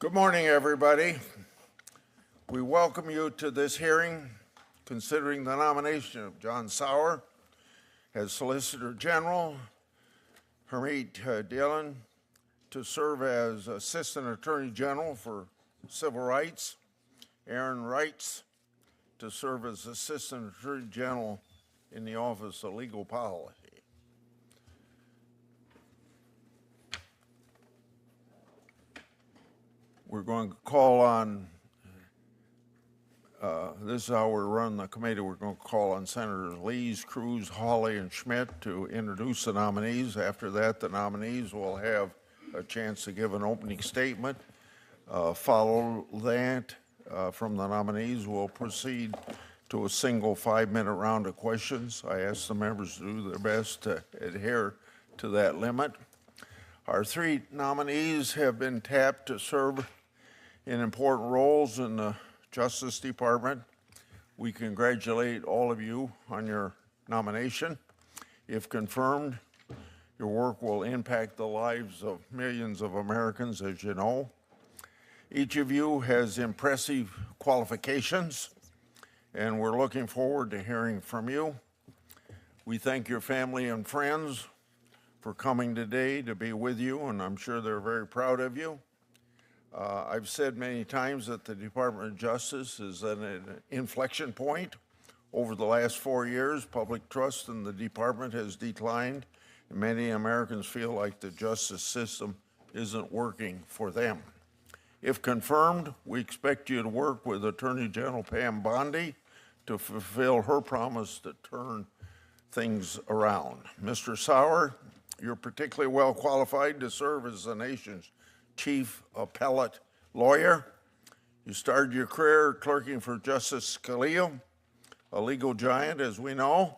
Good morning, everybody. We welcome you to this hearing considering the nomination of John Sauer as Solicitor General, Harmeet Dhillon to serve as Assistant Attorney General for Civil Rights, Aaron Reitz to serve as Assistant Attorney General in the Office of Legal Policy. We're going to call on, this is how we run the committee, we're going to call on Senators Lees, Cruz, Hawley, and Schmidt to introduce the nominees. After that, the nominees will have a chance to give an opening statement. Follow that from the nominees, we'll proceed to a single 5-minute round of questions. I ask the members to do their best to adhere to that limit. Our 3 nominees have been tapped to serve in important roles in the Justice Department. We congratulate all of you on your nomination. If confirmed, your work will impact the lives of millions of Americans, as you know. Each of you has impressive qualifications, and we're looking forward to hearing from you. We thank your family and friends for coming today to be with you, and I'm sure they're very proud of you. I've said many times that the Department of Justice is at an inflection point. Over the last 4 years, public trust in the department has declined, and many Americans feel like the justice system isn't working for them. If confirmed, we expect you to work with Attorney General Pam Bondi to fulfill her promise to turn things around. Mr. Sauer, you're particularly well qualified to serve as the nation's chief appellate lawyer. You started your career clerking for Justice Scalia, a legal giant, as we know.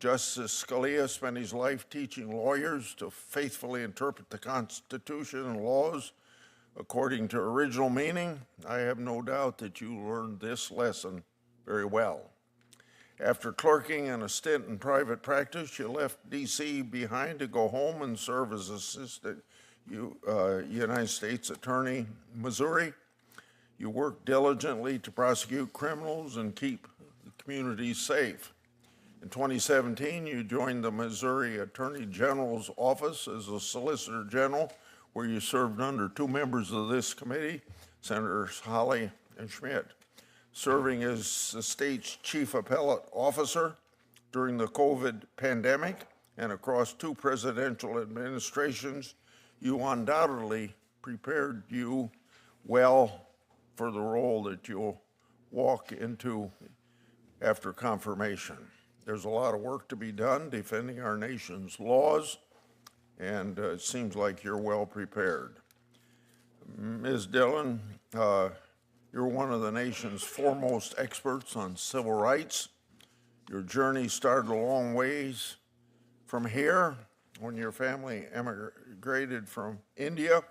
Justice Scalia spent his life teaching lawyers to faithfully interpret the Constitution and laws according to original meaning. I have no doubt that you learned this lesson very well. After clerking and a stint in private practice, you left D.C. behind to go home and serve as Assistant United States Attorney, Missouri. You worked diligently to prosecute criminals and keep the community safe. In 2017, you joined the Missouri Attorney General's office as a Solicitor General, where you served under 2 members of this committee, Senators Hawley and Schmidt. Serving as the state's chief appellate officer during the COVID pandemic and across 2 presidential administrations, you undoubtedly prepared you well for the role that you'll walk into after confirmation. There's a lot of work to be done defending our nation's laws, and it seems like you're well prepared. Ms. Dhillon, you're one of the nation's foremost experts on civil rights. Your journey started a long ways from here. When your family emigrated from India,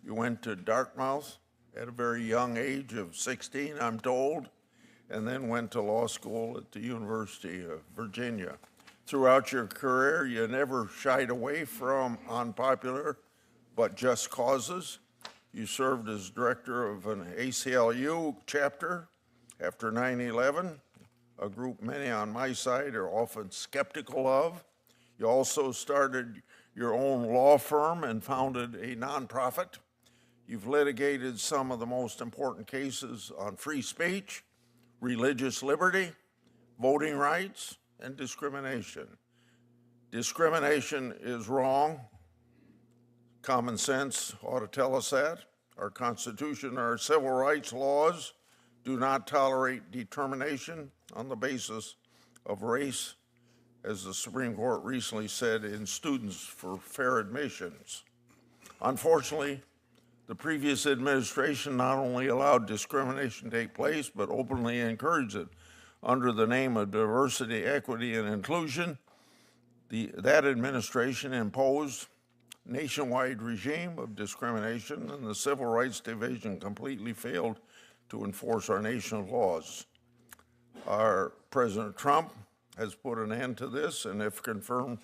you went to Dartmouth at a very young age of 16, I'm told, and then went to law school at the University of Virginia. Throughout your career, you never shied away from unpopular but just causes. You served as director of an ACLU chapter after 9/11, a group many on my side are often skeptical of. You also started your own law firm and founded a nonprofit. You've litigated some of the most important cases on free speech, religious liberty, voting rights, and discrimination. Discrimination is wrong. Common sense ought to tell us that. Our Constitution, our civil rights laws do not tolerate determination on the basis of race, as the Supreme Court recently said in Students for Fair Admissions. Unfortunately, the previous administration not only allowed discrimination to take place, but openly encouraged it under the name of diversity, equity, and inclusion. That administration imposed nationwide regime of discrimination, and the Civil Rights Division completely failed to enforce our nation's laws. Our President Trump has put an end to this, and if confirmed,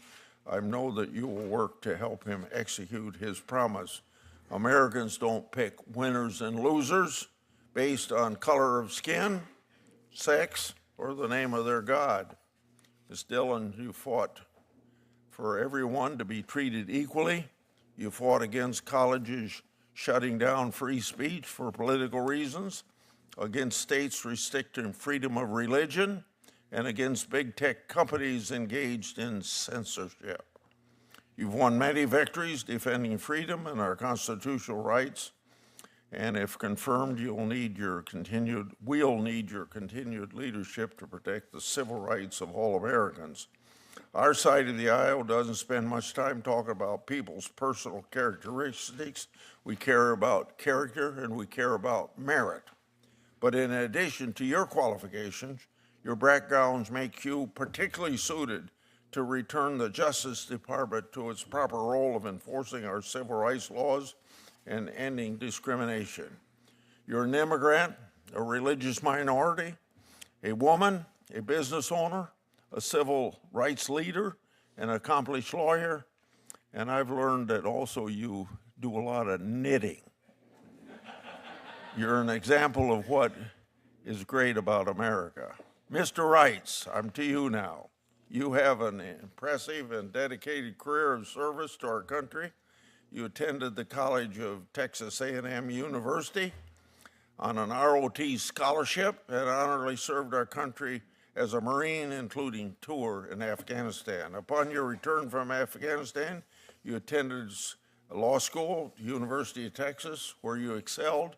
I know that you will work to help him execute his promise Americans don't pick winners and losers based on color of skin, sex, or the name of their God. Ms. Dhillon, you fought for everyone to be treated equally. You fought against colleges shutting down free speech for political reasons, against states restricting freedom of religion, and against big tech companies engaged in censorship. You've won many victories defending freedom and our constitutional rights, and if confirmed, we'll need your continued leadership to protect the civil rights of all Americans. Our side of the aisle doesn't spend much time talking about people's personal characteristics. We care about character and we care about merit. But in addition to your qualifications, your backgrounds make you particularly suited to return the Justice Department to its proper role of enforcing our civil rights laws and ending discrimination. You're an immigrant, a religious minority, a woman, a business owner, a civil rights leader, an accomplished lawyer, and I've learned that also you do a lot of knitting. You're an example of what is great about America. Mr. Reitz, I'm to you now. You have an impressive and dedicated career of service to our country. You attended the College of Texas A&M University on an ROT scholarship and honorably served our country as a Marine, including tour in Afghanistan. Upon your return from Afghanistan, you attended law school, University of Texas, where you excelled.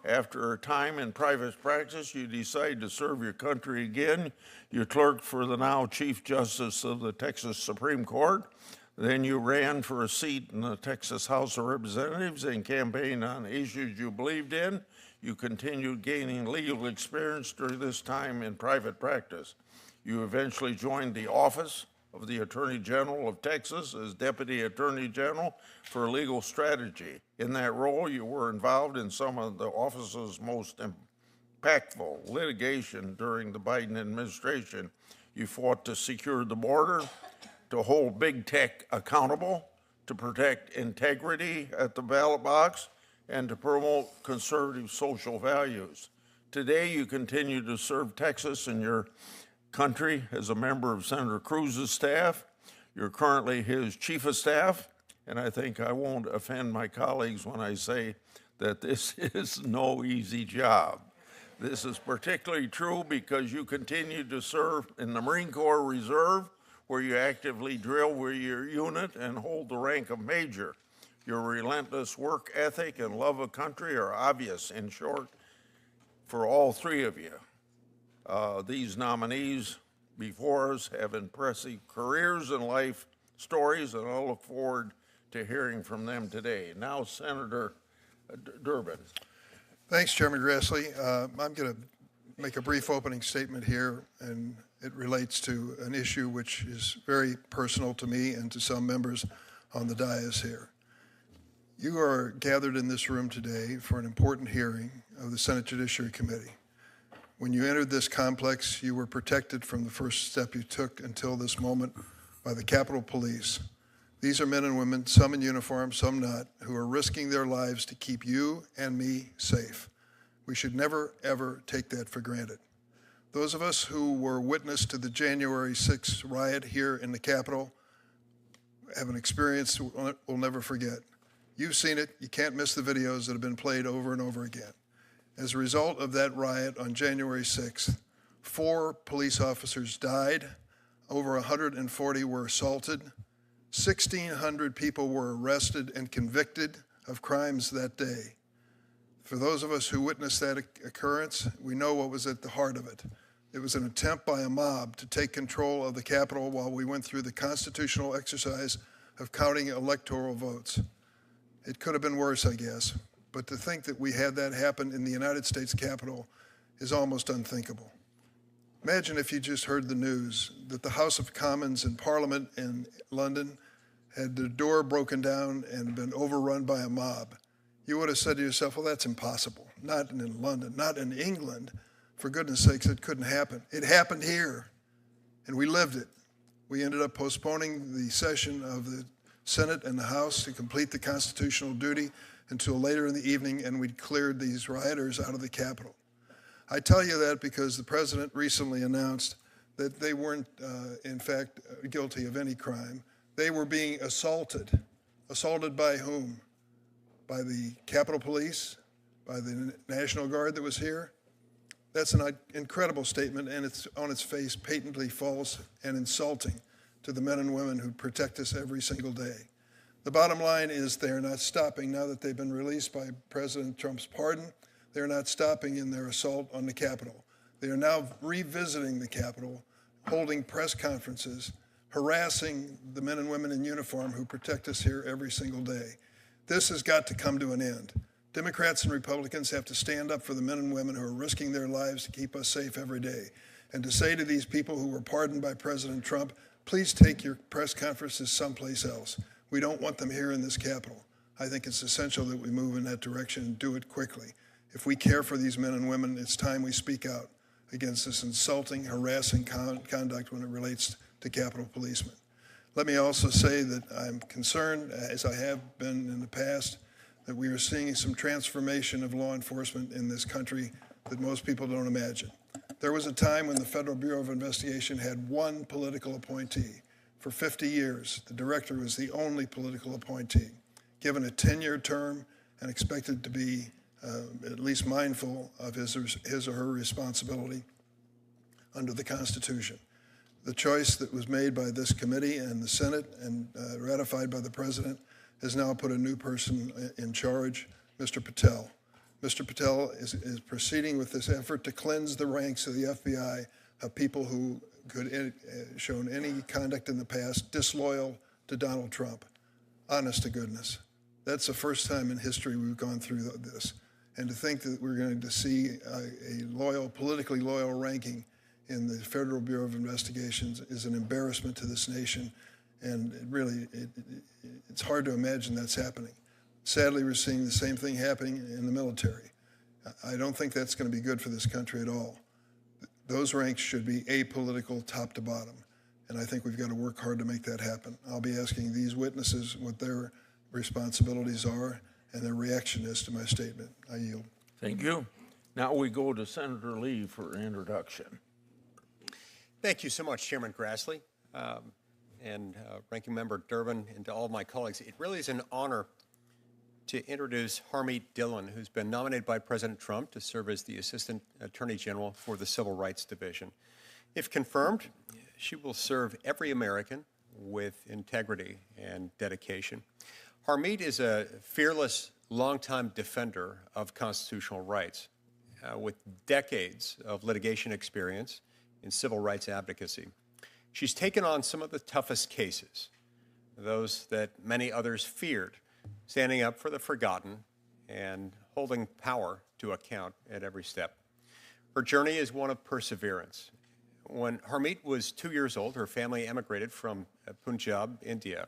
After a time in private practice, you decided to serve your country again. You clerked for the now Chief Justice of the Texas Supreme Court. Then you ran for a seat in the Texas House of Representatives and campaigned on issues you believed in. You continued gaining legal experience during this time in private practice. You eventually joined the office of the Attorney General of Texas as Deputy Attorney General for Legal Strategy. In that role, you were involved in some of the office's most impactful litigation during the Biden administration. You fought to secure the border, to hold big tech accountable, to protect integrity at the ballot box, and to promote conservative social values. Today, you continue to serve Texas and your country as a member of Senator Cruz's staff. You're currently his chief of staff, and I think I won't offend my colleagues when I say that this is no easy job. This is particularly true because you continue to serve in the Marine Corps Reserve, where you actively drill with your unit and hold the rank of major. Your relentless work ethic and love of country are obvious, in short, for all three of you. These nominees before us have impressive careers and life stories, and I'll look forward to hearing from them today. Now, Senator Durbin. Thanks, Chairman Grassley. I'm going to make a brief opening statement here, and it relates to an issue which is very personal to me and to some members on the dais here. You are gathered in this room today for an important hearing of the Senate Judiciary Committee. When you entered this complex, you were protected from the first step you took until this moment by the Capitol Police. These are men and women, some in uniform, some not, who are risking their lives to keep you and me safe. We should never, ever take that for granted. Those of us who were witness to the January 6th riot here in the Capitol have an experience we'll never forget. You've seen it. You can't miss the videos that have been played over and over again. As a result of that riot on January 6th, 4 police officers died, over 140 were assaulted, 1,600 people were arrested and convicted of crimes that day. For those of us who witnessed that occurrence, we know what was at the heart of it. It was an attempt by a mob to take control of the Capitol while we went through the constitutional exercise of counting electoral votes. It could have been worse, I guess, but to think that we had that happen in the United States Capitol is almost unthinkable. Imagine if you just heard the news that the House of Commons in Parliament in London had the door broken down and been overrun by a mob. You would have said to yourself, well, that's impossible. Not in London, not in England. For goodness sakes, it couldn't happen. It happened here, and we lived it. We ended up postponing the session of the Senate and the House to complete the constitutional duty, until later in the evening, and we'd cleared these rioters out of the Capitol. I tell you that because the president recently announced that they weren't, in fact, guilty of any crime. They were being assaulted. Assaulted by whom? By the Capitol Police? By the National Guard that was here? That's an incredible statement, and it's on its face patently false and insulting to the men and women who protect us every single day. The bottom line is they're not stopping now that they've been released by President Trump's pardon. They're not stopping in their assault on the Capitol. They are now revisiting the Capitol, holding press conferences, harassing the men and women in uniform who protect us here every single day. This has got to come to an end. Democrats and Republicans have to stand up for the men and women who are risking their lives to keep us safe every day. And to say to these people who were pardoned by President Trump, please take your press conferences someplace else. We don't want them here in this Capitol. I think it's essential that we move in that direction and do it quickly. If we care for these men and women, it's time we speak out against this insulting, harassing conduct when it relates to Capitol policemen. Let me also say that I'm concerned, as I have been in the past, that we are seeing some transformation of law enforcement in this country that most people don't imagine. There was a time when the Federal Bureau of Investigation had one political appointee. For 50 years, the director was the only political appointee, given a 10-year term and expected to be at least mindful of his or her responsibility under the Constitution. The choice that was made by this committee and the Senate and ratified by the President has now put a new person in charge, Mr. Patel. Mr. Patel is proceeding with this effort to cleanse the ranks of the FBI of people who could shown any conduct in the past disloyal to Donald Trump. Honest to goodness. That's the first time in history we've gone through this. And to think that we're going to see a loyal, politically loyal ranking in the Federal Bureau of Investigations is an embarrassment to this nation. And it's hard to imagine that's happening. Sadly, we're seeing the same thing happening in the military. I don't think that's going to be good for this country at all. Those ranks should be apolitical, top to bottom. And I think we've got to work hard to make that happen. I'll be asking these witnesses what their responsibilities are and their reaction is to my statement. I yield. Thank you. Now we go to Senator Lee for introduction. Thank you so much, Chairman Grassley, and Ranking Member Durbin, and to all of my colleagues. It really is an honor to introduce Harmeet Dhillon, who's been nominated by President Trump to serve as the Assistant Attorney General for the Civil Rights Division. If confirmed, she will serve every American with integrity and dedication. Harmeet is a fearless, longtime defender of constitutional rights with decades of litigation experience in civil rights advocacy. She's taken on some of the toughest cases, those that many others feared, standing up for the forgotten and holding power to account at every step. Her journey is one of perseverance. When Harmeet was 2 years old, her family emigrated from Punjab, India.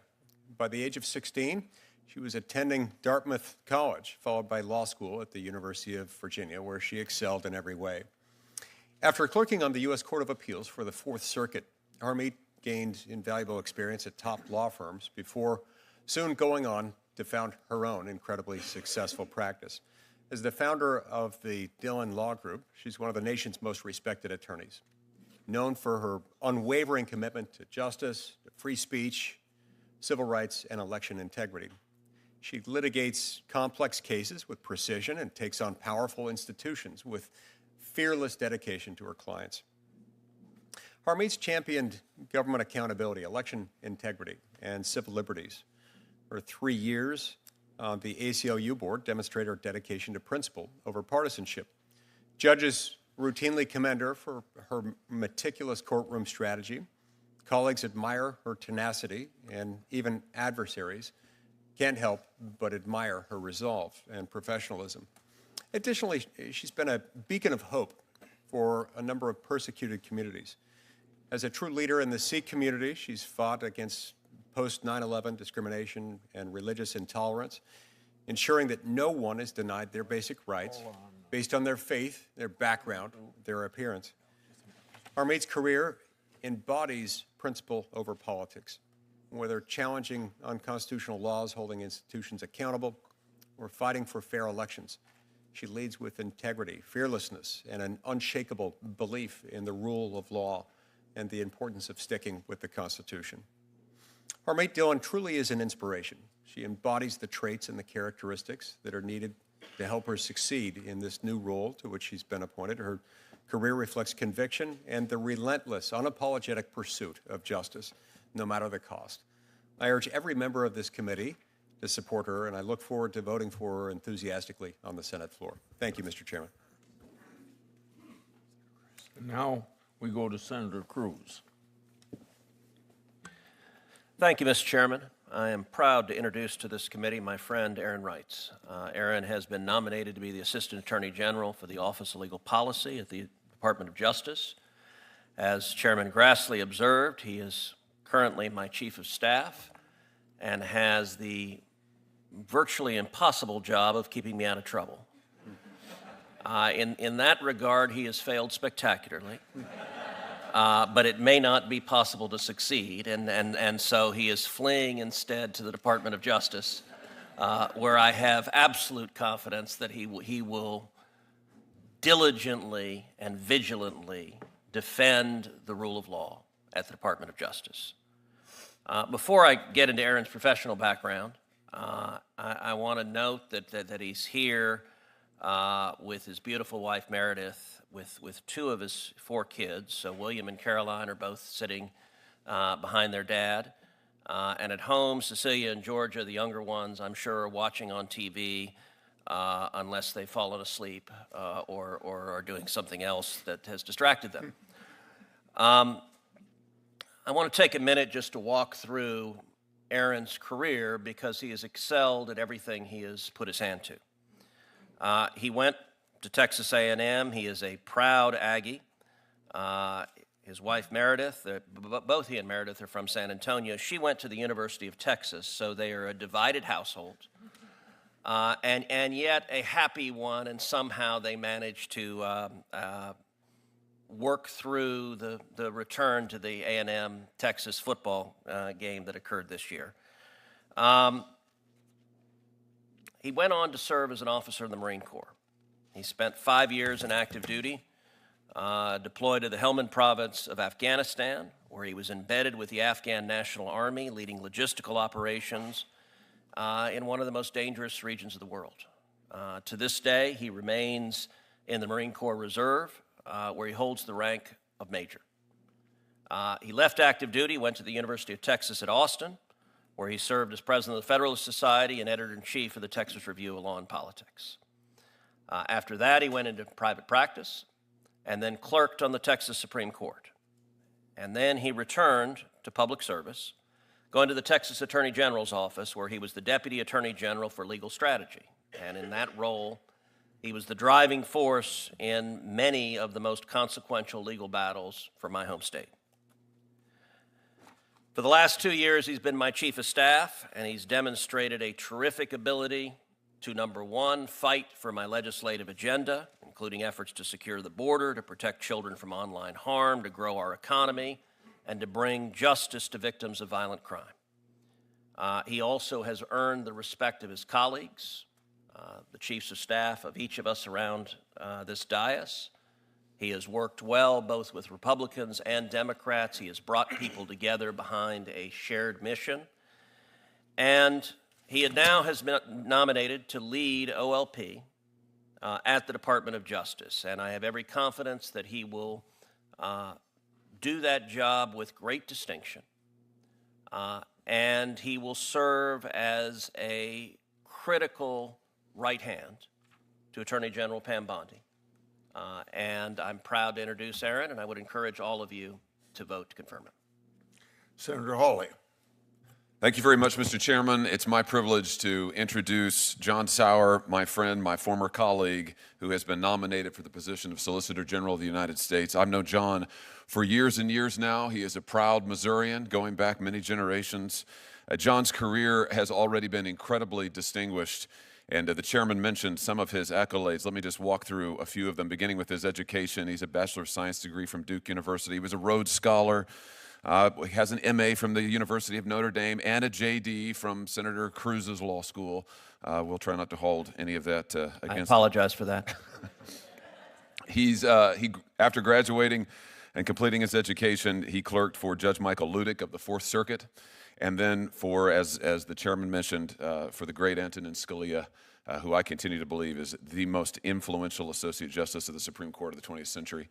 By the age of 16, she was attending Dartmouth College, followed by law school at the University of Virginia, where she excelled in every way. After clerking on the U.S. Court of Appeals for the Fourth Circuit, Harmeet gained invaluable experience at top law firms before soon going on to found her own incredibly successful practice. As the founder of the Dhillon Law Group, she's one of the nation's most respected attorneys, known for her unwavering commitment to justice, to free speech, civil rights, and election integrity. She litigates complex cases with precision and takes on powerful institutions with fearless dedication to her clients. Harmeet's championed government accountability, election integrity, and civil liberties. Her 3 years on the ACLU board demonstrate her dedication to principle over partisanship. Judges routinely commend her for her meticulous courtroom strategy. Colleagues admire her tenacity, and even adversaries can't help but admire her resolve and professionalism. Additionally, she's been a beacon of hope for a number of persecuted communities. As a true leader in the Sikh community, she's fought against post-9/11 discrimination and religious intolerance, ensuring that no one is denied their basic rights based on their faith, their background, their appearance. Harmeet's career embodies principle over politics, whether challenging unconstitutional laws, holding institutions accountable, or fighting for fair elections. She leads with integrity, fearlessness, and an unshakable belief in the rule of law and the importance of sticking with the Constitution. Harmeet Dhillon truly is an inspiration. She embodies the traits and the characteristics that are needed to help her succeed in this new role to which she's been appointed. Her career reflects conviction and the relentless, unapologetic pursuit of justice, no matter the cost. I urge every member of this committee to support her, and I look forward to voting for her enthusiastically on the Senate floor. Thank you, Mr. Chairman. And now we go to Senator Cruz. Thank you, Mr. Chairman. I am proud to introduce to this committee my friend Aaron Reitz. Aaron has been nominated to be the Assistant Attorney General for the Office of Legal Policy at the Department of Justice. As Chairman Grassley observed, he is currently my Chief of Staff and has the virtually impossible job of keeping me out of trouble. In that regard, he has failed spectacularly. But it may not be possible to succeed, and so he is fleeing instead to the Department of Justice, where I have absolute confidence that he will diligently and vigilantly defend the rule of law at the Department of Justice. Before I get into Aaron's professional background, I want to note that he's here with his beautiful wife Meredith, with two of his 4 kids. So William and Caroline are both sitting behind their dad. And at home, Cecilia and Georgia, the younger ones, I'm sure are watching on TV unless they've fallen asleep or are doing something else that has distracted them. I want to take a minute just to walk through Aaron's career because he has excelled at everything he has put his hand to. He went to Texas A&M. He is a proud Aggie. His wife Meredith, both he and Meredith are from San Antonio. She went to the University of Texas, so they are a divided household, and yet a happy one, and somehow they managed to work through the return to the A&M Texas football game that occurred this year. He went on to serve as an officer in the Marine Corps. He spent 5 years in active duty, deployed to the Helmand province of Afghanistan, where he was embedded with the Afghan National Army, leading logistical operations in one of the most dangerous regions of the world. To this day, he remains in the Marine Corps Reserve, where he holds the rank of major. He left active duty, went to the University of Texas at Austin, where he served as president of the Federalist Society and editor-in-chief of the Texas Review of Law and Politics. After that, he went into private practice and then clerked on the Texas Supreme Court. And then he returned to public service, going to the Texas Attorney General's office, where he was the Deputy Attorney General for Legal Strategy. And in that role, he was the driving force in many of the most consequential legal battles for my home state. For the last 2 years, he's been my Chief of Staff, and he's demonstrated a terrific ability to, number one, fight for my legislative agenda, including efforts to secure the border, to protect children from online harm, to grow our economy, and to bring justice to victims of violent crime. He also has earned the respect of his colleagues, the chiefs of staff of each of us around this dais. He has worked well both with Republicans and Democrats. He has brought people together behind a shared mission. And he now has been nominated to lead OLP at the Department of Justice, and I have every confidence that he will do that job with great distinction, and he will serve as a critical right hand to Attorney General Pam Bondi. And I'm proud to introduce Aaron, and I would encourage all of you to vote to confirm him. Senator Hawley. Thank you very much, Mr. Chairman. It's my privilege to introduce John Sauer, my friend, my former colleague, who has been nominated for the position of Solicitor General of the United States. I've known John for years and years now. He is a proud Missourian, going back many generations. John's career has already been incredibly distinguished, and the chairman mentioned some of his accolades. Let me just walk through a few of them, beginning with his education. He's a Bachelor of Science degree from Duke University. He was a Rhodes Scholar. He has an MA from the University of Notre Dame and a JD from Senator Cruz's law school. We'll try not to hold any of that I against. apologize for that. After graduating and completing his education, he clerked for Judge Michael Ludick of the Fourth Circuit, and then for, as the chairman mentioned, for the great Antonin Scalia, who I continue to believe is the most influential Associate Justice of the Supreme Court of the 20th century.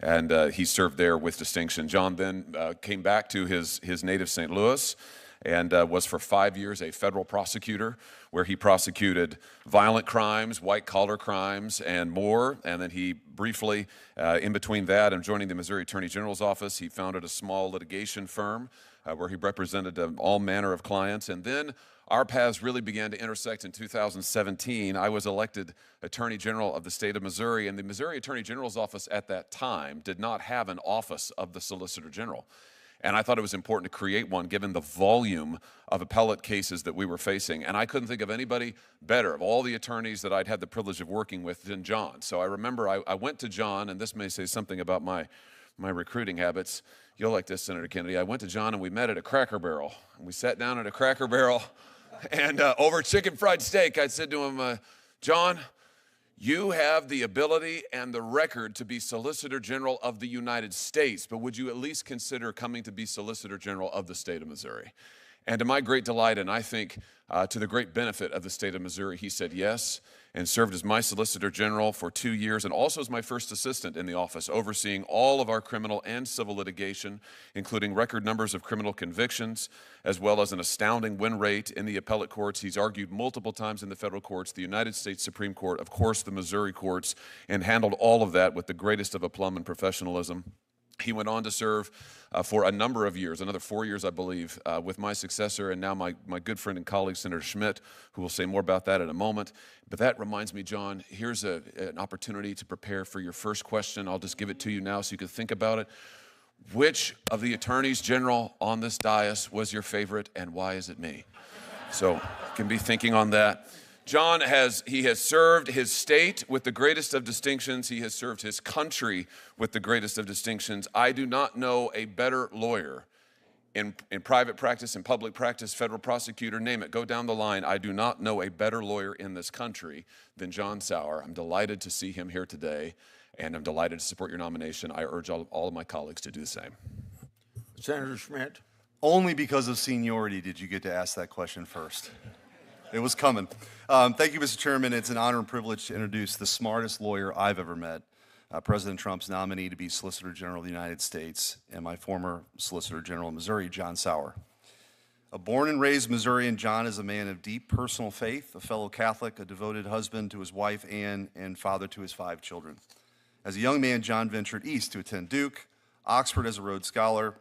And he served there with distinction. John then came back to his native St. Louis and was for 5 years a federal prosecutor, where he prosecuted violent crimes, white-collar crimes, and more. And then he briefly, in between that and joining the Missouri Attorney General's office, he founded a small litigation firm where he represented all manner of clients. And then our paths really began to intersect in 2017. I was elected Attorney General of the state of Missouri, and the Missouri Attorney General's office at that time did not have an office of the Solicitor General. And I thought it was important to create one given the volume of appellate cases that we were facing. And I couldn't think of anybody better of all the attorneys that I'd had the privilege of working with than John. So I remember I went to John, and this may say something about my recruiting habits. You'll like this, Senator Kennedy. I went to John and we met at a Cracker Barrel. And we sat down at a Cracker Barrel, and over chicken fried steak, I said to him, John, you have the ability and the record to be Solicitor General of the United States, but would you at least consider coming to be Solicitor General of the state of Missouri? And to my great delight, and I think to the great benefit of the state of Missouri, he said yes, and served as my Solicitor General for 2 years, and also as my first assistant in the office, overseeing all of our criminal and civil litigation, including record numbers of criminal convictions, as well as an astounding win rate in the appellate courts. He's argued multiple times in the federal courts, the United States Supreme Court, of course, the Missouri courts, and handled all of that with the greatest of aplomb and professionalism. He went on to serve for a number of years, another 4 years, I believe, with my successor and now my good friend and colleague, Senator Schmidt, who will say more about that in a moment. But that reminds me, John, here's an opportunity to prepare for your first question. I'll just give it to you now so you can think about it. Which of the attorneys general on this dais was your favorite, and why is it me? So you can be thinking on that. John has served his state with the greatest of distinctions. He has served his country with the greatest of distinctions. I do not know a better lawyer in private practice, in public practice, federal prosecutor, name it, go down the line. I do not know a better lawyer in this country than John Sauer. I'm delighted to see him here today, and I'm delighted to support your nomination. I urge all of my colleagues to do the same. Senator Schmidt. Only because of seniority did you get to ask that question first. It was coming. Thank you, Mr. Chairman. It's an honor and privilege to introduce the smartest lawyer I've ever met, President Trump's nominee to be Solicitor General of the United States, and my former Solicitor General of Missouri, John Sauer. A born and raised Missourian, John is a man of deep personal faith, a fellow Catholic, a devoted husband to his wife, Ann, and father to his 5 children. As a young man, John ventured east to attend Duke, Oxford as a Rhodes Scholar,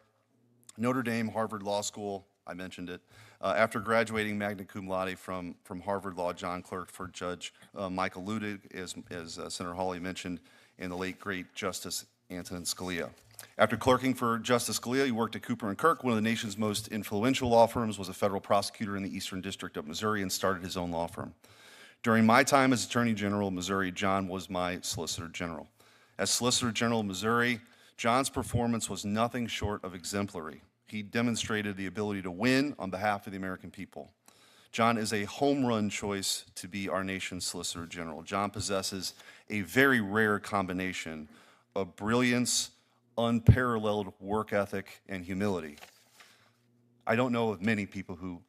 Notre Dame, Harvard Law School, I mentioned it. After graduating magna cum laude from Harvard Law, John clerked for Judge Michael Ludick, as Senator Hawley mentioned, and the late, great Justice Antonin Scalia. After clerking for Justice Scalia, he worked at Cooper & Kirk, one of the nation's most influential law firms, was a federal prosecutor in the Eastern District of Missouri, and started his own law firm. During my time as Attorney General of Missouri, John was my Solicitor General. As Solicitor General of Missouri, John's performance was nothing short of exemplary. He demonstrated the ability to win on behalf of the American people. John is a home run choice to be our nation's Solicitor General. John possesses a very rare combination of brilliance, unparalleled work ethic, and humility. I don't know of many people who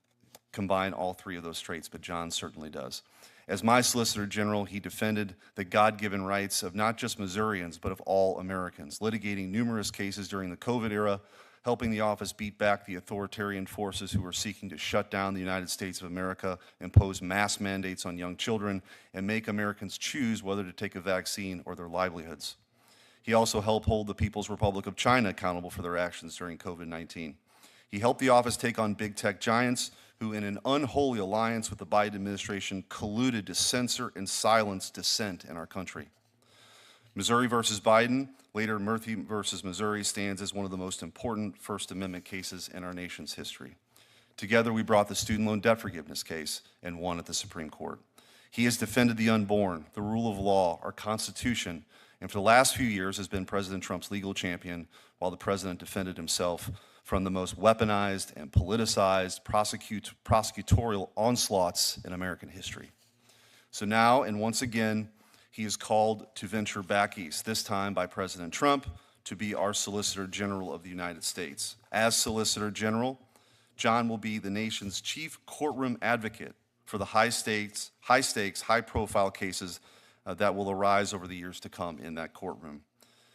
combine all 3 of those traits, but John certainly does. As my Solicitor General, he defended the God-given rights of not just Missourians, but of all Americans, litigating numerous cases during the COVID era, helping the office beat back the authoritarian forces who were seeking to shut down the United States of America, impose mass mandates on young children, and make Americans choose whether to take a vaccine or their livelihoods. He also helped hold the People's Republic of China accountable for their actions during COVID-19. He helped the office take on big tech giants who, in an unholy alliance with the Biden administration, colluded to censor and silence dissent in our country. Missouri versus Biden, later Murphy versus Missouri, stands as one of the most important First Amendment cases in our nation's history. Together, we brought the student loan debt forgiveness case and won at the Supreme Court. He has defended the unborn, the rule of law, our Constitution, and for the last few years has been President Trump's legal champion while the president defended himself from the most weaponized and politicized prosecutorial onslaughts in American history. So now, and once again, he is called to venture back east, this time by President Trump, to be our Solicitor General of the United States. As Solicitor General, John will be the nation's chief courtroom advocate for the high-stakes, high-profile cases that will arise over the years to come in that courtroom.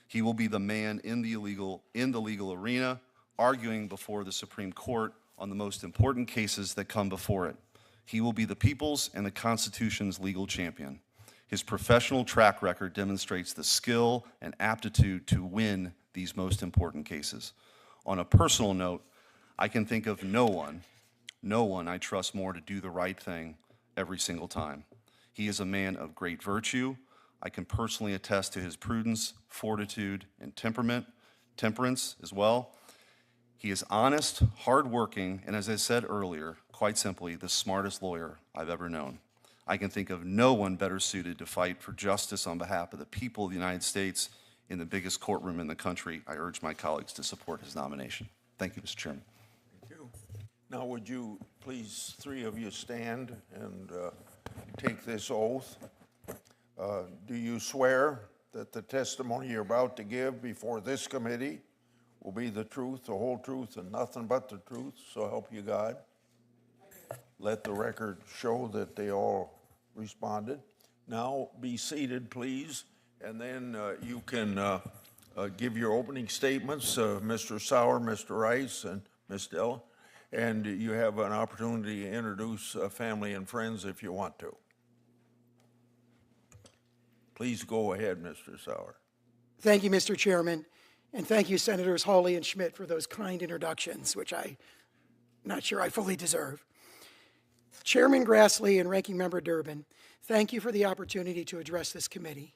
He will be the man in the legal arena, arguing before the Supreme Court on the most important cases that come before it. He will be the people's and the Constitution's legal champion. His professional track record demonstrates the skill and aptitude to win these most important cases. On a personal note, I can think of no one I trust more to do the right thing every single time. He is a man of great virtue. I can personally attest to his prudence, fortitude, and temperance as well. He is honest, hardworking, and as I said earlier, quite simply, the smartest lawyer I've ever known. I can think of no one better suited to fight for justice on behalf of the people of the United States in the biggest courtroom in the country. I urge my colleagues to support his nomination. Thank you, Mr. Chairman. Thank you. Now, would you please, three of you, stand and take this oath? Do you swear that the testimony you're about to give before this committee will be the truth, the whole truth, and nothing but the truth, so help you God? Let the record show that they all responded. Now be seated, please, and then you can give your opening statements, Mr. Sauer, Mr. Reitz, and Ms. Dhillon, and you have an opportunity to introduce family and friends if you want to. Please go ahead, Mr. Sauer. Thank you, Mr. Chairman, and thank you, Senators Hawley and Schmidt, for those kind introductions, which I'm not sure I fully deserve. Chairman Grassley and Ranking Member Durbin, thank you for the opportunity to address this committee.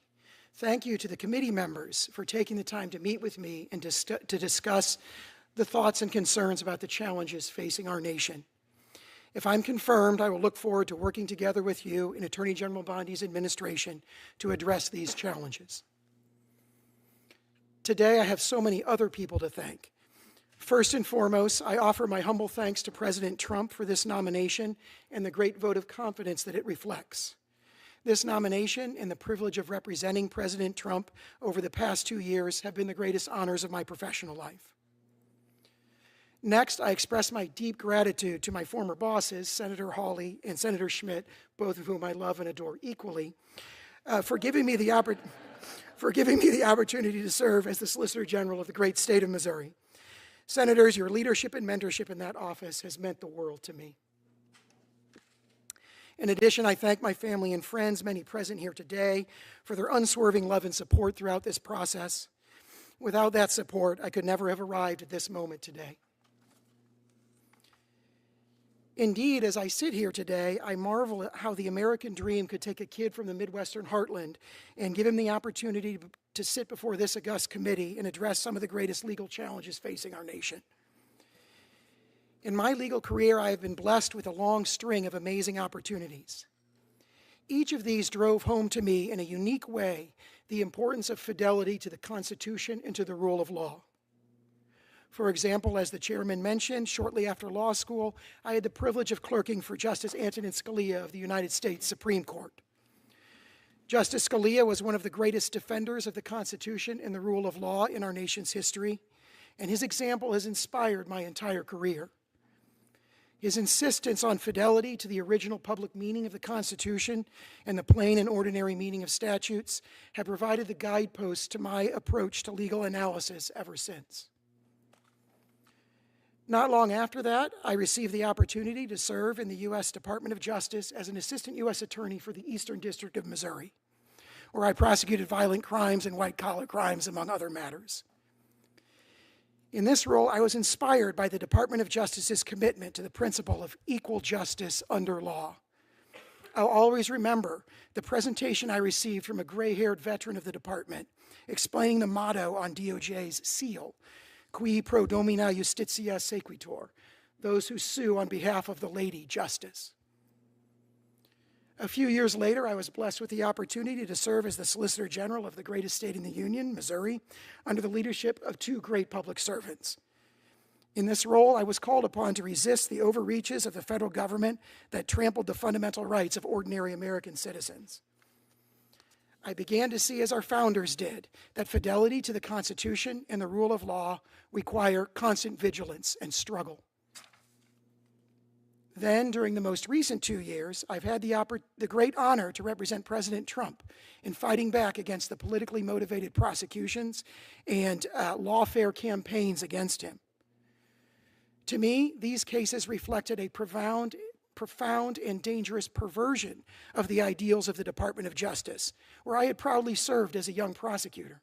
Thank you to the committee members for taking the time to meet with me and to discuss the thoughts and concerns about the challenges facing our nation. If I'm confirmed, I will look forward to working together with you in Attorney General Bondi's administration to address these challenges. Today, I have so many other people to thank. First and foremost, I offer my humble thanks to President Trump for this nomination and the great vote of confidence that it reflects. This nomination and the privilege of representing President Trump over the past 2 years have been the greatest honors of my professional life. Next, I express my deep gratitude to my former bosses, Senator Hawley and Senator Schmidt, both of whom I love and adore equally, for giving me the opportunity to serve as the Solicitor General of the great state of Missouri. Senators, your leadership and mentorship in that office has meant the world to me. In addition, I thank my family and friends, many present here today, for their unswerving love and support throughout this process. Without that support, I could never have arrived at this moment today. Indeed, as I sit here today, I marvel at how the American dream could take a kid from the Midwestern heartland and give him the opportunity to sit before this august committee and address some of the greatest legal challenges facing our nation. In my legal career, I have been blessed with a long string of amazing opportunities. Each of these drove home to me in a unique way the importance of fidelity to the Constitution and to the rule of law. For example, as the chairman mentioned, shortly after law school, I had the privilege of clerking for Justice Antonin Scalia of the United States Supreme Court. Justice Scalia was one of the greatest defenders of the Constitution and the rule of law in our nation's history, and his example has inspired my entire career. His insistence on fidelity to the original public meaning of the Constitution and the plain and ordinary meaning of statutes have provided the guideposts to my approach to legal analysis ever since. Not long after that, I received the opportunity to serve in the U.S. Department of Justice as an assistant U.S. attorney for the Eastern District of Missouri, where I prosecuted violent crimes and white-collar crimes, among other matters. In this role, I was inspired by the Department of Justice's commitment to the principle of equal justice under law. I'll always remember the presentation I received from a gray-haired veteran of the department explaining the motto on DOJ's seal, Qui pro domina justitia sequitur, those who sue on behalf of the Lady Justice. A few years later, I was blessed with the opportunity to serve as the Solicitor General of the greatest state in the Union, Missouri, under the leadership of two great public servants. In this role, I was called upon to resist the overreaches of the federal government that trampled the fundamental rights of ordinary American citizens. I began to see, as our founders did, that fidelity to the Constitution and the rule of law require constant vigilance and struggle. Then, during the most recent 2 years, I've had the great honor to represent President Trump in fighting back against the politically motivated prosecutions and lawfare campaigns against him. To me, these cases reflected a profound and dangerous perversion of the ideals of the Department of Justice, where I had proudly served as a young prosecutor.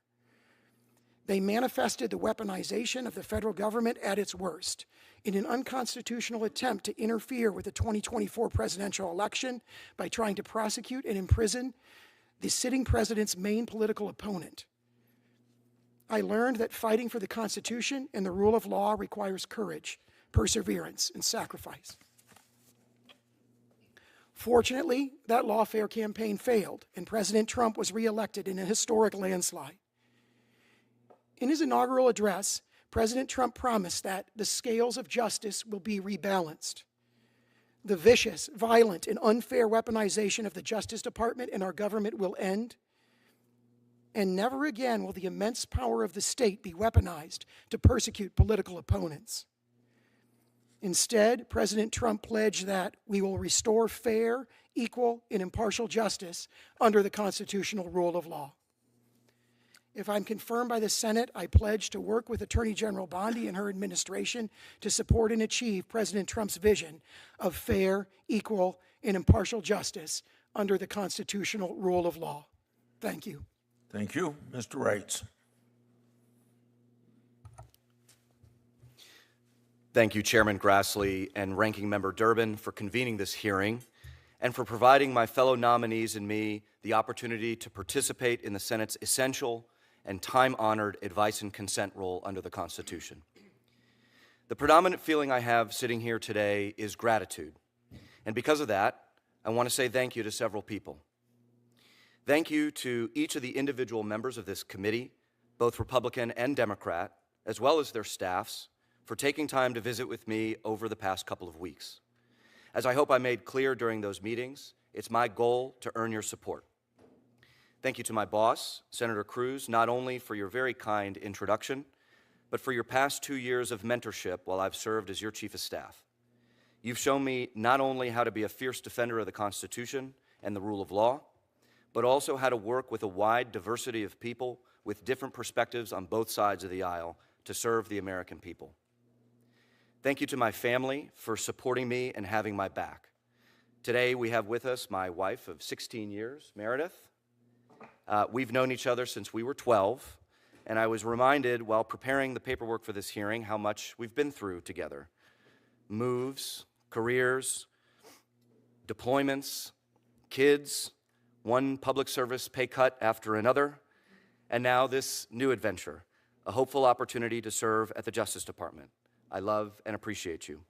They manifested the weaponization of the federal government at its worst in an unconstitutional attempt to interfere with the 2024 presidential election by trying to prosecute and imprison the sitting president's main political opponent. I learned that fighting for the Constitution and the rule of law requires courage, perseverance, and sacrifice. Fortunately, that lawfare campaign failed, and President Trump was reelected in a historic landslide. In his inaugural address, President Trump promised that the scales of justice will be rebalanced. The vicious, violent, and unfair weaponization of the Justice Department and our government will end, and never again will the immense power of the state be weaponized to persecute political opponents. Instead, President Trump pledged that we will restore fair, equal, and impartial justice under the constitutional rule of law. If I'm confirmed by the Senate, I pledge to work with Attorney General Bondi and her administration to support and achieve President Trump's vision of fair, equal, and impartial justice under the constitutional rule of law. Thank you. Thank you. Mr. Reitz. Thank you, Chairman Grassley and Ranking Member Durbin, for convening this hearing and for providing my fellow nominees and me the opportunity to participate in the Senate's essential and time-honored advice and consent role under the Constitution. The predominant feeling I have sitting here today is gratitude. And because of that, I want to say thank you to several people. Thank you to each of the individual members of this committee, both Republican and Democrat, as well as their staffs, for taking time to visit with me over the past couple of weeks. As I hope I made clear during those meetings, it's my goal to earn your support. Thank you to my boss, Senator Cruz, not only for your very kind introduction, but for your past 2 years of mentorship while I've served as your Chief of Staff. You've shown me not only how to be a fierce defender of the Constitution and the rule of law, but also how to work with a wide diversity of people with different perspectives on both sides of the aisle to serve the American people. Thank you to my family for supporting me and having my back. Today we have with us my wife of 16 years, Meredith. We've known each other since we were 12, and I was reminded while preparing the paperwork for this hearing how much we've been through together. Moves, careers, deployments, kids, one public service pay cut after another, and now this new adventure, a hopeful opportunity to serve at the Justice Department. I love and appreciate you.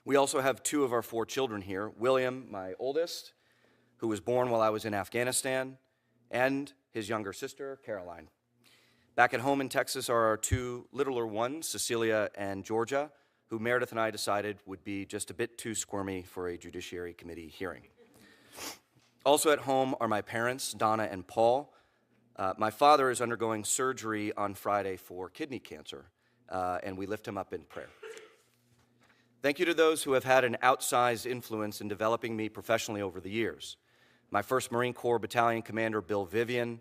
We also have 2 of our 4 children here, William, my oldest, who was born while I was in Afghanistan, and his younger sister, Caroline. Back at home in Texas are our 2 littler ones, Cecilia and Georgia, who Meredith and I decided would be just a bit too squirmy for a Judiciary Committee hearing. Also at home are my parents, Donna and Paul. My father is undergoing surgery on Friday for kidney cancer, and we lift him up in prayer. Thank you to those who have had an outsized influence in developing me professionally over the years. My 1st Marine Corps Battalion Commander Bill Vivian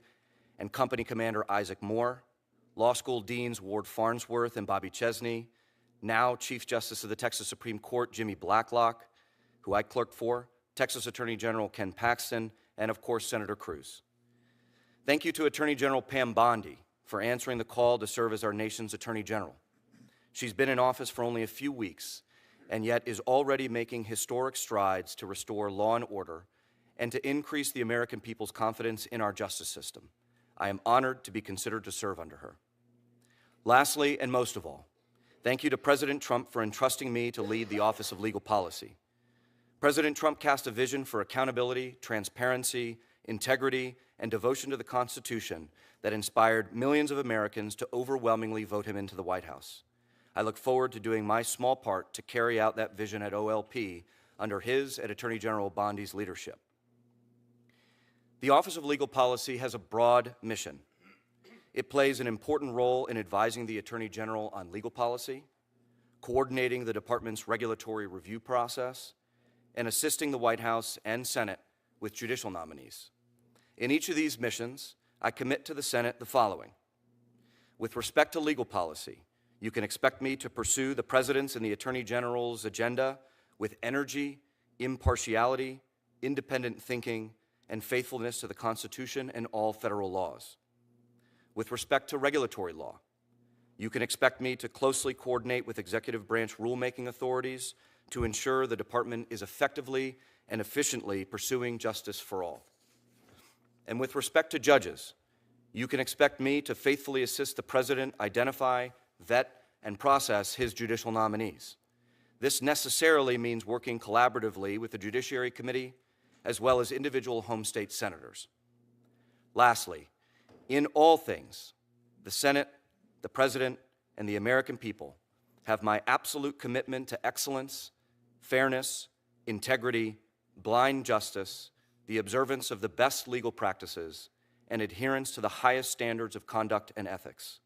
and Company Commander Isaac Moore, Law School Deans Ward Farnsworth and Bobby Chesney, now Chief Justice of the Texas Supreme Court Jimmy Blacklock, who I clerked for, Texas Attorney General Ken Paxton, and of course Senator Cruz. Thank you to Attorney General Pam Bondi for answering the call to serve as our nation's Attorney General. She's been in office for only a few weeks and yet is already making historic strides to restore law and order and to increase the American people's confidence in our justice system. I am honored to be considered to serve under her. Lastly, and most of all, thank you to President Trump for entrusting me to lead the Office of Legal Policy. President Trump cast a vision for accountability, transparency, integrity, and devotion to the Constitution that inspired millions of Americans to overwhelmingly vote him into the White House. I look forward to doing my small part to carry out that vision at OLP under his and Attorney General Bondi's leadership. The Office of Legal Policy has a broad mission. It plays an important role in advising the Attorney General on legal policy, coordinating the department's regulatory review process, and assisting the White House and Senate with judicial nominees. In each of these missions, I commit to the Senate the following. With respect to legal policy, you can expect me to pursue the President's and the Attorney General's agenda with energy, impartiality, independent thinking, and faithfulness to the Constitution and all federal laws. With respect to regulatory law, you can expect me to closely coordinate with executive branch rulemaking authorities to ensure the department is effectively and efficiently pursuing justice for all. And with respect to judges, you can expect me to faithfully assist the President identify, vet, and process his judicial nominees. This necessarily means working collaboratively with the Judiciary Committee as well as individual home state senators. Lastly, in all things, the Senate, the President, and the American people have my absolute commitment to excellence, fairness, integrity, blind justice, the observance of the best legal practices, and adherence to the highest standards of conduct and ethics.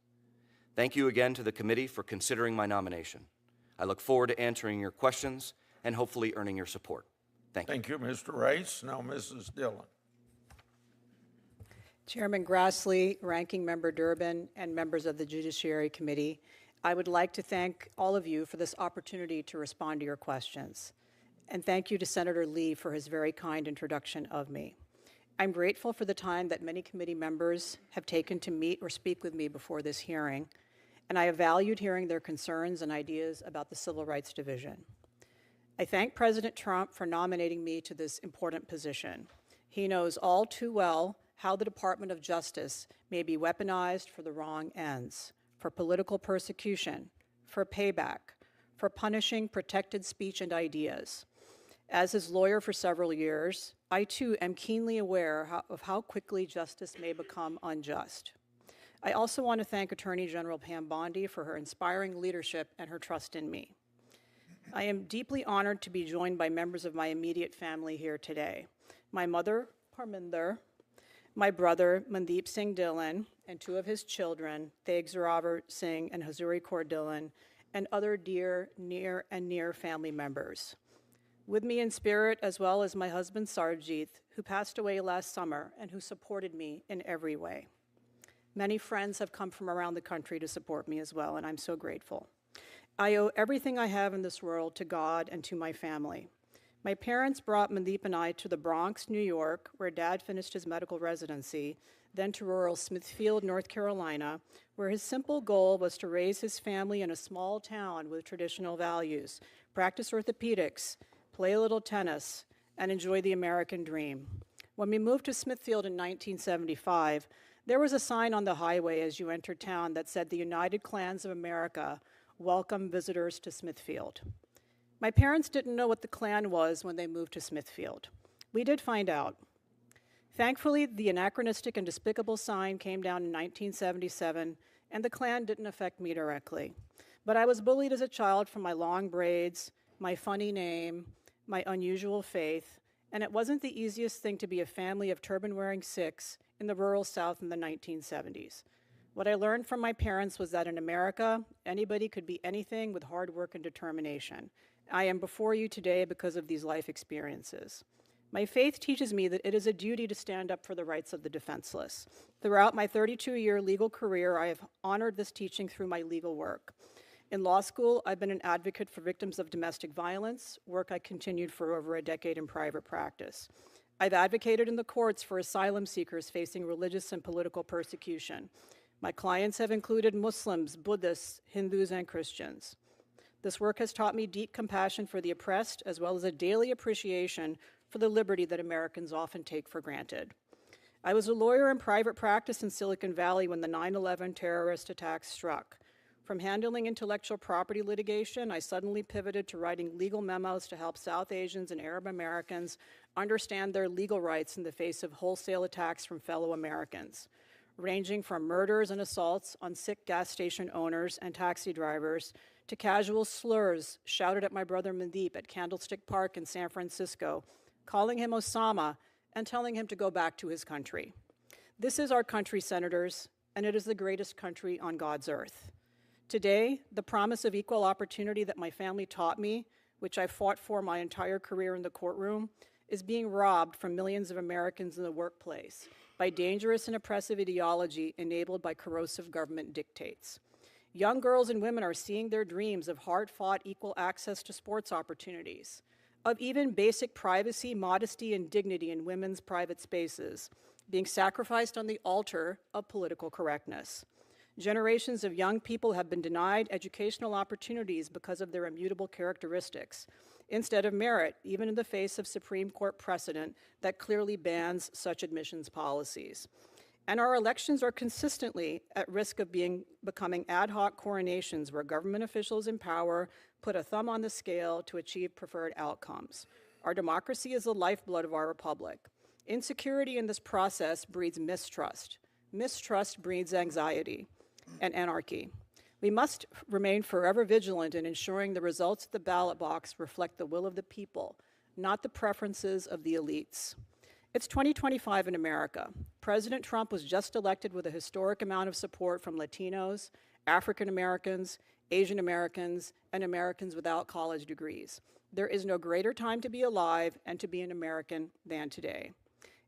Thank you again to the committee for considering my nomination. I look forward to answering your questions and hopefully earning your support. Thank you. Thank you, Mr. Reitz. Now, Mrs. Dhillon. Chairman Grassley, Ranking Member Durbin, and members of the Judiciary Committee, I would like to thank all of you for this opportunity to respond to your questions. And thank you to Senator Lee for his very kind introduction of me. I'm grateful for the time that many committee members have taken to meet or speak with me before this hearing, and I have valued hearing their concerns and ideas about the Civil Rights Division. I thank President Trump for nominating me to this important position. He knows all too well how the Department of Justice may be weaponized for the wrong ends, for political persecution, for payback, for punishing protected speech and ideas. As his lawyer for several years, I too am keenly aware of how quickly justice may become unjust. I also want to thank Attorney General Pam Bondi for her inspiring leadership and her trust in me. I am deeply honored to be joined by members of my immediate family here today. My mother, Harminder, my brother, Mandeep Singh Dhillon, and two of his children, Theg Zorawar Singh and Hazuri Kaur Dhillon, and other dear, near family members. With me in spirit, as well as my husband Sarjeet, who passed away last summer and who supported me in every way. Many friends have come from around the country to support me as well, and I'm so grateful. I owe everything I have in this world to God and to my family. My parents brought Mandeep and I to the Bronx, New York, where Dad finished his medical residency, then to rural Smithfield, North Carolina, where his simple goal was to raise his family in a small town with traditional values, practice orthopedics, play a little tennis, and enjoy the American dream. When we moved to Smithfield in 1975, there was a sign on the highway as you entered town that said, "The United Klans of America welcome visitors to Smithfield." My parents didn't know what the Klan was when they moved to Smithfield. We did find out. Thankfully, the anachronistic and despicable sign came down in 1977, and the Klan didn't affect me directly. But I was bullied as a child for my long braids, my funny name, my unusual faith, and it wasn't the easiest thing to be a family of turban-wearing Sikhs in the rural South in the 1970s. What I learned from my parents was that in America, anybody could be anything with hard work and determination. I am before you today because of these life experiences. My faith teaches me that it is a duty to stand up for the rights of the defenseless. Throughout my 32-year legal career, I have honored this teaching through my legal work. In law school, I've been an advocate for victims of domestic violence, work I continued for over a decade in private practice. I've advocated in the courts for asylum seekers facing religious and political persecution. My clients have included Muslims, Buddhists, Hindus, and Christians. This work has taught me deep compassion for the oppressed, as well as a daily appreciation for the liberty that Americans often take for granted. I was a lawyer in private practice in Silicon Valley when the 9/11 terrorist attacks struck. From handling intellectual property litigation, I suddenly pivoted to writing legal memos to help South Asians and Arab Americans understand their legal rights in the face of wholesale attacks from fellow Americans, ranging from murders and assaults on Sikh gas station owners and taxi drivers to casual slurs shouted at my brother Mandeep at Candlestick Park in San Francisco, calling him Osama and telling him to go back to his country. This is our country, senators, and it is the greatest country on God's earth. Today, the promise of equal opportunity that my family taught me, which I fought for my entire career in the courtroom, is being robbed from millions of Americans in the workplace by dangerous and oppressive ideology enabled by corrosive government dictates. Young girls and women are seeing their dreams of hard-fought equal access to sports opportunities, of even basic privacy, modesty, and dignity in women's private spaces, being sacrificed on the altar of political correctness. Generations of young people have been denied educational opportunities because of their immutable characteristics, instead of merit, even in the face of Supreme Court precedent that clearly bans such admissions policies. And our elections are consistently at risk of becoming ad hoc coronations where government officials in power put a thumb on the scale to achieve preferred outcomes. Our democracy is the lifeblood of our republic. Insecurity in this process breeds mistrust. Mistrust breeds anxiety and anarchy. We must remain forever vigilant in ensuring the results of the ballot box reflect the will of the people, not the preferences of the elites. It's 2025 in America. President Trump was just elected with a historic amount of support from Latinos, African Americans, Asian Americans, and Americans without college degrees. There is no greater time to be alive and to be an American than today.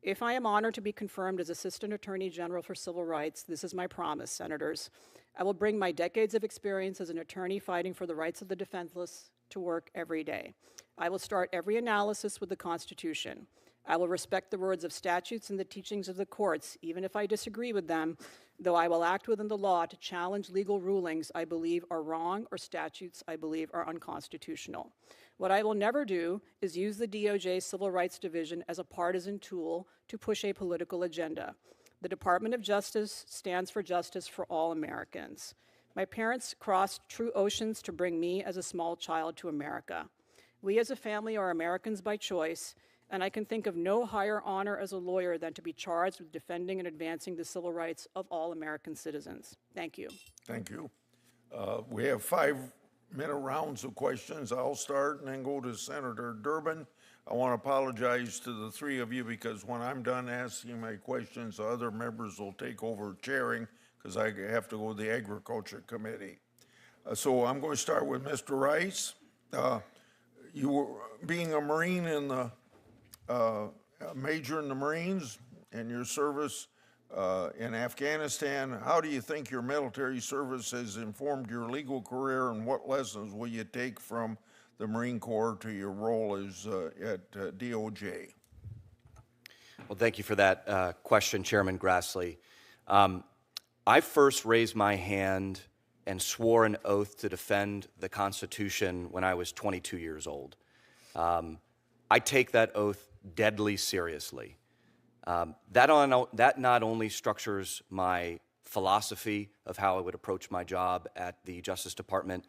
If I am honored to be confirmed as Assistant Attorney General for Civil Rights, this is my promise, Senators. I will bring my decades of experience as an attorney fighting for the rights of the defenseless to work every day. I will start every analysis with the Constitution. I will respect the words of statutes and the teachings of the courts, even if I disagree with them, though I will act within the law to challenge legal rulings I believe are wrong or statutes I believe are unconstitutional. What I will never do is use the DOJ Civil Rights Division as a partisan tool to push a political agenda. The Department of Justice stands for justice for all Americans. My parents crossed true oceans to bring me as a small child to America. We as a family are Americans by choice, and I can think of no higher honor as a lawyer than to be charged with defending and advancing the civil rights of all American citizens. Thank you. Thank you. We have 5-minute rounds of questions. I'll start and then go to Senator Durbin. I want to apologize to the three of you because when I'm done asking my questions, other members will take over chairing because I have to go to the Agriculture Committee. So I'm going to start with Mr. Reitz. You were being a Marine in the major in the Marines and your service in Afghanistan. How do you think your military service has informed your legal career, and what lessons will you take from the Marine Corps to your role as at DOJ? Well, thank you for that question, Chairman Grassley. I first raised my hand and swore an oath to defend the Constitution when I was 22 years old. I take that oath deadly seriously. That not only structures my philosophy of how I would approach my job at the Justice Department,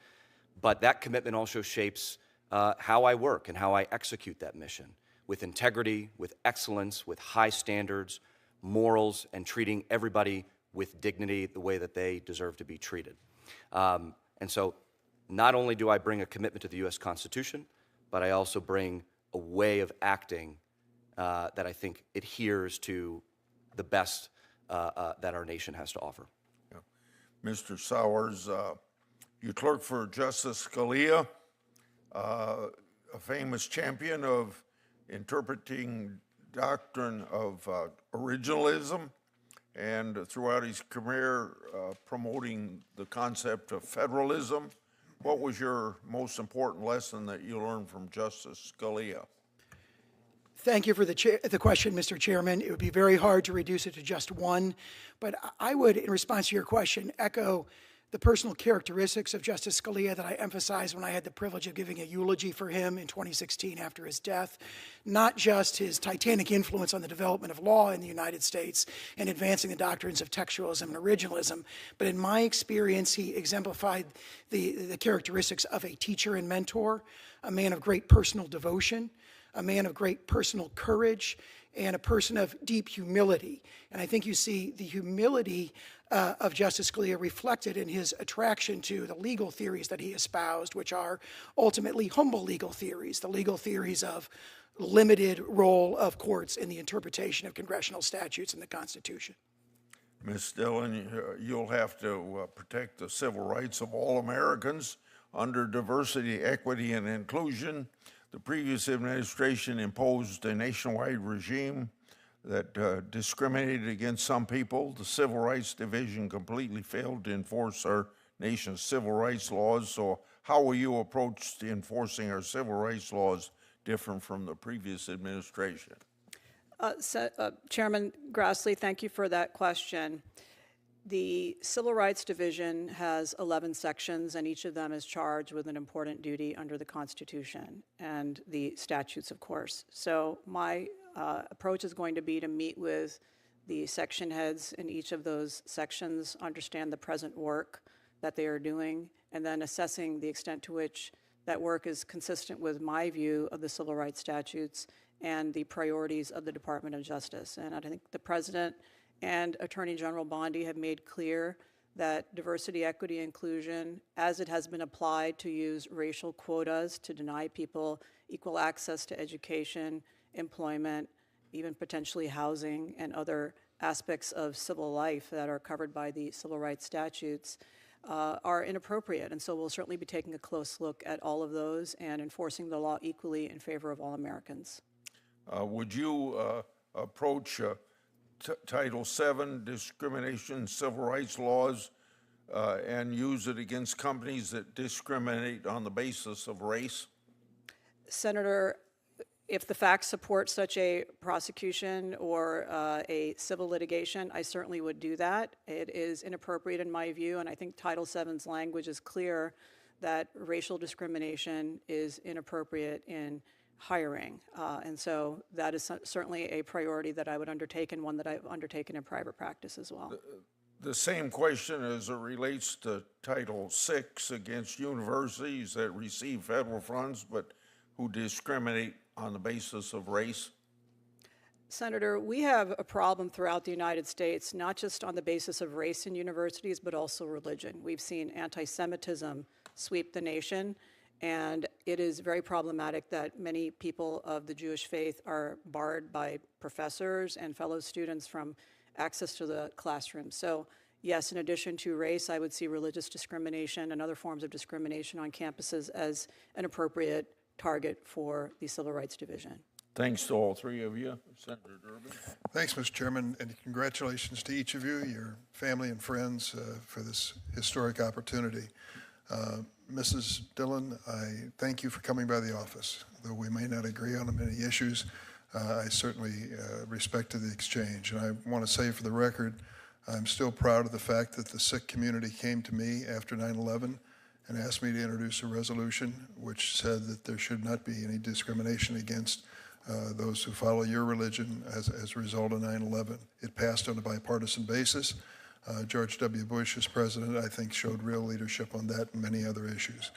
but that commitment also shapes how I work and how I execute that mission, with integrity, with excellence, with high standards, morals, and treating everybody with dignity the way that they deserve to be treated. And so not only do I bring a commitment to the U.S. Constitution, but I also bring a way of acting that I think adheres to the best that our nation has to offer. Yeah. Mr. Sauers, you clerked for Justice Scalia, a famous champion of interpreting doctrine of originalism, and throughout his career promoting the concept of federalism. What was your most important lesson that you learned from Justice Scalia? Thank you for the question, Mr. Chairman. It would be very hard to reduce it to just one, but I would, in response to your question, echo the personal characteristics of Justice Scalia that I emphasized when I had the privilege of giving a eulogy for him in 2016 after his death. Not just his titanic influence on the development of law in the United States and advancing the doctrines of textualism and originalism, but in my experience, he exemplified the characteristics of a teacher and mentor, a man of great personal devotion, a man of great personal courage and a person of deep humility. And I think you see the humility of Justice Scalia reflected in his attraction to the legal theories that he espoused, which are ultimately humble legal theories, the legal theories of limited role of courts in the interpretation of congressional statutes and the Constitution. Ms. Dhillon, you'll have to protect the civil rights of all Americans under diversity, equity, and inclusion. The previous administration imposed a nationwide regime that discriminated against some people. The Civil Rights Division completely failed to enforce our nation's civil rights laws. So how will you approach enforcing our civil rights laws different from the previous administration? Chairman Grassley, thank you for that question. The Civil Rights Division has 11 sections, and each of them is charged with an important duty under the Constitution and the statutes, of course. So my approach is going to be to meet with the section heads in each of those sections, understand the present work that they are doing, and then assessing the extent to which that work is consistent with my view of the civil rights statutes and the priorities of the Department of Justice. And I think the President and Attorney General Bondi have made clear that diversity, equity, inclusion, as it has been applied to use racial quotas to deny people equal access to education, employment, even potentially housing and other aspects of civil life that are covered by the civil rights statutes, are inappropriate. And so we'll certainly be taking a close look at all of those and enforcing the law equally in favor of all Americans. Would you approach Title VII discrimination civil rights laws and use it against companies that discriminate on the basis of race? Senator, if the facts support such a prosecution or a civil litigation, I certainly would do that. It is inappropriate in my view, and I think Title VII's language is clear that racial discrimination is inappropriate in hiring. And so that is certainly a priority that I would undertake and one that I've undertaken in private practice as well. The same question as it relates to Title VI against universities that receive federal funds but who discriminate on the basis of race? Senator, we have a problem throughout the United States, not just on the basis of race in universities, but also religion. We've seen anti-Semitism sweep the nation, and it is very problematic that many people of the Jewish faith are barred by professors and fellow students from access to the classroom. So yes, in addition to race, I would see religious discrimination and other forms of discrimination on campuses as an appropriate target for the Civil Rights Division. Thanks to all three of you. Senator Durbin. Thanks, Mr. Chairman, and congratulations to each of you, your family and friends, for this historic opportunity. Mrs. Dhillon, I thank you for coming by the office. Though we may not agree on many issues, I certainly respected the exchange. And I want to say for the record, I'm still proud of the fact that the Sikh community came to me after 9/11 and asked me to introduce a resolution which said that there should not be any discrimination against those who follow your religion as a result of 9/11. It passed on a bipartisan basis. George W. Bush, as president, I think showed real leadership on that and many other issues.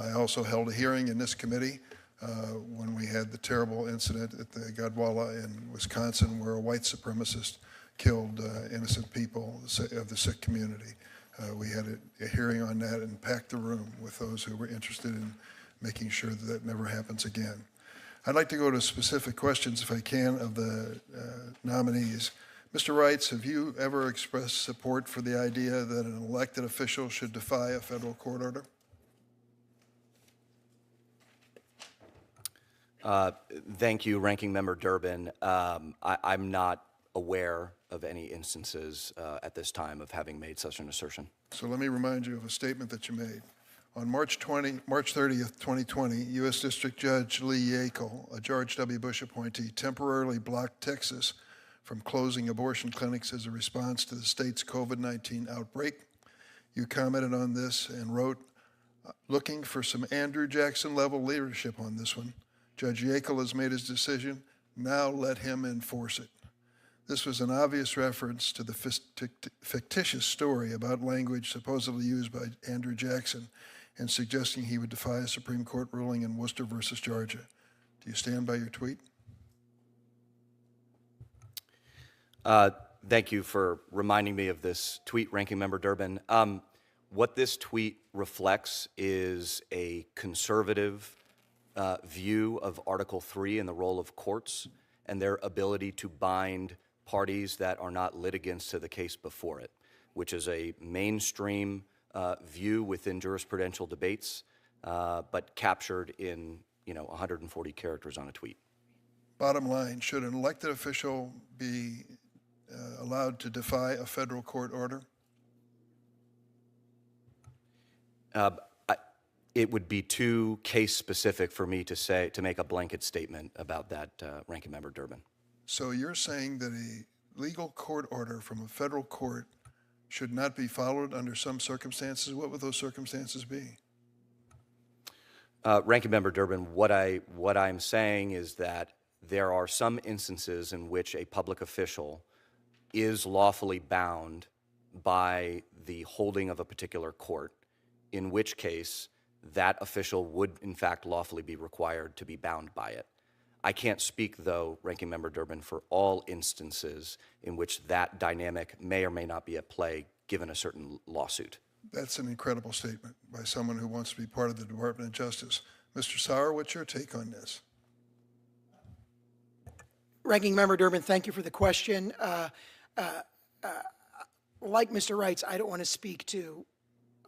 I also held a hearing in this committee when we had the terrible incident at the Gadwala in Wisconsin where a white supremacist killed innocent people of the Sikh community. We had a hearing on that and packed the room with those who were interested in making sure that that never happens again. I'd like to go to specific questions, if I can, of the nominees. Mr. Reitz, have you ever expressed support for the idea that an elected official should defy a federal court order? Thank you, Ranking Member Durbin. I'm not aware of any instances at this time of having made such an assertion. So let me remind you of a statement that you made. On March 30th, 2020, U.S. District Judge Lee Yackel, a George W. Bush appointee, temporarily blocked Texas from closing abortion clinics as a response to the state's COVID-19 outbreak. You commented on this and wrote, looking for some Andrew Jackson-level leadership on this one. Judge Yackel has made his decision. Now let him enforce it. This was an obvious reference to the fictitious story about language supposedly used by Andrew Jackson in suggesting he would defy a Supreme Court ruling in Worcester versus Georgia. Do you stand by your tweet? Thank you for reminding me of this tweet, Ranking Member Durbin. What this tweet reflects is a conservative view of Article 3 and the role of courts and their ability to bind parties that are not litigants to the case before it, which is a mainstream view within jurisprudential debates, but captured in 140 characters on a tweet. Bottom line, should an elected official be allowed to defy a federal court order? It would be too case specific for me to make a blanket statement about that, Ranking Member Durbin. So you're saying that a legal court order from a federal court should not be followed under some circumstances? What would those circumstances be? Ranking Member Durbin, what I'm saying is that there are some instances in which a public official is lawfully bound by the holding of a particular court, in which case that official would in fact lawfully be required to be bound by it. I can't speak, though, Ranking Member Durbin, for all instances in which that dynamic may or may not be at play given a certain lawsuit. That's an incredible statement by someone who wants to be part of the Department of Justice. Mr. Sauer, what's your take on this? Ranking Member Durbin, thank you for the question. Like Mr. Reitz, I don't want to speak to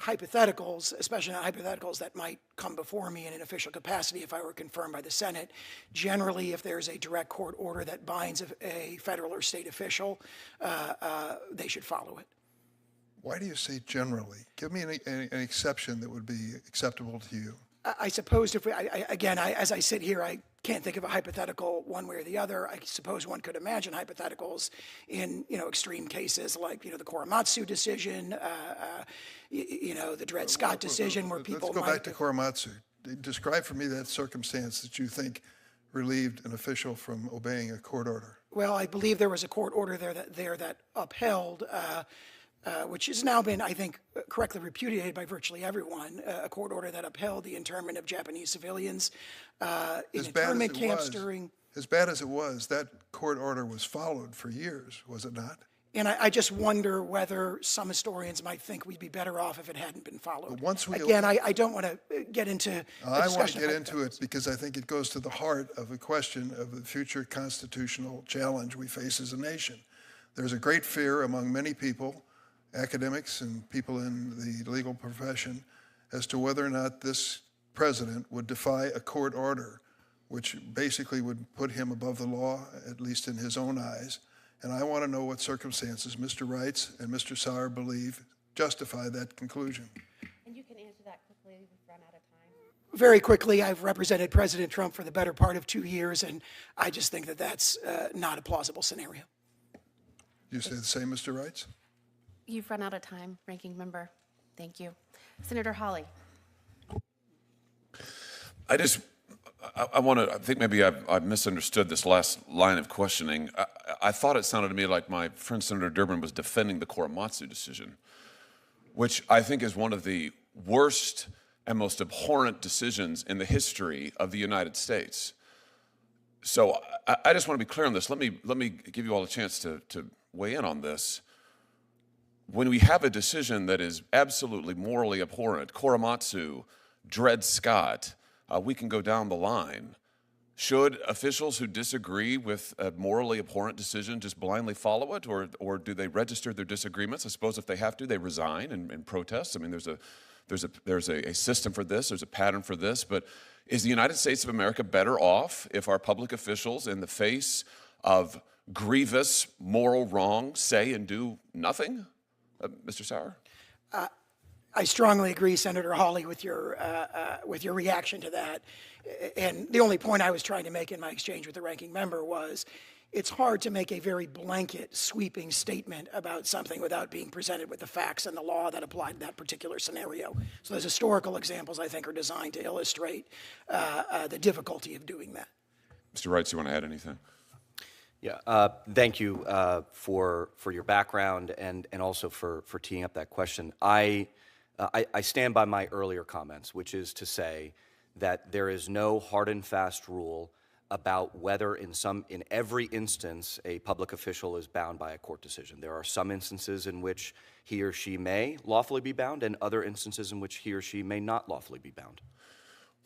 hypotheticals, especially not hypotheticals that might come before me in an official capacity if I were confirmed by the Senate. Generally, if there's a direct court order that binds a federal or state official, they should follow it. Why do you say generally? Give me an exception that would be acceptable to you. I suppose if as I sit here, I can't think of a hypothetical one way or the other. I suppose one could imagine hypotheticals in extreme cases like the Korematsu decision, the Dred Scott decision, where people Let's go back to Korematsu. Describe for me that circumstance that you think relieved an official from obeying a court order. Well, I believe there was a court order there that upheld. Which has now been, I think, correctly repudiated by virtually everyone, a court order that upheld the internment of Japanese civilians in internment camps during... As bad as it was, that court order was followed for years, was it not? And I just wonder whether some historians might think we'd be better off if it hadn't been followed. But once we I don't want to get into I want to get into it because I think it goes to the heart of a question of the future constitutional challenge we face as a nation. There's a great fear among many people, academics and people in the legal profession, as to whether or not this president would defy a court order, which basically would put him above the law, at least in his own eyes. And I want to know what circumstances Mr. Reitz and Mr. Sauer believe justify that conclusion. And you can answer that quickly. We've run out of time. Very quickly, I've represented President Trump for the better part of 2 years, and I just think that that's not a plausible scenario. You say the same, Mr. Reitz? You've run out of time, Ranking Member. Thank you. Senator Hawley. I think maybe I've misunderstood this last line of questioning. I thought it sounded to me like my friend Senator Durbin was defending the Korematsu decision, which I think is one of the worst and most abhorrent decisions in the history of the United States. So I just want to be clear on this. Let me give you all a chance to weigh in on this. When we have a decision that is absolutely morally abhorrent, Korematsu, Dred Scott, we can go down the line. Should officials who disagree with a morally abhorrent decision just blindly follow it, or do they register their disagreements? I suppose if they have to, they resign and protest. I mean, there's a system for this, there's a pattern for this, but is the United States of America better off if our public officials, in the face of grievous moral wrong, say and do nothing? Mr. Sauer? I strongly agree, Senator Hawley, with your reaction to that. And the only point I was trying to make in my exchange with the ranking member was it's hard to make a very blanket, sweeping statement about something without being presented with the facts and the law that apply to that particular scenario. So those historical examples, I think, are designed to illustrate the difficulty of doing that. Mr. Reitz, you want to add anything? Yeah, thank you for your background and also for teeing up that question. I stand by my earlier comments, which is to say that there is no hard and fast rule about whether in every instance a public official is bound by a court decision. There are some instances in which he or she may lawfully be bound and other instances in which he or she may not lawfully be bound.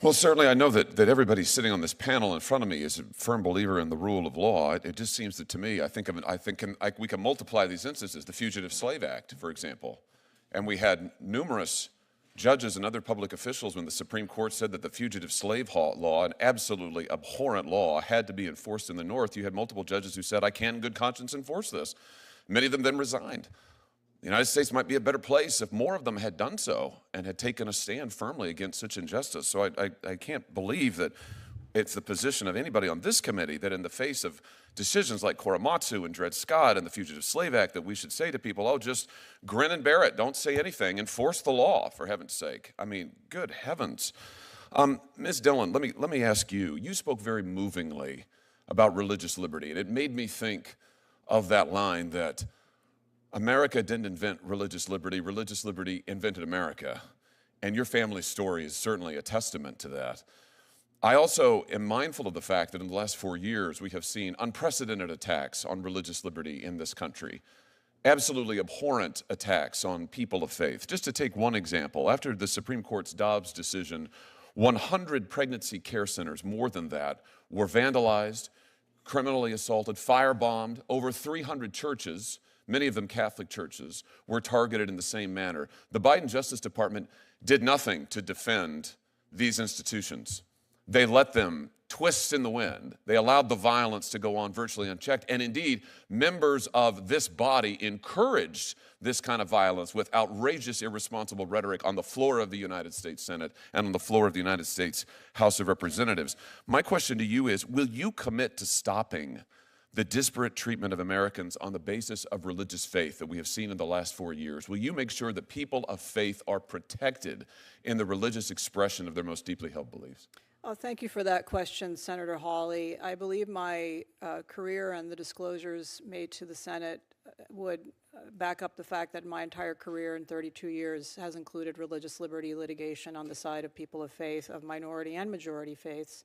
Well, certainly I know that everybody sitting on this panel in front of me is a firm believer in the rule of law. It just seems that to me, we can multiply these instances. The Fugitive Slave Act, for example, and we had numerous judges and other public officials when the Supreme Court said that the fugitive slave law, an absolutely abhorrent law, had to be enforced in the North. You had multiple judges who said, I can't in good conscience enforce this. Many of them then resigned. The United States might be a better place if more of them had done so and had taken a stand firmly against such injustice. So I can't believe that it's the position of anybody on this committee that in the face of decisions like Korematsu and Dred Scott and the Fugitive Slave Act that we should say to people, oh, just grin and bear it, don't say anything, enforce the law, for heaven's sake. I mean, good heavens. Ms. Dhillon, let me ask you, you spoke very movingly about religious liberty, and it made me think of that line that America didn't invent religious liberty invented America, and your family's story is certainly a testament to that. I also am mindful of the fact that in the last 4 years, we have seen unprecedented attacks on religious liberty in this country, absolutely abhorrent attacks on people of faith. Just to take one example, after the Supreme Court's Dobbs decision, 100 pregnancy care centers, more than that, were vandalized, criminally assaulted, firebombed. Over 300 churches, many of them Catholic churches, were targeted in the same manner. The Biden Justice Department did nothing to defend these institutions. They let them twist in the wind. They allowed the violence to go on virtually unchecked. And indeed, members of this body encouraged this kind of violence with outrageous, irresponsible rhetoric on the floor of the United States Senate and on the floor of the United States House of Representatives. My question to you is, will you commit to stopping the disparate treatment of Americans on the basis of religious faith that we have seen in the last 4 years? Will you make sure that people of faith are protected in the religious expression of their most deeply held beliefs? Oh, thank you for that question, Senator Hawley. I believe my career and the disclosures made to the Senate would back up the fact that my entire career in 32 years has included religious liberty litigation on the side of people of faith, of minority and majority faiths.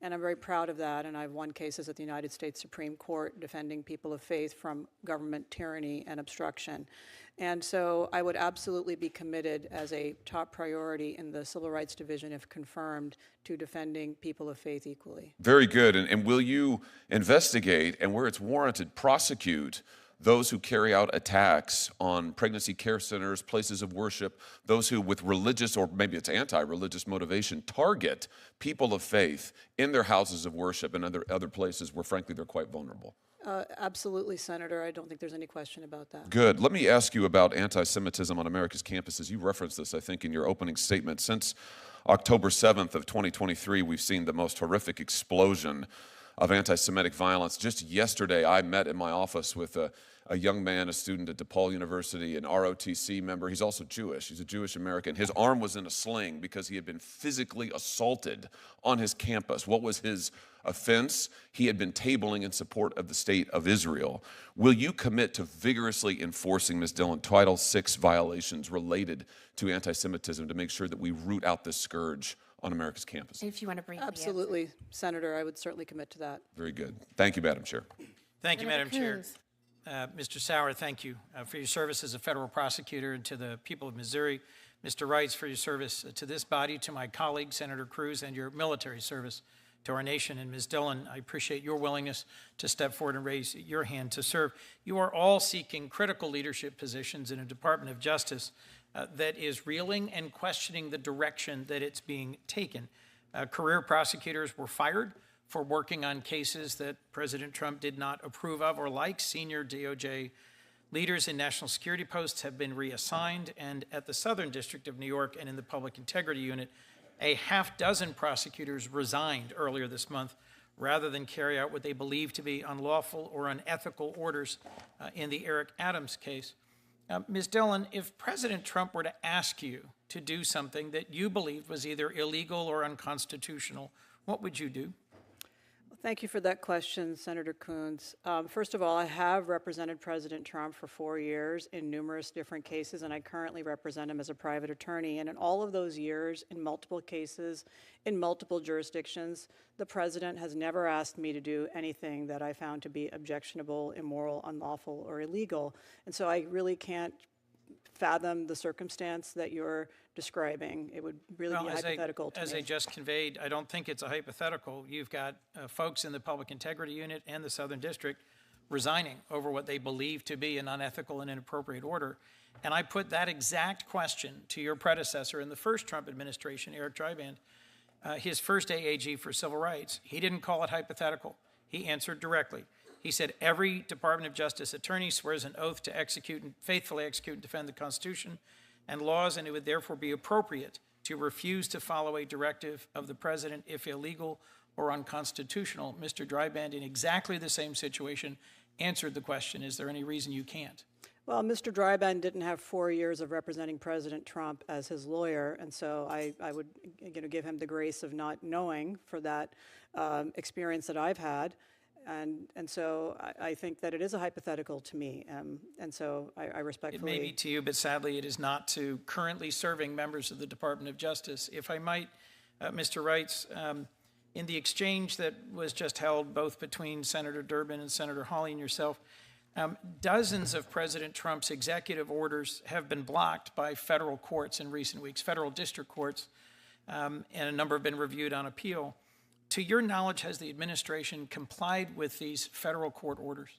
And I'm very proud of that, and I've won cases at the United States Supreme Court defending people of faith from government tyranny and obstruction. And so I would absolutely be committed as a top priority in the Civil Rights Division, if confirmed, to defending people of faith equally. Very good. And will you investigate and, where it's warranted, prosecute those who carry out attacks on pregnancy care centers, places of worship, those who with religious or maybe it's anti-religious motivation target people of faith in their houses of worship and other places where frankly they're quite vulnerable? Absolutely, Senator. I don't think there's any question about that. Good. Let me ask you about anti-Semitism on America's campuses. You referenced this, I think, in your opening statement. Since October 7th of 2023, we've seen the most horrific explosion of anti-Semitic violence. Just yesterday, I met in my office with a young man, a student at DePaul University, an ROTC member. He's also Jewish. He's a Jewish American. His arm was in a sling because he had been physically assaulted on his campus. What was his offense? He had been tabling in support of the state of Israel. Will you commit to vigorously enforcing, Ms. Dhillon, Title VI violations related to anti-Semitism to make sure that we root out this scourge on America's campuses? If you want to briefly Absolutely, Senator. I would certainly commit to that. Very good. Thank you, Madam Chair. Thank you, Senator Madam Chair. Cruz. Mr. Sauer, thank you for your service as a federal prosecutor, and to the people of Missouri. Mr. Reitz, for your service to this body, to my colleague, Senator Cruz, and your military service to our nation. And Ms. Dhillon, I appreciate your willingness to step forward and raise your hand to serve. You are all seeking critical leadership positions in a Department of Justice that is reeling and questioning the direction that it's being taken. Career prosecutors were fired for working on cases that President Trump did not approve of or like. Senior DOJ leaders in national security posts have been reassigned, and at the Southern District of New York and in the Public Integrity Unit, a half dozen prosecutors resigned earlier this month rather than carry out what they believe to be unlawful or unethical orders in the Eric Adams case. Ms. Dhillon, if President Trump were to ask you to do something that you believed was either illegal or unconstitutional, what would you do? Thank you for that question, Senator Coons. First of all, I have represented President Trump for 4 years in numerous different cases, and I currently represent him as a private attorney. And in all of those years, in multiple cases, in multiple jurisdictions, the president has never asked me to do anything that I found to be objectionable, immoral, unlawful, or illegal. And so I really can't fathom the circumstance that you're describing. It would really be hypothetical to me. As I just conveyed, I don't think it's a hypothetical. You've got folks in the Public Integrity Unit and the Southern District resigning over what they believe to be an unethical and inappropriate order. And I put that exact question to your predecessor in the first Trump administration, Eric Dreiband, his first AAG for civil rights. He didn't call it hypothetical. He answered directly. He said every Department of Justice attorney swears an oath to execute and faithfully execute and defend the Constitution and laws, and it would therefore be appropriate to refuse to follow a directive of the president if illegal or unconstitutional. Mr. Dreiband, in exactly the same situation, answered the question, is there any reason you can't? Well, Mr. Dreiband didn't have 4 years of representing President Trump as his lawyer, and so I would give him the grace of not knowing for that experience that I've had. And so I think that it is a hypothetical to me, and so I respectfully... It may be to you, but sadly it is not to currently serving members of the Department of Justice. If I might, Mr. Reitz, in the exchange that was just held both between Senator Durbin and Senator Hawley and yourself, dozens of President Trump's executive orders have been blocked by federal courts in recent weeks, federal district courts, and a number have been reviewed on appeal. To your knowledge, has the administration complied with these federal court orders?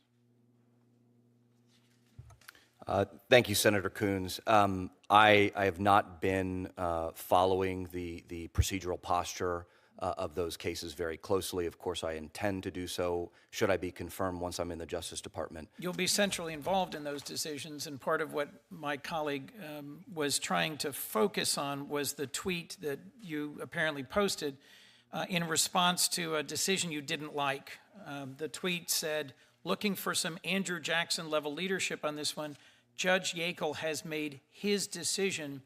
Thank you, Senator Coons. I have not been following the procedural posture of those cases very closely. Of course, I intend to do so should I be confirmed once I'm in the Justice Department. You'll be centrally involved in those decisions, and part of what my colleague was trying to focus on was the tweet that you apparently posted in response to a decision you didn't like. The tweet said, looking for some Andrew Jackson level leadership on this one, Judge Yackel has made his decision,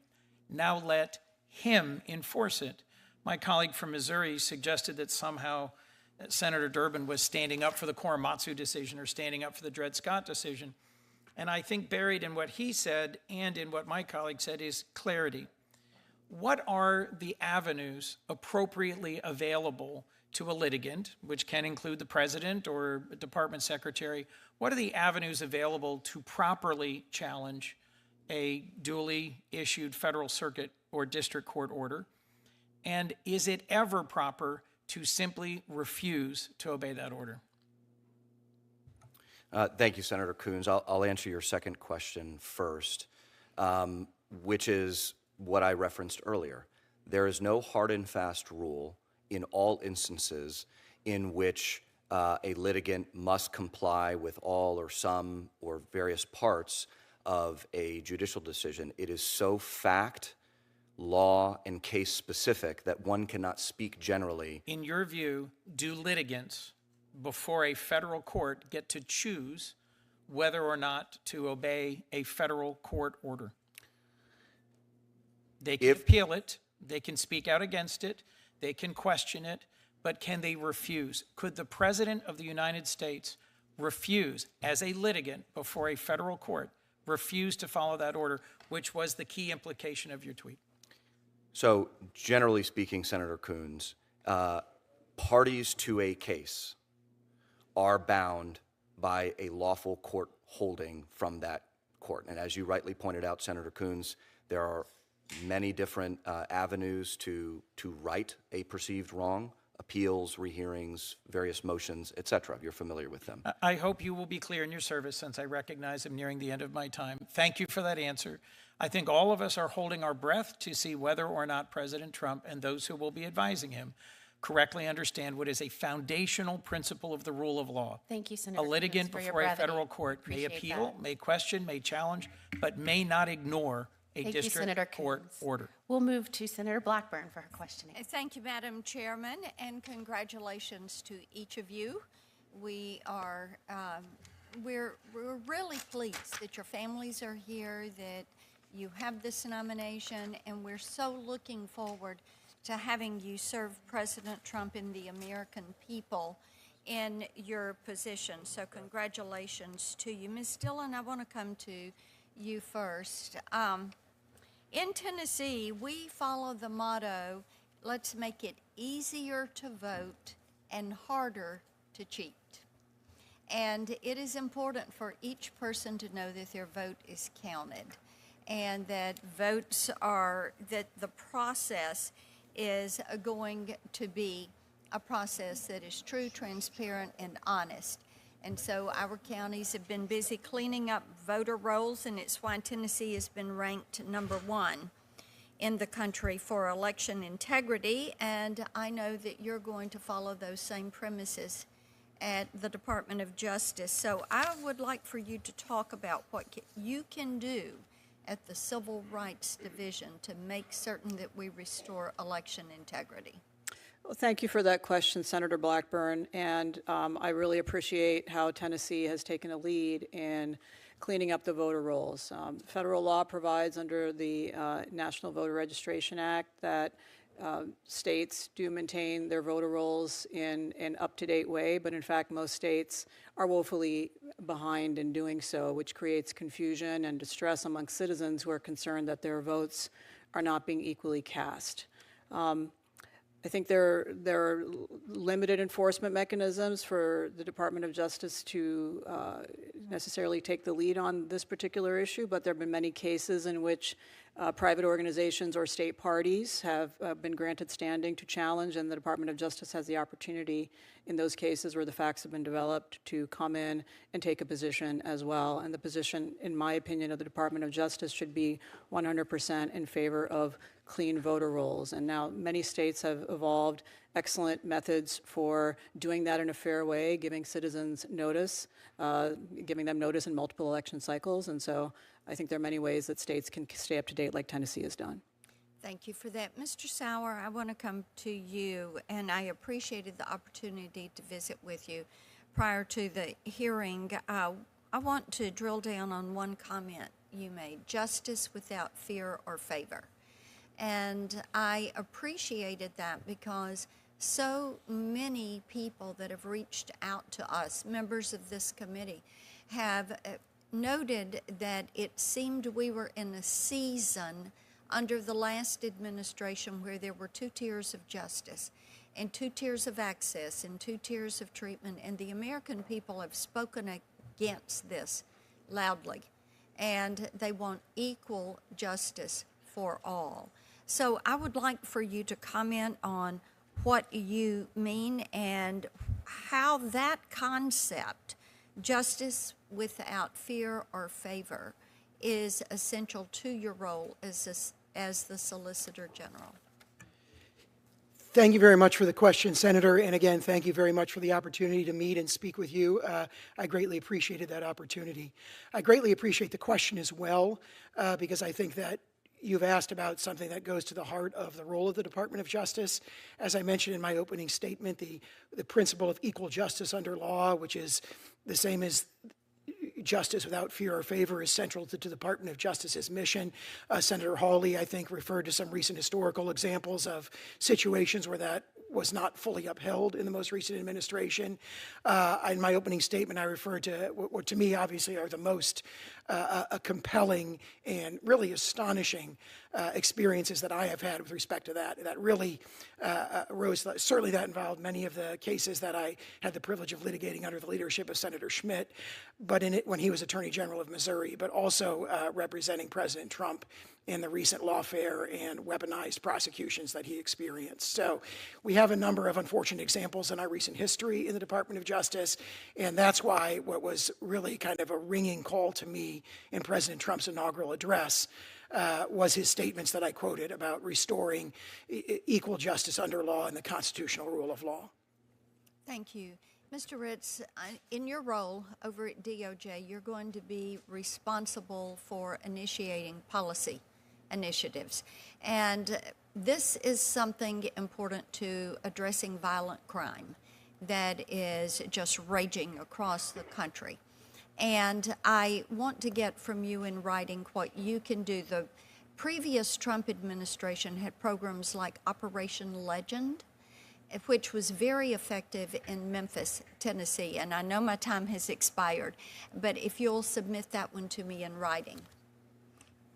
now let him enforce it. My colleague from Missouri suggested that somehow Senator Durbin was standing up for the Korematsu decision or standing up for the Dred Scott decision. And I think buried in what he said and in what my colleague said is clarity. What are the avenues appropriately available to a litigant, which can include the president or a department secretary? What are the avenues available to properly challenge a duly issued federal circuit or district court order? And is it ever proper to simply refuse to obey that order? Thank you, Senator Coons. I'll answer your second question first, which is what I referenced earlier. There is no hard and fast rule in all instances in which a litigant must comply with all or some or various parts of a judicial decision. It is so fact, law, and case specific that one cannot speak generally. In your view, do litigants before a federal court get to choose whether or not to obey a federal court order? They can appeal it, they can speak out against it, they can question it, but can they refuse? Could the President of the United States refuse, as a litigant before a federal court, refuse to follow that order, which was the key implication of your tweet? So, generally speaking, Senator Coons, parties to a case are bound by a lawful court holding from that court. And as you rightly pointed out, Senator Coons, there are many different avenues to right a perceived wrong, appeals, rehearings, various motions, etc. You're familiar with them. I hope you will be clear in your service, since I recognize I'm nearing the end of my time. Thank you for that answer. I think all of us are holding our breath to see whether or not President Trump and those who will be advising him correctly understand what is a foundational principle of the rule of law. Thank you, Senator. A litigant before a federal court may Appreciate appeal, that. may question, may challenge, but may not ignore a Thank you, district Senator court Coons. order. We'll move to Senator Blackburn for her questioning. Thank you, Madam Chairman, and congratulations to each of you. We are, we're really pleased that your families are here, that you have this nomination, and we're so looking forward to having you serve President Trump and the American people in your position. So congratulations to you. Ms. Dhillon, I want to come to you first. In Tennessee, we follow the motto, let's make it easier to vote and harder to cheat. And it is important for each person to know that their vote is counted and that that the process is going to be a process that is true, transparent, and honest. And so our counties have been busy cleaning up voter rolls, and it's why Tennessee has been ranked #1 in the country for election integrity. And I know that you're going to follow those same premises at the Department of Justice. So I would like for you to talk about what you can do at the Civil Rights Division to make certain that we restore election integrity. Well, thank you for that question, Senator Blackburn, and I really appreciate how Tennessee has taken a lead in cleaning up the voter rolls. Federal law provides under the National Voter Registration Act that states do maintain their voter rolls in an up-to-date way, but in fact most states are woefully behind in doing so, which creates confusion and distress among citizens who are concerned that their votes are not being equally cast. I think there are limited enforcement mechanisms for the Department of Justice to necessarily take the lead on this particular issue, but there have been many cases in which private organizations or state parties have been granted standing to challenge, and the Department of Justice has the opportunity in those cases where the facts have been developed to come in and take a position as well. And the position, in my opinion, of the Department of Justice should be 100% in favor of clean voter rolls. And now many states have evolved excellent methods for doing that in a fair way, giving citizens notice, giving them notice in multiple election cycles. And so I think there are many ways that states can stay up to date like Tennessee has done. Thank you for that. Mr. Sauer, I want to come to you, and I appreciated the opportunity to visit with you prior to the hearing. I want to drill down on one comment you made, justice without fear or favor. And I appreciated that because so many people that have reached out to us, members of this committee, have noted that it seemed we were in a season under the last administration where there were 2 tiers of justice and 2 tiers of access and 2 tiers of treatment, and the American people have spoken against this loudly, and they want equal justice for all. So I would like for you to comment on what you mean and how that concept, justice without fear or favor, is essential to your role as the Solicitor General. Thank you very much for the question, Senator. And again, thank you very much for the opportunity to meet and speak with you. I greatly appreciated that opportunity. I greatly appreciate the question as well, because I think that you've asked about something that goes to the heart of the role of the Department of Justice. As I mentioned in my opening statement, the principle of equal justice under law, which is the same as justice without fear or favor, is central to the Department of Justice's mission. Senator Hawley, I think, referred to some recent historical examples of situations where that was not fully upheld in the most recent administration. In my opening statement, I referred to what to me obviously are the most compelling and really astonishing experiences that I have had with respect to that. That really arose, certainly that involved many of the cases that I had the privilege of litigating under the leadership of Senator Schmidt, but in it when he was Attorney General of Missouri, but also representing President Trump in the recent lawfare and weaponized prosecutions that he experienced. So we have a number of unfortunate examples in our recent history in the Department of Justice, and that's why what was really kind of a ringing call to me in President Trump's inaugural address was his statements that I quoted about restoring equal justice under law and the constitutional rule of law. Thank you. Mr. Reitz, in your role over at DOJ, you're going to be responsible for initiating policy initiatives. And this is something important to addressing violent crime that is just raging across the country. And I want to get from you in writing what you can do. The previous Trump administration had programs like Operation Legend, which was very effective in Memphis, Tennessee. And I know my time has expired, but if you'll submit that one to me in writing.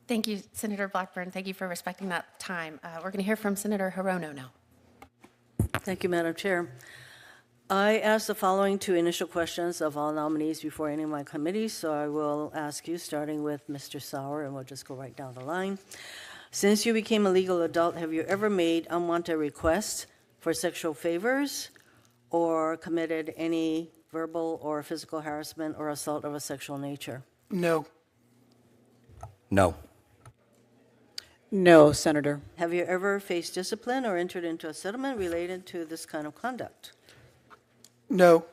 Thank you, Senator Blackburn. Thank you for respecting that time. We're going to hear from Senator Hirono now. Thank you, Madam Chair. I asked the following two initial questions of all nominees before any of my committees, so I will ask you, starting with Mr. Sauer, and we'll just go right down the line. Since you became a legal adult, have you ever made unwanted requests for sexual favors or committed any verbal or physical harassment or assault of a sexual nature? No. No. No, Senator. Have you ever faced discipline or entered into a settlement related to this kind of conduct? No.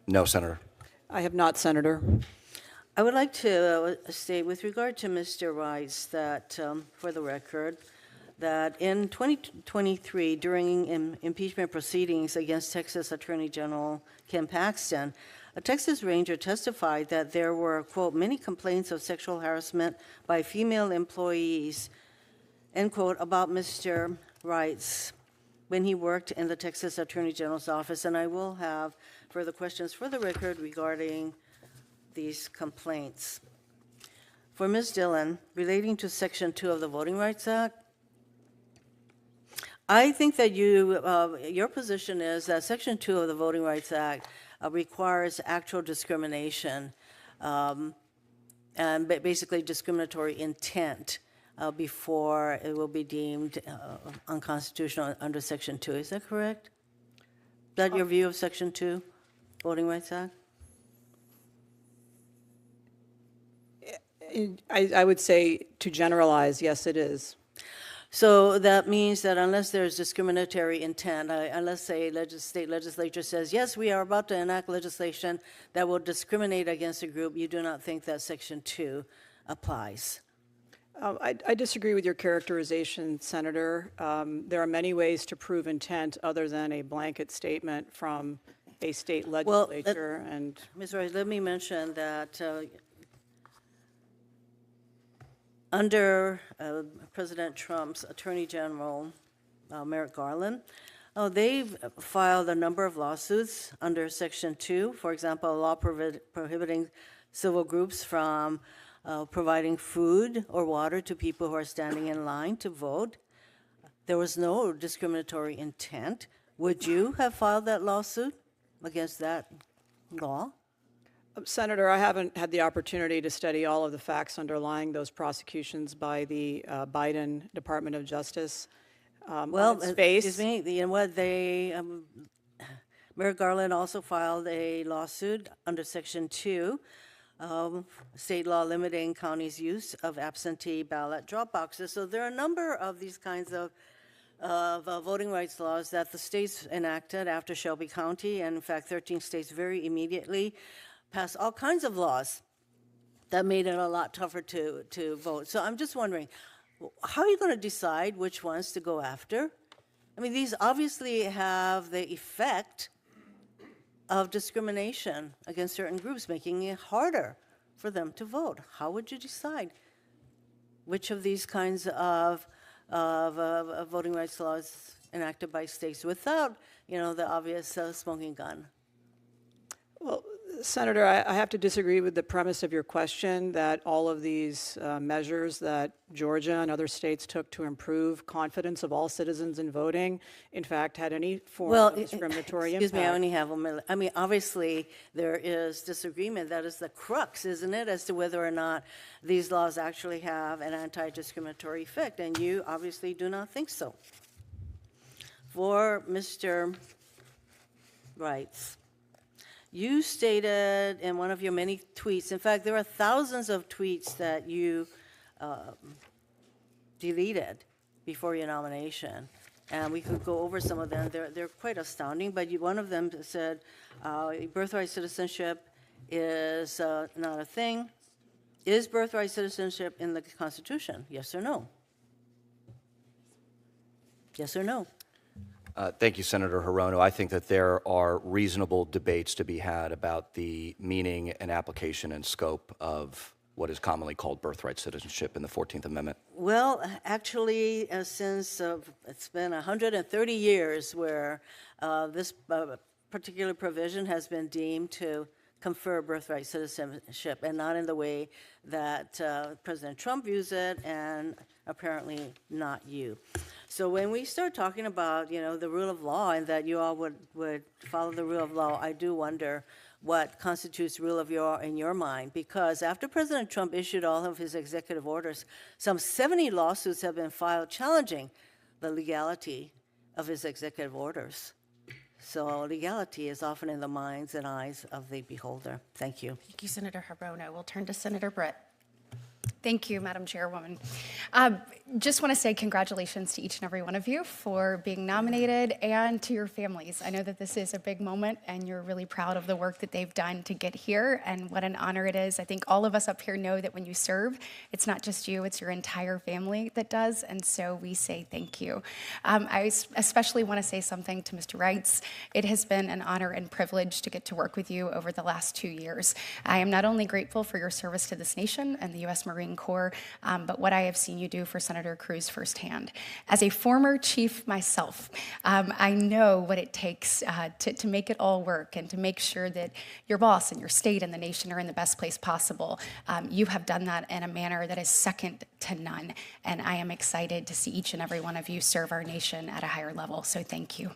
No, Senator. I have not, Senator. I would like to state with regard to Mr. Reitz that, for the record, that in 2023, during impeachment proceedings against Texas Attorney General Ken Paxton, a Texas Ranger testified that there were, quote, many complaints of sexual harassment by female employees, end quote, about Mr. Reitz when he worked in the Texas Attorney General's office. And I will have further questions for the record regarding these complaints. For Ms. Dhillon, relating to Section 2 of the Voting Rights Act, I think that your position is that Section 2 of the Voting Rights Act requires actual discrimination and basically discriminatory intent before it will be deemed unconstitutional under Section 2. Is that correct? Is that your view of Section 2, Voting Rights Act? I would say, to generalize, yes, it is. So that means that unless there's discriminatory intent, unless, say, state legislature says, yes, we are about to enact legislation that will discriminate against a group, you do not think that Section 2 applies? I disagree with your characterization, Senator. There are many ways to prove intent other than a blanket statement from a state legislature. And Ms. Rice, let me mention that under President Trump's Attorney General, Merrick Garland, they've filed a number of lawsuits under Section 2. For example, a law prohibiting civil groups from providing food or water to people who are standing in line to vote. There was no discriminatory intent. Would you have filed that lawsuit against that law? Senator, I haven't had the opportunity to study all of the facts underlying those prosecutions by the Biden Department of Justice. Well, excuse me, you know what, Merrick Garland also filed a lawsuit under Section 2, state law limiting counties' use of absentee ballot drop boxes. So there are a number of these kinds of voting rights laws that the states enacted after Shelby County, and in fact 13 states very immediately passed all kinds of laws that made it a lot tougher to vote. So I'm just wondering, how are you going to decide which ones to go after? I mean, these obviously have the effect of discrimination against certain groups, making it harder for them to vote. How would you decide which of these kinds of voting rights laws enacted by states without, you know, the obvious smoking gun? Well, Senator, I have to disagree with the premise of your question that all of these measures that Georgia and other states took to improve confidence of all citizens in voting, in fact, had any form of discriminatory impact. Excuse me, I only have a minute. I mean, obviously, there is disagreement. That is the crux, isn't it, as to whether or not these laws actually have an anti-discriminatory effect, and you obviously do not think so. For Mr. Reitz, you stated in one of your many tweets, in fact, there are thousands of tweets that you deleted before your nomination, and we could go over some of them. They're quite astounding, but one of them said, birthright citizenship is not a thing. Is birthright citizenship in the Constitution? Yes or no? Yes or no? Thank you, Senator Hirono. I think that there are reasonable debates to be had about the meaning and application and scope of what is commonly called birthright citizenship in the 14th Amendment? Well, actually, since it's been 130 years where this particular provision has been deemed to confer birthright citizenship, and not in the way that President Trump views it, and apparently not you. So when we start talking about, the rule of law and that you all would follow the rule of law, I do wonder what constitutes rule of law in your mind, because after President Trump issued all of his executive orders, some 70 lawsuits have been filed challenging the legality of his executive orders. So legality is often in the minds and eyes of the beholder. Thank you. Thank you, Senator Harbona. We'll turn to Senator Britt. Thank you, Madam Chairwoman. Just want to say congratulations to each and every one of you for being nominated, and to your families. I know that this is a big moment and you're really proud of the work that they've done to get here, and what an honor it is. I think all of us up here know that when you serve, it's not just you, it's your entire family that does, and so we say thank you. I especially want to say something to Mr. Reitz. It has been an honor and privilege to get to work with you over the last 2 years. I am not only grateful for your service to this nation and the U.S. Marine Corps, but what I have seen you do for Senator Cruz firsthand. As a former chief myself, I know what it takes to make it all work and to make sure that your boss and your state and the nation are in the best place possible. You have done that in a manner that is second to none, and I am excited to see each and every one of you serve our nation at a higher level, so thank you.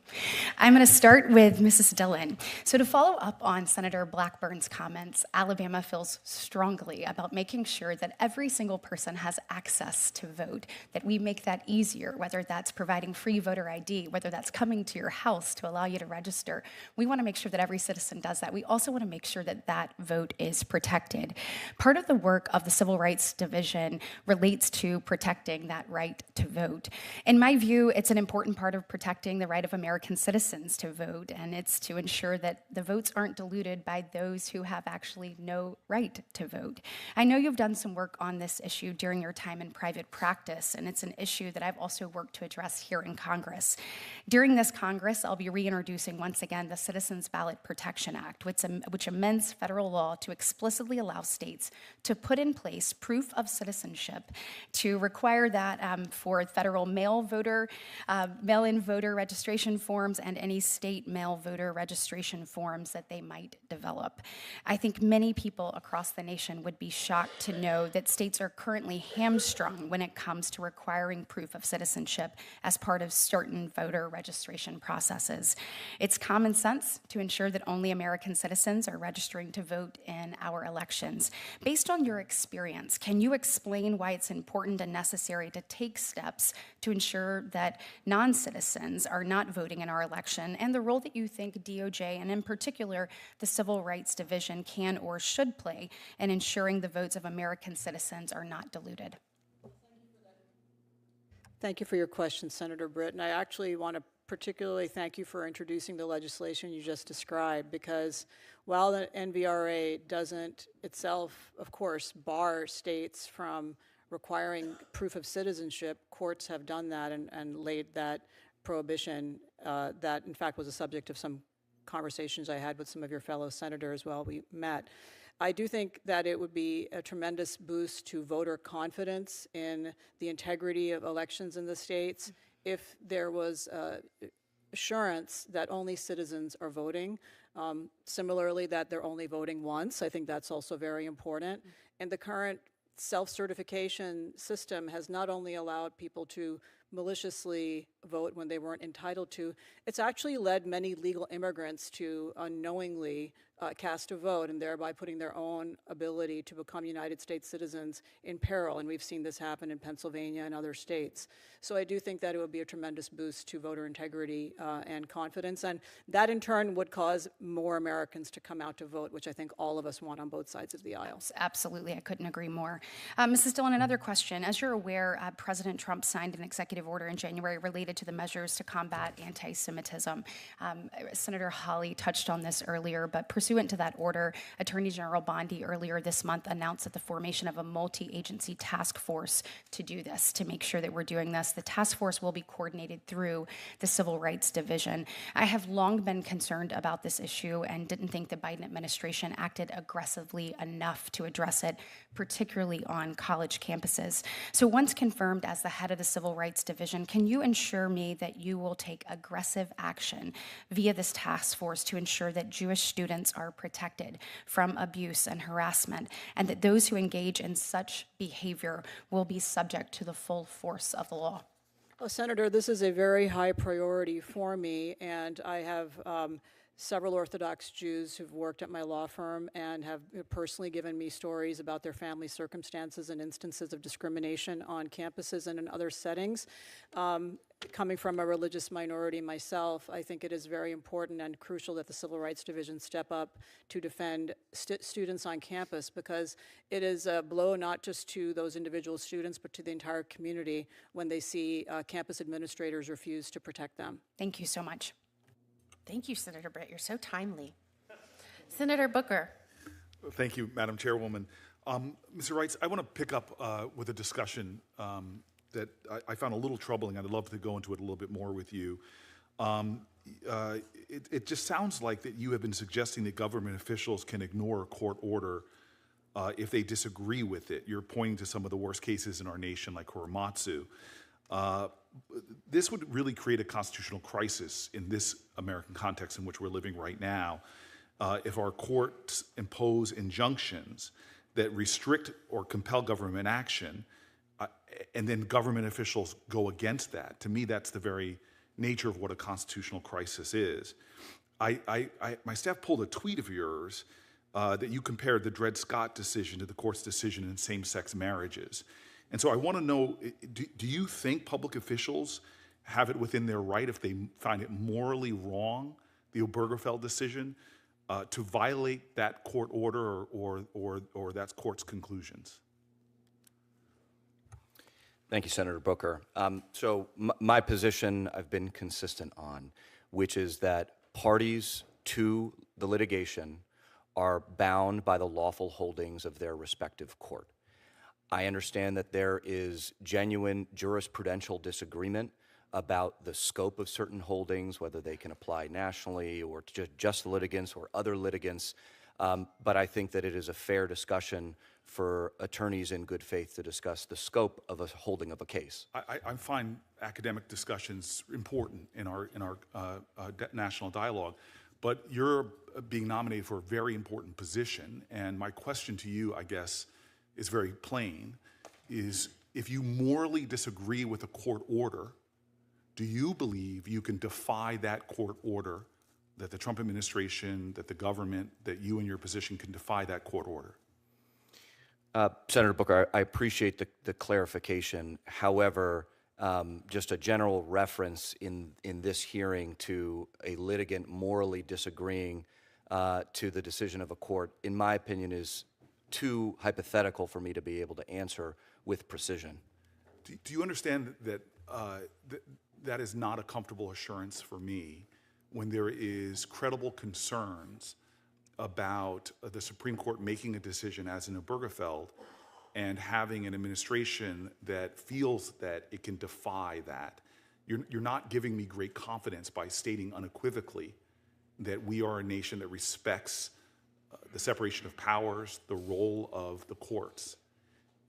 I'm going to start with Mrs. Dhillon. So to follow up on Senator Blackburn's comments, Alabama feels strongly about making sure that every single person has access to vote, that we make that easier, whether that's providing free voter ID, whether that's coming to your house to allow you to register. We want to make sure that every citizen does that. We also want to make sure that that vote is protected. Part of the work of the Civil Rights Division relates to protecting that right to vote. In my view, it's an important part of protecting the right of American citizens to vote, and it's to ensure that the votes aren't diluted by those who have actually no right to vote. I know you've done some work on this issue during your time in private practice, and it's an issue that I've also worked to address here in Congress. During this Congress, I'll be reintroducing once again the Citizens Ballot Protection Act, which amends federal law to explicitly allow states to put in place proof of citizenship, to require that for federal mail-in voter registration forms and any state mail voter registration forms that they might develop. I think many people across the nation would be shocked to know that states are currently hamstrung when it comes to requiring proof of citizenship as part of certain voter registration processes. It's common sense to ensure that only American citizens are registering to vote in our elections. Based on your experience, can you explain why it's important and necessary to take steps to ensure that non-citizens are not voting in our election, and the role that you think DOJ, and in particular the Civil Rights Division, can or should play in ensuring the votes of American citizens are not diluted? Thank you for your question, Senator Britt. And I actually want to particularly thank you for introducing the legislation you just described, because while the NVRA doesn't itself, of course, bar states from requiring proof of citizenship, courts have done that and laid that prohibition that, in fact, was a subject of some conversations I had with some of your fellow senators while we met. I do think that it would be a tremendous boost to voter confidence in the integrity of elections in the states if there was assurance that only citizens are voting. Similarly, that they're only voting once. I think that's also very important. And the current self-certification system has not only allowed people to maliciously vote when they weren't entitled to, it's actually led many legal immigrants to unknowingly cast a vote, and thereby putting their own ability to become United States citizens in peril. And we've seen this happen in Pennsylvania and other states. So I do think that it would be a tremendous boost to voter integrity and confidence. And that in turn would cause more Americans to come out to vote, which I think all of us want on both sides of the aisle. Absolutely, I couldn't agree more. Mrs. Dhillon, another question. As you're aware, President Trump signed an executive order in January related to the measures to combat anti-Semitism. Senator Hawley touched on this earlier, but pursuant to that order, Attorney General Bondi earlier this month announced that the formation of a multi-agency task force to do this, to make sure that we're doing this. The task force will be coordinated through the Civil Rights Division. I have long been concerned about this issue and didn't think the Biden administration acted aggressively enough to address it, particularly on college campuses. So once confirmed as the head of the Civil Rights Division, can you ensure me that you will take aggressive action via this task force to ensure that Jewish students are protected from abuse and harassment, and that those who engage in such behavior will be subject to the full force of the law? Well, Senator, this is a very high priority for me, and I have several Orthodox Jews who've worked at my law firm and have personally given me stories about their family circumstances and instances of discrimination on campuses and in other settings. Coming from a religious minority myself, I think it is very important and crucial that the Civil Rights Division step up to defend students on campus, because it is a blow not just to those individual students but to the entire community when they see campus administrators refuse to protect them. Thank you so much. Thank you, Senator Britt. You're so timely. Senator Booker. Thank you, Madam Chairwoman. Mr. Reitz, I want to pick up with a discussion that I found a little troubling. I'd love to go into it a little bit more with you. It just sounds like that you have been suggesting that government officials can ignore a court order if they disagree with it. You're pointing to some of the worst cases in our nation, like Korematsu. This would really create a constitutional crisis in this American context in which we're living right now if our courts impose injunctions that restrict or compel government action and then government officials go against that. To me, that's the very nature of what a constitutional crisis is. My staff pulled a tweet of yours that you compared the Dred Scott decision to the court's decision in same-sex marriages. And so I want to know, do you think public officials have it within their right, if they find it morally wrong, the Obergefell decision, to violate that court order or that court's conclusions? Thank you, Senator Booker. So my position I've been consistent on, which is that parties to the litigation are bound by the lawful holdings of their respective court. I understand that there is genuine jurisprudential disagreement about the scope of certain holdings, whether they can apply nationally or to just litigants or other litigants, but I think that it is a fair discussion for attorneys in good faith to discuss the scope of a holding of a case. I find academic discussions important in our national dialogue, but you're being nominated for a very important position, and my question to you, I guess, is very plain, is if you morally disagree with a court order, do you believe you can defy that court order, that the Trump administration, that the government, that you in your position can defy that court order? Senator Booker, I appreciate the clarification. However, just a general reference in this hearing to a litigant morally disagreeing to the decision of a court, in my opinion, is too hypothetical for me to be able to answer with precision. Do you understand that that is not a comfortable assurance for me when there is credible concerns about the Supreme Court making a decision as in Obergefell and having an administration that feels that it can defy that? You're not giving me great confidence by stating unequivocally that we are a nation that respects the separation of powers, the role of the courts.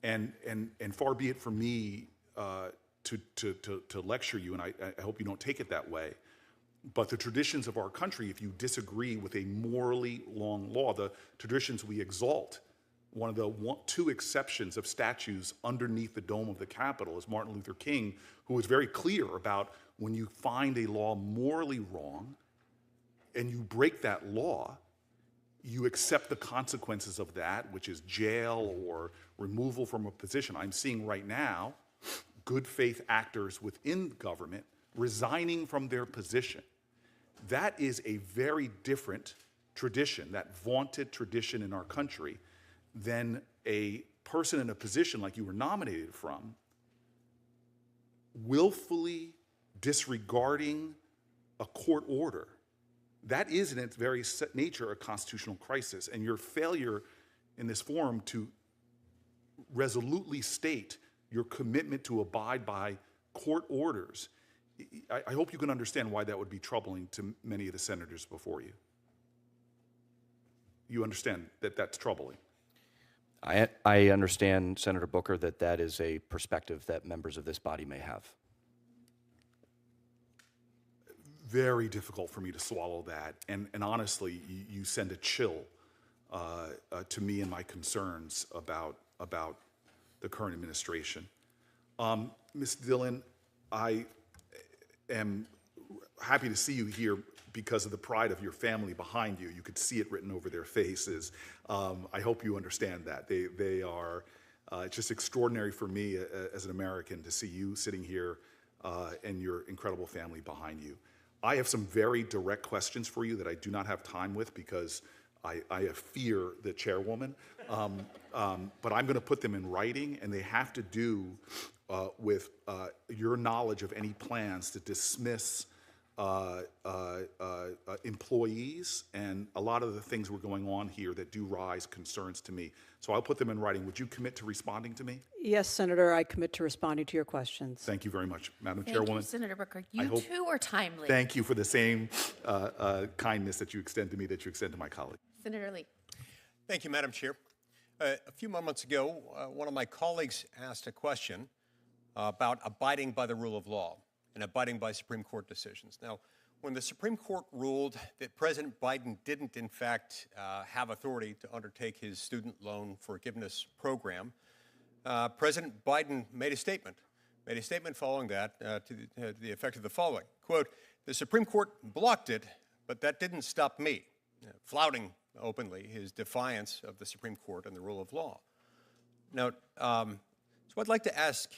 And far be it from me to lecture you, and I hope you don't take it that way, but the traditions of our country, if you disagree with a morally long law, the traditions we exalt, one of the two exceptions of statues underneath the dome of the Capitol is Martin Luther King, who was very clear about when you find a law morally wrong and you break that law, you accept the consequences of that, which is jail or removal from a position. I'm seeing right now good faith actors within government resigning from their position. That is a very different tradition, that vaunted tradition in our country, than a person in a position like you were nominated from, willfully disregarding a court order That is in its very nature a constitutional crisis, and your failure in this forum to resolutely state your commitment to abide by court orders, I hope you can understand why that would be troubling to many of the senators before you. You understand that that's troubling. I understand, Senator Booker, that that is a perspective that members of this body may have. Very difficult for me to swallow that, and honestly, you send a chill to me and my concerns about the current administration. Ms. Dhillon, I am happy to see you here because of the pride of your family behind you. You could see it written over their faces. I hope you understand that. They are, it's just extraordinary for me as an American to see you sitting here and your incredible family behind you. I have some very direct questions for you that I do not have time with because I fear the chairwoman, but I'm going to put them in writing, and they have to do with your knowledge of any plans to dismiss employees and a lot of the things we're going on here that do rise concerns to me. So I'll put them in writing. Would you commit to responding to me? Yes, Senator, I commit to responding to your questions. Thank you very much, Madam Thank Chairwoman. you, Senator Booker. You too are timely. Thank you for the same kindness that you extend to me that you extend to my colleague. Senator Lee. Thank you, Madam Chair. A few moments ago, one of my colleagues asked a question about abiding by the rule of law and abiding by Supreme Court decisions. Now, when the Supreme Court ruled that President Biden didn't, in fact, have authority to undertake his student loan forgiveness program, President Biden made a statement following that to the effect of the following, quote, "The Supreme Court blocked it, but that didn't stop me," flouting openly his defiance of the Supreme Court and the rule of law. Now, so I'd like to ask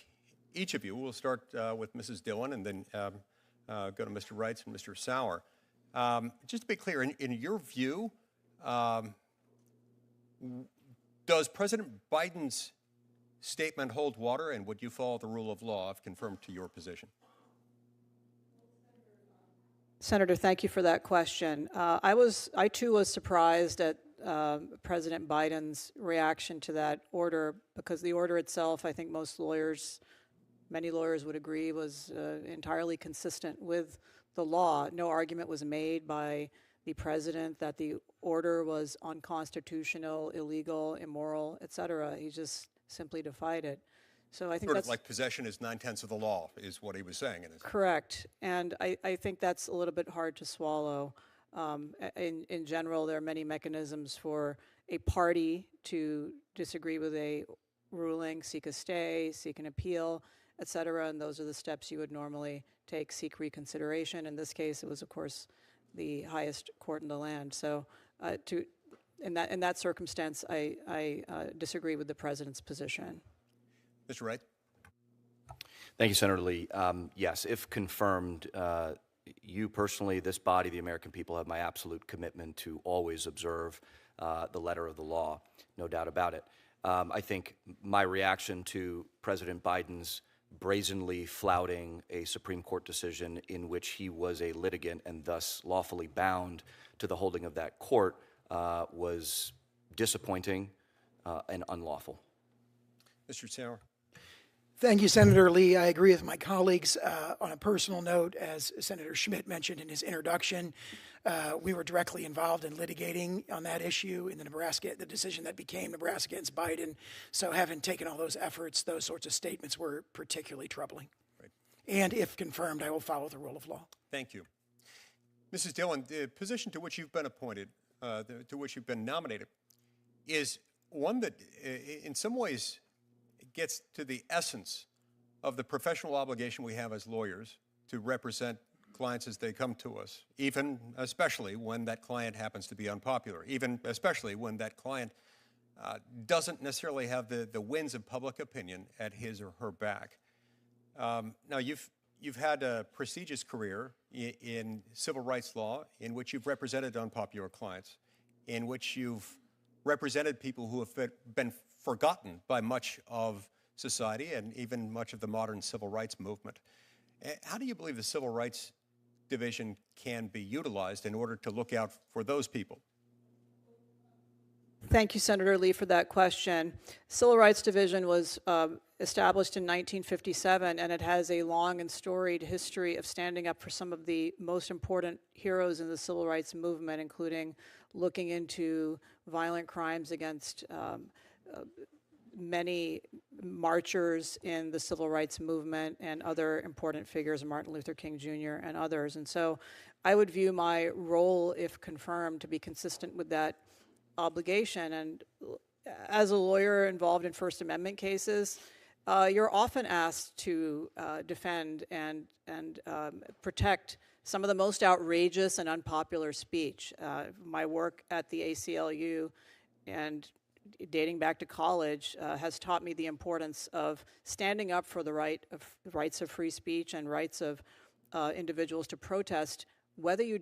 each of you, we'll start with Mrs. Dhillon and then go to Mr. Reitz and Mr. Sauer. Just to be clear, in your view, does President Biden's statement hold water, and would you follow the rule of law if confirmed to your position? Senator, thank you for that question. I too was surprised at President Biden's reaction to that order, because the order itself, I think many lawyers would agree, was entirely consistent with the law. No argument was made by the president that the order was unconstitutional, illegal, immoral, et cetera. He just simply defied it. So I think sort that's of like possession is 9/10 of the law, is what he was saying. Correct. And I think that's a little bit hard to swallow. In general, there are many mechanisms for a party to disagree with a ruling, seek a stay, seek an appeal, et cetera, and those are the steps you would normally take, seek reconsideration. In this case, it was, of course, the highest court in the land. So in that circumstance, I disagree with the president's position. Mr. Wright. Thank you, Senator Lee. Yes, if confirmed, you personally, this body, the American people, have my absolute commitment to always observe the letter of the law, no doubt about it. I think my reaction to President Biden's brazenly flouting a Supreme Court decision in which he was a litigant and thus lawfully bound to the holding of that court was disappointing and unlawful. Mr. Sauer. Thank you, Senator Lee. I agree with my colleagues. On a personal note, as Senator Schmidt mentioned in his introduction, we were directly involved in litigating on that issue in the decision that became Nebraska against Biden. So having taken all those efforts, those sorts of statements were particularly troubling. Right. And if confirmed, I will follow the rule of law. Thank you. Mrs. Dhillon, the position to which you've been appointed, to which you've been nominated, is one that in some ways gets to the essence of the professional obligation we have as lawyers to represent clients as they come to us, even especially when that client happens to be unpopular, even especially when that client doesn't necessarily have the winds of public opinion at his or her back. Now, you've had a prestigious career in civil rights law in which you've represented unpopular clients, in which you've represented people who have been forgotten by much of society and even much of the modern civil rights movement. How do you believe the civil rights Division can be utilized in order to look out for those people? Thank you, Senator Lee, for that question. Civil Rights Division was established in 1957, and it has a long and storied history of standing up for some of the most important heroes in the civil rights movement, including looking into violent crimes against many marchers in the civil rights movement and other important figures, Martin Luther King Jr. and others. And so I would view my role, if confirmed, to be consistent with that obligation. And as a lawyer involved in First Amendment cases, you're often asked to defend and protect some of the most outrageous and unpopular speech. My work at the ACLU and dating back to college has taught me the importance of standing up for the rights of free speech and rights of individuals to protest, whether you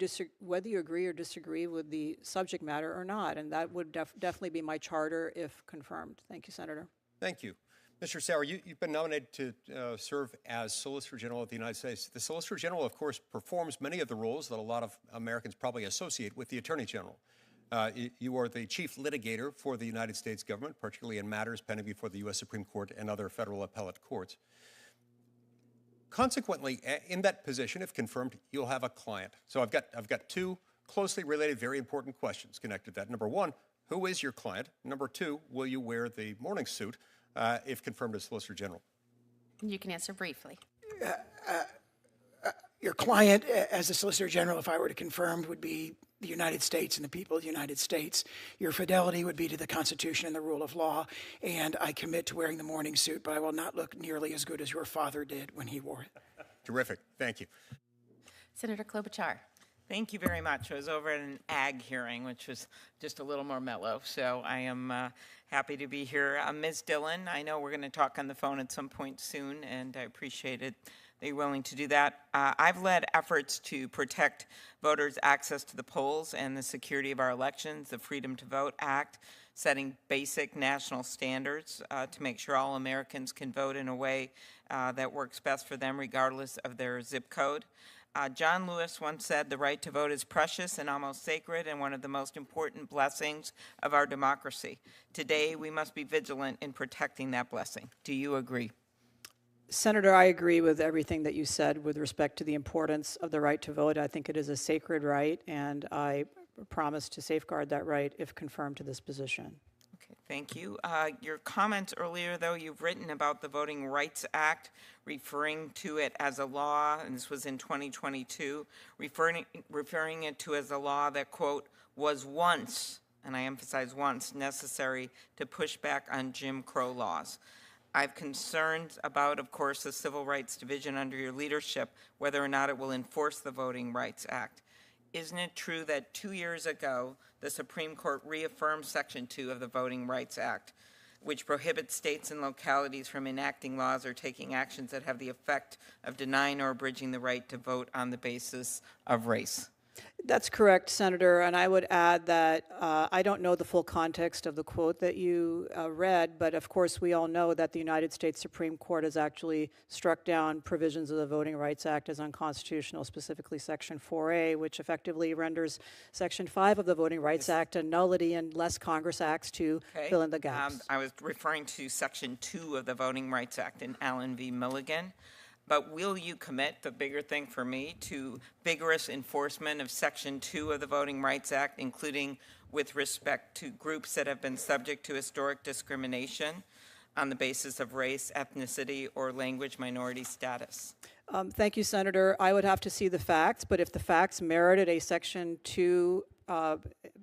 agree or disagree with the subject matter or not. And that would definitely be my charter if confirmed. Thank you, Senator. Thank you. Mr. Sauer, you've been nominated to serve as Solicitor General of the United States. The Solicitor General, of course, performs many of the roles that a lot of Americans probably associate with the Attorney General. You are the chief litigator for the United States government, particularly in matters pending before the U.S. Supreme Court and other federal appellate courts. Consequently, in that position, if confirmed, you'll have a client. So I've got two closely related, very important questions connected to that. Number one, who is your client? Number two, will you wear the morning suit if confirmed as Solicitor General? You can answer briefly. Your client, as the Solicitor General, if I were to confirm, would be the United States and the people of the United States. Your fidelity would be to the Constitution and the rule of law, and I commit to wearing the morning suit, but I will not look nearly as good as your father did when he wore it. Terrific. Thank you. Senator Klobuchar. Thank you very much. I was over at an ag hearing, which was just a little more mellow, so I am happy to be here. Ms. Dhillon, I know we're going to talk on the phone at some point soon, and I appreciate it that you're willing to do that. I've led efforts to protect voters' access to the polls and the security of our elections, the Freedom to Vote Act, setting basic national standards to make sure all Americans can vote in a way that works best for them regardless of their zip code. John Lewis once said, "The right to vote is precious and almost sacred and one of the most important blessings of our democracy. Today, we must be vigilant in protecting that blessing." Do you agree? Senator, I agree with everything that you said with respect to the importance of the right to vote. I think it is a sacred right, and I promise to safeguard that right if confirmed to this position. Okay, thank you. Your comments earlier, though, you've written about the Voting Rights Act, referring to it as a law, and this was in 2022, referring it to as a law that, quote, was once, and I emphasize once, necessary to push back on Jim Crow laws. I have concerns about, of course, the Civil Rights Division under your leadership, whether or not it will enforce the Voting Rights Act. Isn't it true that 2 years ago, the Supreme Court reaffirmed Section 2 of the Voting Rights Act, which prohibits states and localities from enacting laws or taking actions that have the effect of denying or abridging the right to vote on the basis of race? That's correct, Senator, and I would add that I don't know the full context of the quote that you read, but of course we all know that the United States Supreme Court has actually struck down provisions of the Voting Rights Act as unconstitutional, specifically Section 4A, which effectively renders Section 5 of the Voting Rights Act a nullity unless Congress acts to fill in the gaps. I was referring to Section 2 of the Voting Rights Act in Allen v. Milligan. But will you commit, the bigger thing for me, to vigorous enforcement of Section 2 of the Voting Rights Act, including with respect to groups that have been subject to historic discrimination on the basis of race, ethnicity, or language minority status? Thank you, Senator. I would have to see the facts, but if the facts merited a Section 2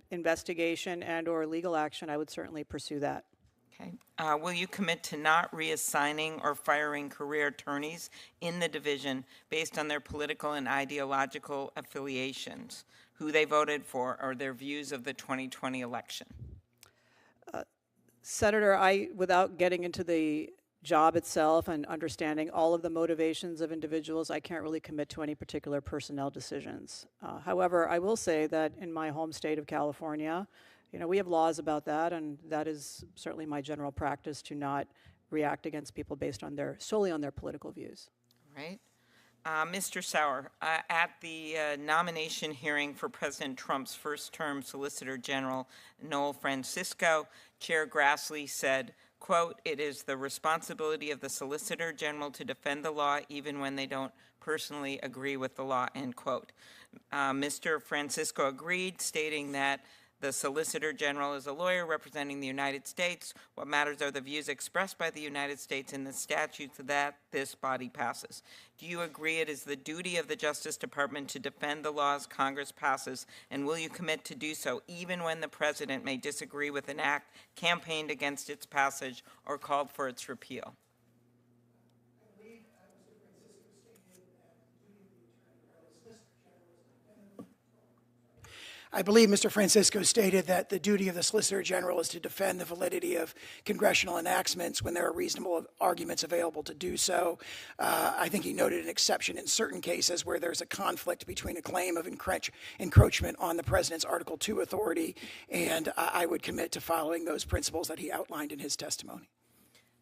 investigation and or legal action, I would certainly pursue that. Okay. Will you commit to not reassigning or firing career attorneys in the division based on their political and ideological affiliations, who they voted for, or their views of the 2020 election? Senator, without getting into the job itself and understanding all of the motivations of individuals, I can't really commit to any particular personnel decisions. However, I will say that in my home state of California, we have laws about that, and that is certainly my general practice to not react against people based on solely on their political views. Right. Mr. Sauer, at the nomination hearing for President Trump's first-term Solicitor General, Noel Francisco, Chair Grassley said, quote, "It is the responsibility of the Solicitor General to defend the law even when they don't personally agree with the law," end quote. Mr. Francisco agreed, stating that the Solicitor General is a lawyer representing the United States. What matters are the views expressed by the United States in the statutes that this body passes. Do you agree it is the duty of the Justice Department to defend the laws Congress passes, and will you commit to do so even when the President may disagree with an act campaigned against its passage or called for its repeal? I believe Mr. Francisco stated that the duty of the Solicitor General is to defend the validity of congressional enactments when there are reasonable arguments available to do so. I think he noted an exception in certain cases where there's a conflict between a claim of encroachment on the President's Article II authority, and I would commit to following those principles that he outlined in his testimony.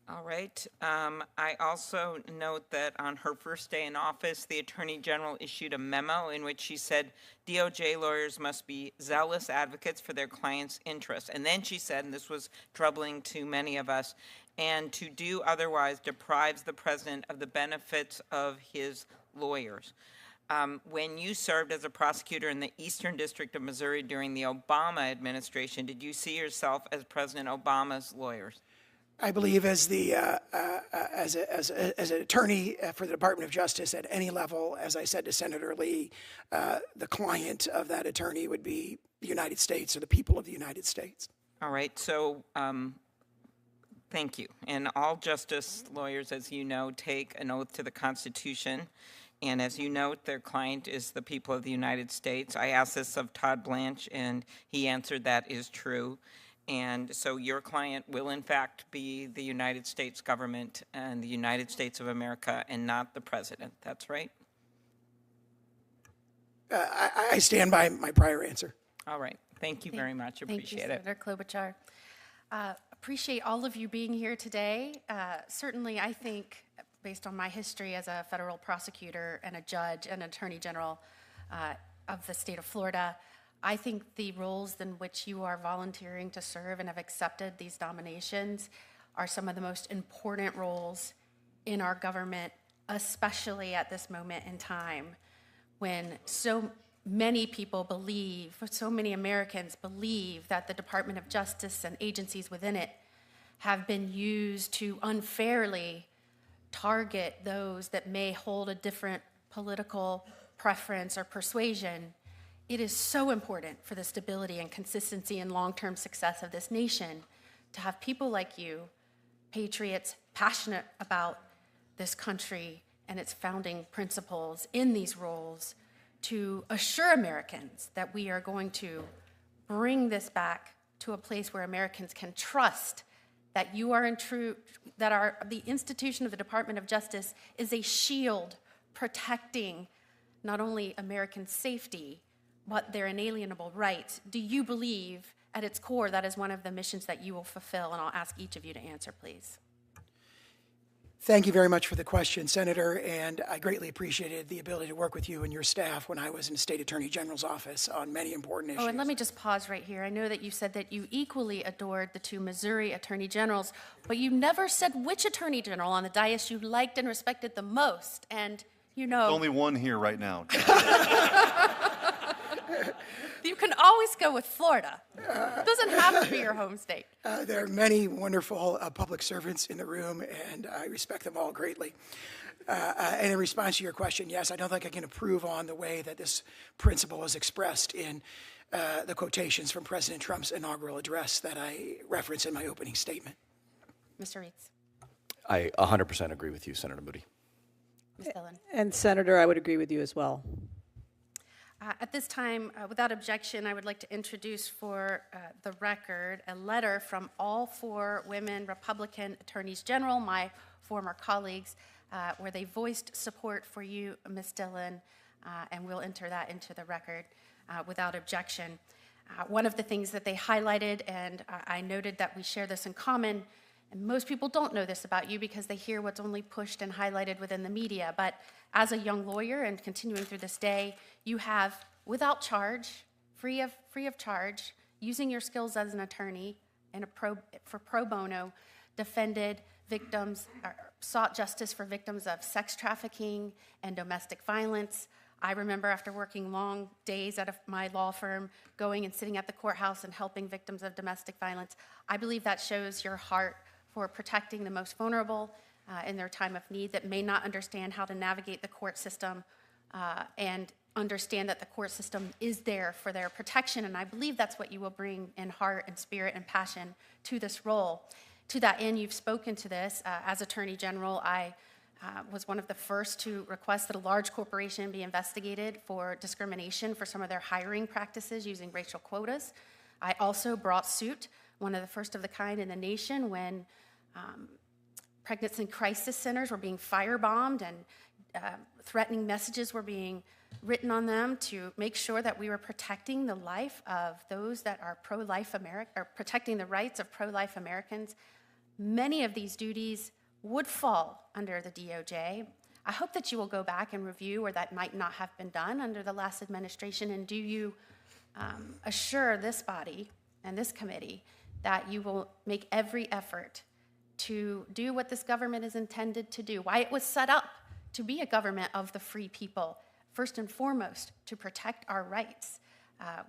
All right. I also note that on her first day in office, the Attorney General issued a memo in which she said DOJ lawyers must be zealous advocates for their clients' interests. And then she said, and this was troubling to many of us, and to do otherwise deprives the President of the benefits of his lawyers. When you served as a prosecutor in the Eastern District of Missouri during the Obama administration, did you see yourself as President Obama's lawyers? I believe as an attorney for the Department of Justice at any level, as I said to Senator Lee, the client of that attorney would be the United States or the people of the United States. All right. So thank you. And all justice lawyers, as you know, take an oath to the Constitution. And as you note, their client is the people of the United States. I asked this of Todd Blanche, and he answered that is true. And so your client will, in fact, be the United States government and the United States of America and not the president. That's right? I stand by my prior answer. All right. Thank you very much. Appreciate it. Thank you, Senator Klobuchar. Appreciate all of you being here today. Certainly, I think, based on my history as a federal prosecutor and a judge and attorney general of the state of Florida, I think the roles in which you are volunteering to serve and have accepted these nominations are some of the most important roles in our government, especially at this moment in time when so many people believe, so many Americans believe that the Department of Justice and agencies within it have been used to unfairly target those that may hold a different political preference or persuasion. It is so important for the stability and consistency and long-term success of this nation to have people like you, patriots passionate about this country and its founding principles in these roles, to assure Americans that we are going to bring this back to a place where Americans can trust that you are the institution of the Department of Justice is a shield protecting not only American safety, but their inalienable rights. Do you believe at its core that is one of the missions that you will fulfill? And I'll ask each of you to answer, please. Thank you very much for the question, Senator, and I greatly appreciated the ability to work with you and your staff when I was in the State Attorney General's office on many important issues. Oh, and let me just pause right here. I know that you said that you equally adored the two Missouri Attorney Generals, but you never said which Attorney General on the dais you liked and respected the most, and you know... There's only one here right now. You can always go with Florida. It doesn't have to be your home state. There are many wonderful public servants in the room, and I respect them all greatly. And in response to your question, yes, I don't think I can improve on the way that this principle is expressed in the quotations from President Trump's inaugural address that I referenced in my opening statement. Mr. Reitz. I 100% agree with you, Senator Moody. Ms. Dhillon. And Senator, I would agree with you as well. At this time, without objection, I would like to introduce for the record a letter from all 4 women Republican Attorneys General, my former colleagues, where they voiced support for you, Ms. Dhillon, and we'll enter that into the record without objection. One of the things that they highlighted, and I noted that we share this in common, And most people don't know this about you because they hear what's only pushed and highlighted within the media. But as a young lawyer and continuing through this day, you have, without charge, free of charge, using your skills as an attorney and for pro bono, defended victims, or sought justice for victims of sex trafficking and domestic violence. I remember after working long days at my law firm, going and sitting at the courthouse and helping victims of domestic violence. I believe that shows your heart for protecting the most vulnerable in their time of need that may not understand how to navigate the court system and understand that the court system is there for their protection. And I believe that's what you will bring in heart and spirit and passion to this role. To that end, you've spoken to this. As Attorney General, I was one of the first to request that a large corporation be investigated for discrimination for some of their hiring practices using racial quotas. I also brought suit, one of the first of the kind in the nation, when pregnancy crisis centers were being firebombed and threatening messages were being written on them to make sure that we were protecting the life of those that are pro-life or protecting the rights of pro-life Americans. Many of these duties would fall under the DOJ. I hope that you will go back and review where that might not have been done under the last administration, and do you assure this body and this committee that you will make every effort to do what this government is intended to do, why it was set up to be a government of the free people, first and foremost, to protect our rights.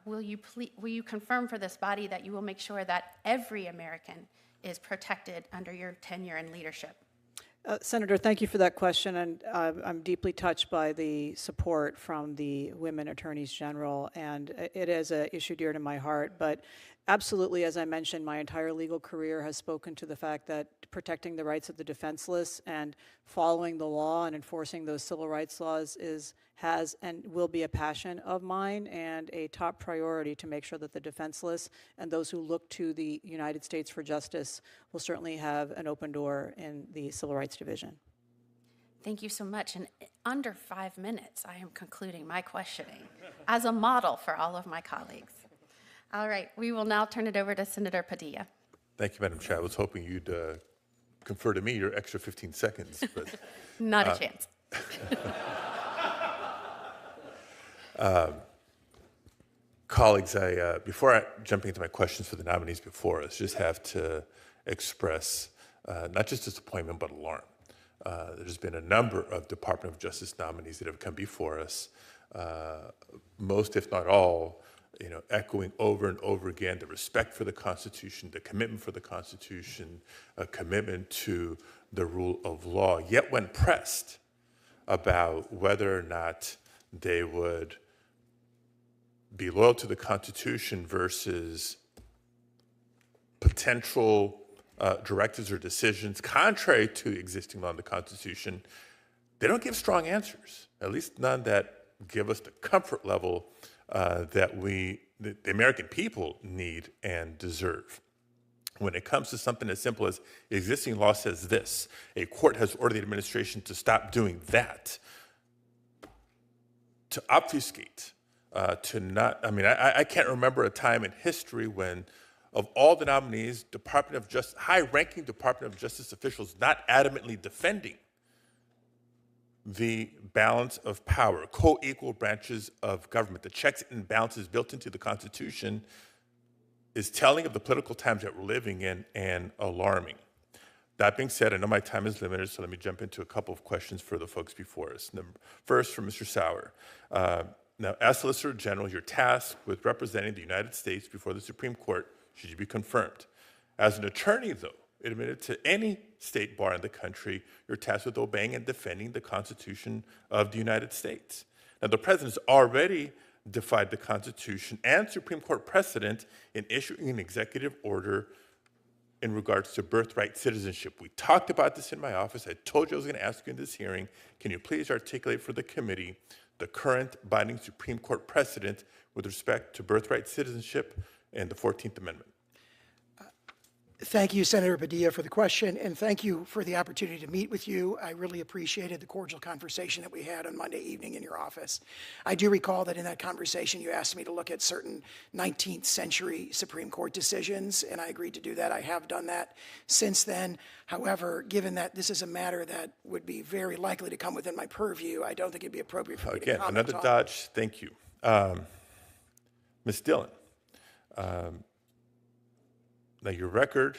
Will you confirm for this body that you will make sure that every American is protected under your tenure and leadership? Senator, thank you for that question, and I'm deeply touched by the support from the women attorneys general, and it is an issue dear to my heart. But absolutely, as I mentioned, my entire legal career has spoken to the fact that protecting the rights of the defenseless and following the law and enforcing those civil rights laws has and will be a passion of mine and a top priority to make sure that the defenseless and those who look to the United States for justice will certainly have an open door in the Civil Rights Division. Thank you so much. And under 5 minutes, I am concluding my questioning as a model for all of my colleagues. All right, we will now turn it over to Senator Padilla. Thank you, Madam Chair. I was hoping you'd confer to me your extra 15 seconds. But, Not a chance. Colleagues, before jumping into my questions for the nominees before us, just have to express not just disappointment, but alarm. There's been a number of Department of Justice nominees that have come before us, most, if not all, echoing over and over again the respect for the Constitution, the commitment for the Constitution, a commitment to the rule of law. Yet when pressed about whether or not they would be loyal to the Constitution versus potential directives or decisions contrary to existing law in the Constitution, they don't give strong answers, at least none that give us the comfort level that the American people need and deserve. When it comes to something as simple as existing law says this, a court has ordered the administration to stop doing that, to obfuscate, to not, I can't remember a time in history when of all the nominees, high-ranking Department of Justice officials not adamantly defending the balance of power, co-equal branches of government, the checks and balances built into the Constitution is telling of the political times that we're living in and alarming. That being said, I know my time is limited, so let me jump into a couple of questions for the folks before us. First, from Mr. Sauer. Now, as Solicitor General, you're tasked with representing the United States before the Supreme Court, should you be confirmed. As an attorney, though, admitted to any state bar in the country, you're tasked with obeying and defending the Constitution of the United States. Now, the President's already defied the Constitution and Supreme Court precedent in issuing an executive order in regards to birthright citizenship. We talked about this in my office. I told you I was going to ask you in this hearing. Can you please articulate for the committee the current binding Supreme Court precedent with respect to birthright citizenship and the 14th Amendment? Thank you, Senator Padilla, for the question, and thank you for the opportunity to meet with you. I really appreciated the cordial conversation that we had on Monday evening in your office. I do recall that in that conversation you asked me to look at certain 19th century Supreme Court decisions, and I agreed to do that. I have done that since then. However, given that this is a matter that would be very likely to come within my purview, I don't think it'd be appropriate for me to comment Another on. dodge. Thank you. Ms. Dhillon. Now, your record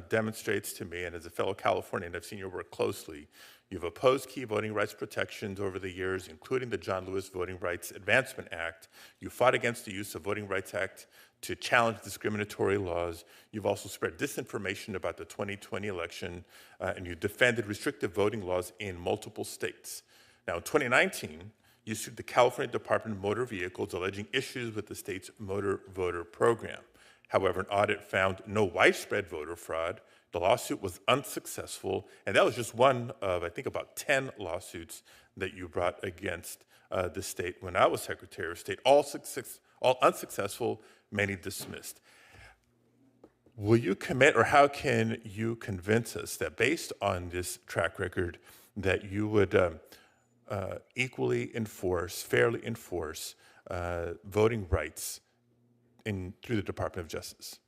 demonstrates to me, and as a fellow Californian, I've seen your work closely, you've opposed key voting rights protections over the years, including the John Lewis Voting Rights Advancement Act. You fought against the use of Voting Rights Act to challenge discriminatory laws. You've also spread disinformation about the 2020 election, and you defended restrictive voting laws in multiple states. Now, in 2019, you sued the California Department of Motor Vehicles, alleging issues with the state's motor voter program. However, an audit found no widespread voter fraud. The lawsuit was unsuccessful, and that was just one of, I think, about 10 lawsuits that you brought against the state when I was Secretary of State, all unsuccessful, many dismissed. Will you commit, or how can you convince us that based on this track record, that you would equally enforce, fairly enforce voting rights through the Department of Justice?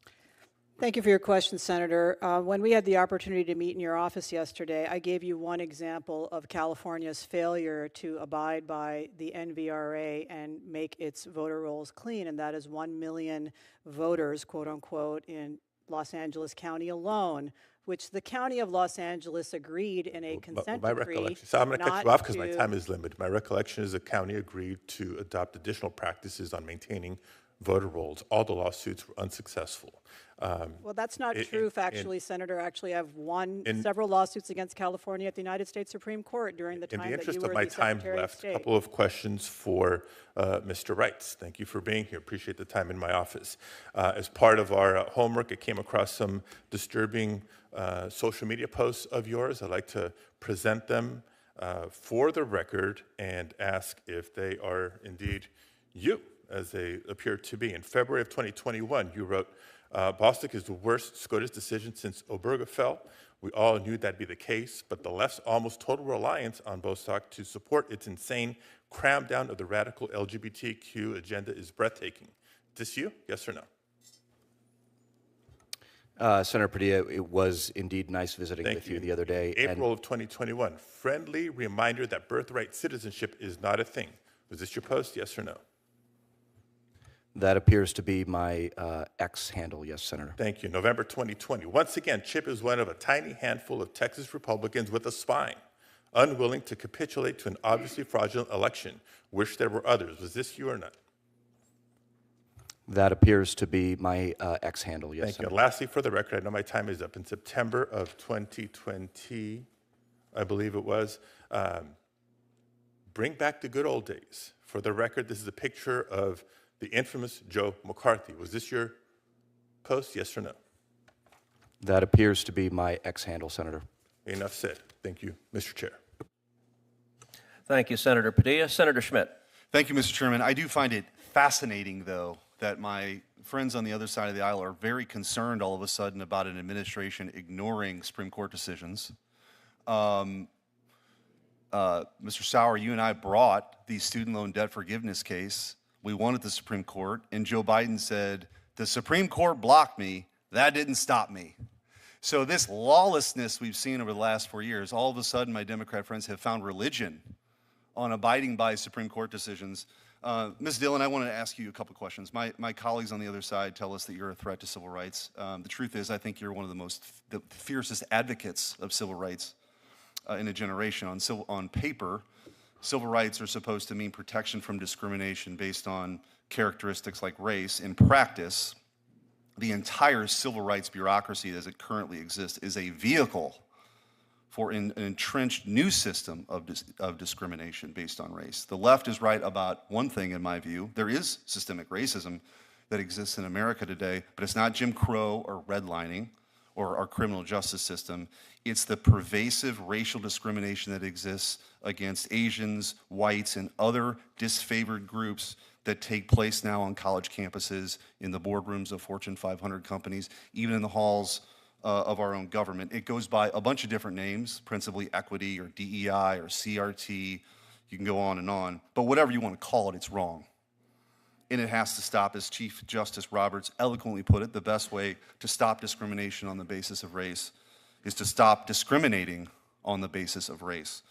Thank you for your question, Senator. When we had the opportunity to meet in your office yesterday, I gave you one example of California's failure to abide by the NVRA and make its voter rolls clean, and that is 1 million voters, quote unquote, in Los Angeles County alone, which the County of Los Angeles agreed in a consent decree. So I'm going to cut you off because my time is limited. My recollection is the county agreed to adopt additional practices on maintaining voter rolls. All the lawsuits were unsuccessful. Well, that's not true, factually, Senator. Actually, I've won several lawsuits against California at the United States Supreme Court during the time that you were the Secretary of State. In the interest of my time left, a couple of questions for Mr. Reitz. Thank you for being here. Appreciate the time in my office. As part of our homework, I came across some disturbing social media posts of yours. I'd like to present them for the record and ask if they are indeed you, as they appear to be. In February of 2021, you wrote, Bostock is the worst SCOTUS decision since Obergefell. We all knew that'd be the case, but the left's almost total reliance on Bostock to support its insane cram down of the radical LGBTQ agenda is breathtaking. Is this you? Yes or no? Senator Padilla, it was indeed nice visiting with you the other day. April of 2021, friendly reminder that birthright citizenship is not a thing. Was this your post? Yes or no? That appears to be my X handle, yes, Senator. Thank you. November 2020. Once again, Chip is one of a tiny handful of Texas Republicans with a spine, unwilling to capitulate to an obviously fraudulent election. Wish there were others. Was this you or not? That appears to be my X handle, yes, Thank Senator. you. And lastly, for the record, I know my time is up. In September of 2020, I believe it was, bring back the good old days. For the record, this is a picture of the infamous Joe McCarthy. Was this your post, yes or no? That appears to be my X handle, Senator. Enough said. Thank you, Mr. Chair. Thank you, Senator Padilla. Senator Schmidt. Thank you, Mr. Chairman. I do find it fascinating, though, that my friends on the other side of the aisle are very concerned all of a sudden about an administration ignoring Supreme Court decisions. Mr. Sauer, you and I brought the student loan debt forgiveness case. We won at the Supreme Court, and Joe Biden said, the Supreme Court blocked me, that didn't stop me. So this lawlessness we've seen over the last 4 years, all of a sudden my Democrat friends have found religion on abiding by Supreme Court decisions. Ms. Dhillon, I wanted to ask you a couple questions. My colleagues on the other side tell us that you're a threat to civil rights. The truth is, I think you're one of the fiercest advocates of civil rights in a generation. On paper, civil rights are supposed to mean protection from discrimination based on characteristics like race. In practice, the entire civil rights bureaucracy as it currently exists is a vehicle for an entrenched new system of discrimination based on race. The left is right about one thing, in my view. There is systemic racism that exists in America today, but it's not Jim Crow or redlining or our criminal justice system. It's the pervasive racial discrimination that exists against Asians, whites, and other disfavored groups that take place now on college campuses, in the boardrooms of Fortune 500 companies, even in the halls of our own government. It goes by a bunch of different names, principally equity or DEI or CRT. You can go on, but whatever you want to call it, it's wrong. And it has to stop. As Chief Justice Roberts eloquently put it, the best way to stop discrimination on the basis of race is to stop discriminating on the basis of race.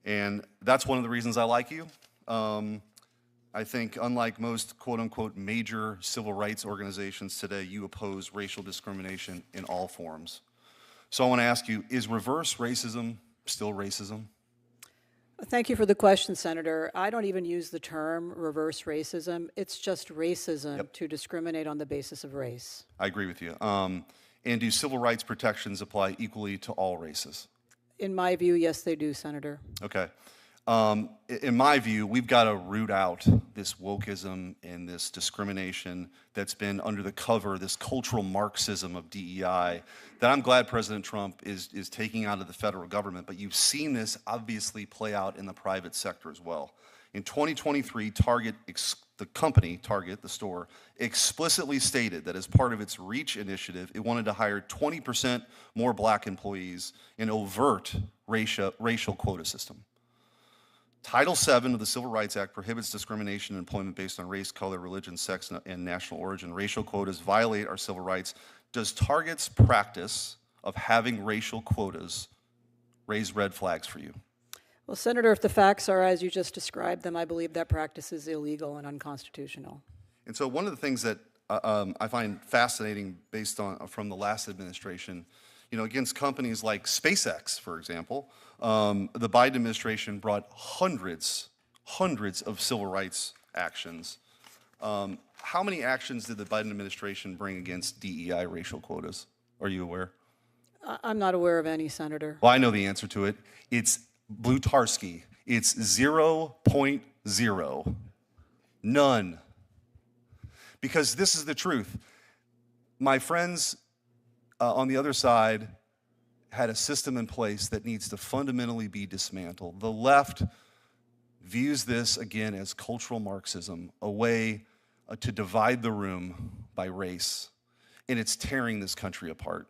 And that's one of the reasons I like you. I think unlike most quote-unquote major civil rights organizations today, you oppose racial discrimination in all forms. So I want to ask you, is reverse racism still racism? Thank you for the question, Senator. I don't even use the term reverse racism. It's just racism to discriminate on the basis of race. I agree with you. And do civil rights protections apply equally to all races? In my view, yes, they do, Senator. Okay. In my view, we've got to root out this wokeism and this discrimination that's been under the cover, this cultural Marxism of DEI, that I'm glad President Trump is taking out of the federal government, but you've seen this obviously play out in the private sector as well. In 2023, the company, Target, the store, explicitly stated that as part of its REACH initiative, it wanted to hire 20% more black employees in overt racial quota system. Title VII of the Civil Rights Act prohibits discrimination in employment based on race, color, religion, sex, and national origin. Racial quotas violate our civil rights. Does Target's practice of having racial quotas raise red flags for you? Well, Senator, if the facts are as you just described them, I believe that practice is illegal and unconstitutional. And so one of the things that I find fascinating from the last administration, against companies like SpaceX, for example, the Biden administration brought hundreds of civil rights actions. How many actions did the Biden administration bring against DEI racial quotas? Are you aware? I'm not aware of any, Senator. Well, I know the answer to it. It's Blutarski. It's 0.0. None. Because this is the truth. My friends on the other side had a system in place that needs to fundamentally be dismantled. The left views this, again, as cultural Marxism, a way to divide the room by race, and it's tearing this country apart.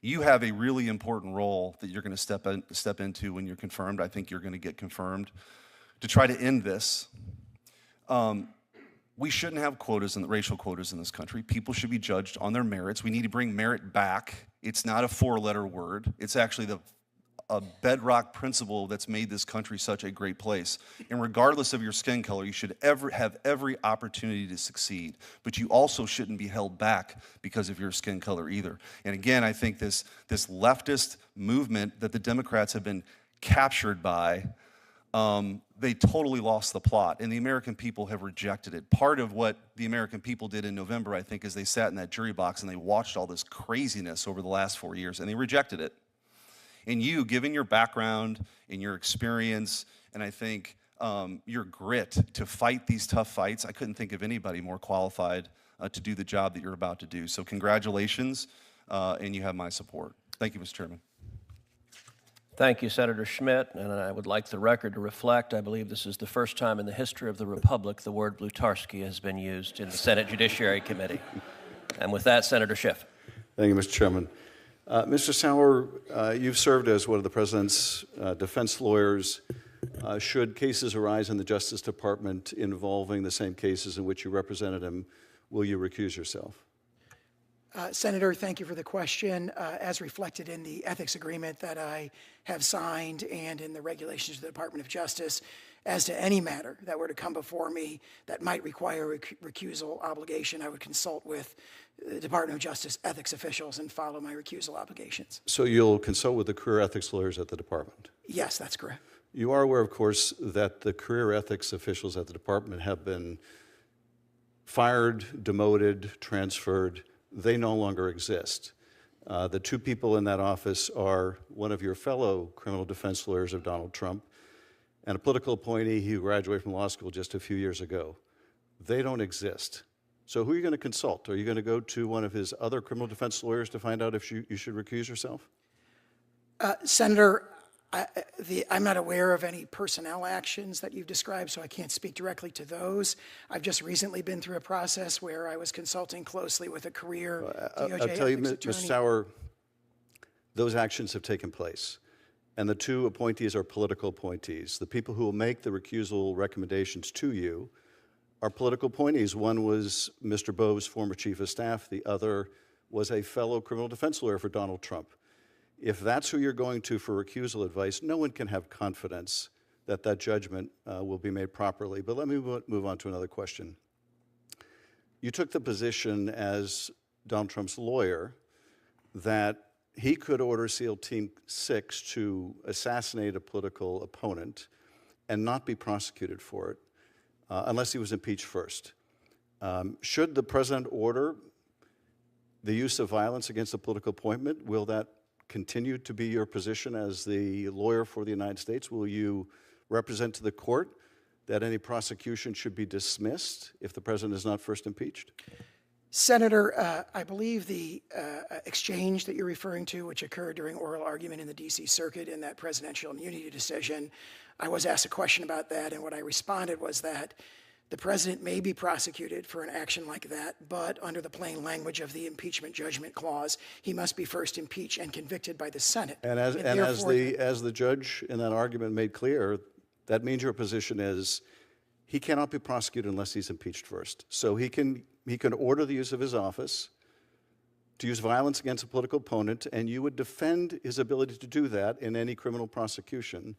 You have a really important role that you're going to step into when you're confirmed. I think you're going to get confirmed to try to end this. We shouldn't have racial quotas in this country. People should be judged on their merits. We need to bring merit back. It's not a four-letter word. It's actually a bedrock principle that's made this country such a great place. And regardless of your skin color, you should have every opportunity to succeed. But you also shouldn't be held back because of your skin color either. And again, I think this leftist movement that the Democrats have been captured by, they totally lost the plot, and the American people have rejected it. Part of what the American people did in November, I think, is they sat in that jury box and they watched all this craziness over the last 4 years, and they rejected it. And you, given your background and your experience, and I think your grit to fight these tough fights, I couldn't think of anybody more qualified to do the job that you're about to do. So congratulations, and you have my support. Thank you, Mr. Chairman. Thank you, Senator Schmidt, and I would like the record to reflect, I believe this is the first time in the history of the Republic the word Blutarski has been used in the Senate Judiciary Committee. And with that, Senator Schiff. Thank you, Mr. Chairman. Mr. Sauer, you've served as one of the President's defense lawyers. Should cases arise in the Justice Department involving the same cases in which you represented him, will you recuse yourself? Senator, thank you for the question. As reflected in the ethics agreement that I have signed and in the regulations of the Department of Justice, as to any matter that were to come before me that might require a recusal obligation, I would consult with the Department of Justice ethics officials and follow my recusal obligations. So you'll consult with the career ethics lawyers at the department? Yes, that's correct. You are aware, of course, that the career ethics officials at the department have been fired, demoted, transferred. They no longer exist. The two people in that office are one of your fellow criminal defense lawyers of Donald Trump and a political appointee who graduated from law school just a few years ago. They don't exist. So who are you going to consult? Are you going to go to one of his other criminal defense lawyers to find out if you should recuse yourself? Senator, I'm not aware of any personnel actions that you've described, so I can't speak directly to those. I've just recently been through a process where I was consulting closely with a career DOJ I'll tell you, ethics attorney. Mr. Sauer, those actions have taken place. And the two appointees are political appointees. The people who will make the recusal recommendations to you are political appointees. One was Mr. Bove's former chief of staff. The other was a fellow criminal defense lawyer for Donald Trump. If that's who you're going to for recusal advice, no one can have confidence that that judgment will be made properly. But let me move on to another question. You took the position as Donald Trump's lawyer that he could order SEAL Team 6 to assassinate a political opponent and not be prosecuted for it unless he was impeached first. Should the president order the use of violence against a political appointment, will that continue to be your position as the lawyer for the United States? Will you represent to the court that any prosecution should be dismissed if the president is not first impeached? Senator, I believe the exchange that you're referring to, which occurred during oral argument in the D.C. Circuit in that presidential immunity decision, I was asked a question about that, and what I responded was that the president may be prosecuted for an action like that, but under the plain language of the impeachment judgment clause, he must be first impeached and convicted by the Senate. And as the judge in that argument made clear, that means your position is he cannot be prosecuted unless he's impeached first. So he can order the use of his office to use violence against a political opponent, and you would defend his ability to do that in any criminal prosecution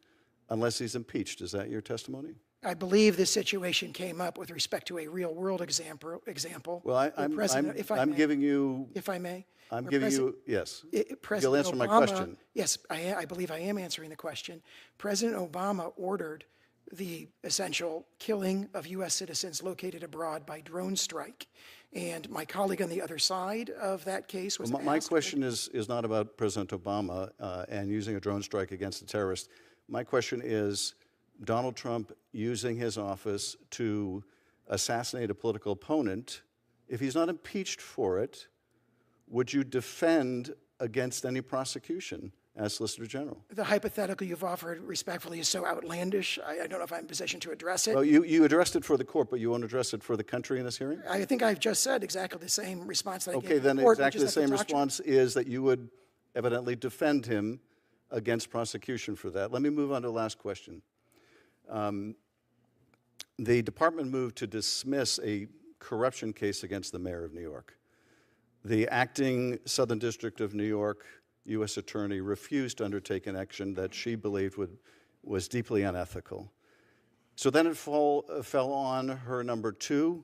unless he's impeached. Is that your testimony? I believe this situation came up with respect to a real-world example. Well, I'm giving you... If I may? I'm giving you... Yes. President You'll answer Obama, my question. Yes, I believe I am answering the question. President Obama ordered the essential killing of U.S. citizens located abroad by drone strike. And my colleague on the other side of that case was My question is not about President Obama and using a drone strike against a terrorist. My question is Donald Trump using his office to assassinate a political opponent. If he's not impeached for it, would you defend against any prosecution as Solicitor General? The hypothetical you've offered respectfully is so outlandish, I don't know if I'm in a position to address it. Well, you addressed it for the court, but you won't address it for the country in this hearing? I think I've just said exactly the same response that I gave Okay, to the then court. exactly the same response is that you would evidently defend him against prosecution for that. Let me move on to the last question. The department moved to dismiss a corruption case against the mayor of New York. The acting Southern District of New York U.S. attorney refused to undertake an action that she believed was deeply unethical. So then it fell on her number two,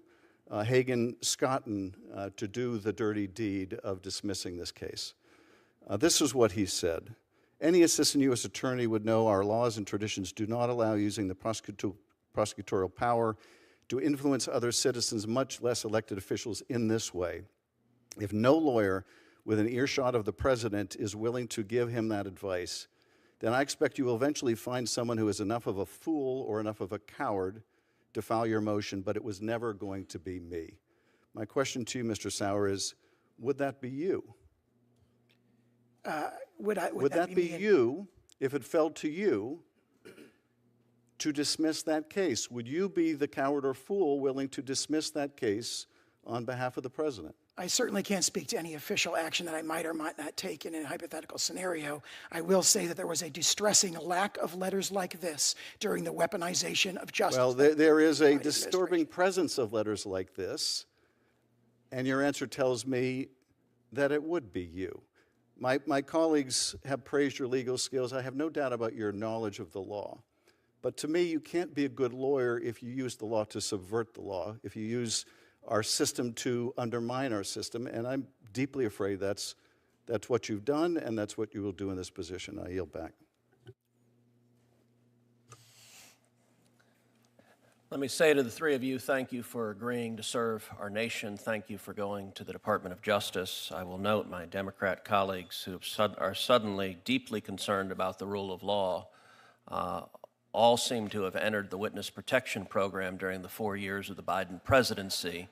Hagan Scotton, to do the dirty deed of dismissing this case. This is what he said. Any assistant U.S. attorney would know our laws and traditions do not allow using the prosecutorial power to influence other citizens, much less elected officials, in this way. If no lawyer with an earshot of the president is willing to give him that advice, then I expect you will eventually find someone who is enough of a fool or enough of a coward to file your motion, but it was never going to be me. My question to you, Mr. Sauer, is, would that be you? Would that be you if it fell to you to dismiss that case? Would you be the coward or fool willing to dismiss that case on behalf of the president? I certainly can't speak to any official action that I might or might not take in a hypothetical scenario. I will say that there was a distressing lack of letters like this during the weaponization of justice. Well, there is a disturbing presence of letters like this, and your answer tells me that it would be you. My colleagues have praised your legal skills. I have no doubt about your knowledge of the law. But to me, you can't be a good lawyer if you use the law to subvert the law, if you use our system to undermine our system, and I'm deeply afraid that's what you've done, and that's what you will do in this position. I yield back. Let me say to the three of you, thank you for agreeing to serve our nation. Thank you for going to the Department of Justice. I will note my Democrat colleagues who are suddenly deeply concerned about the rule of law all seem to have entered the witness protection program during the 4 years of the Biden presidency,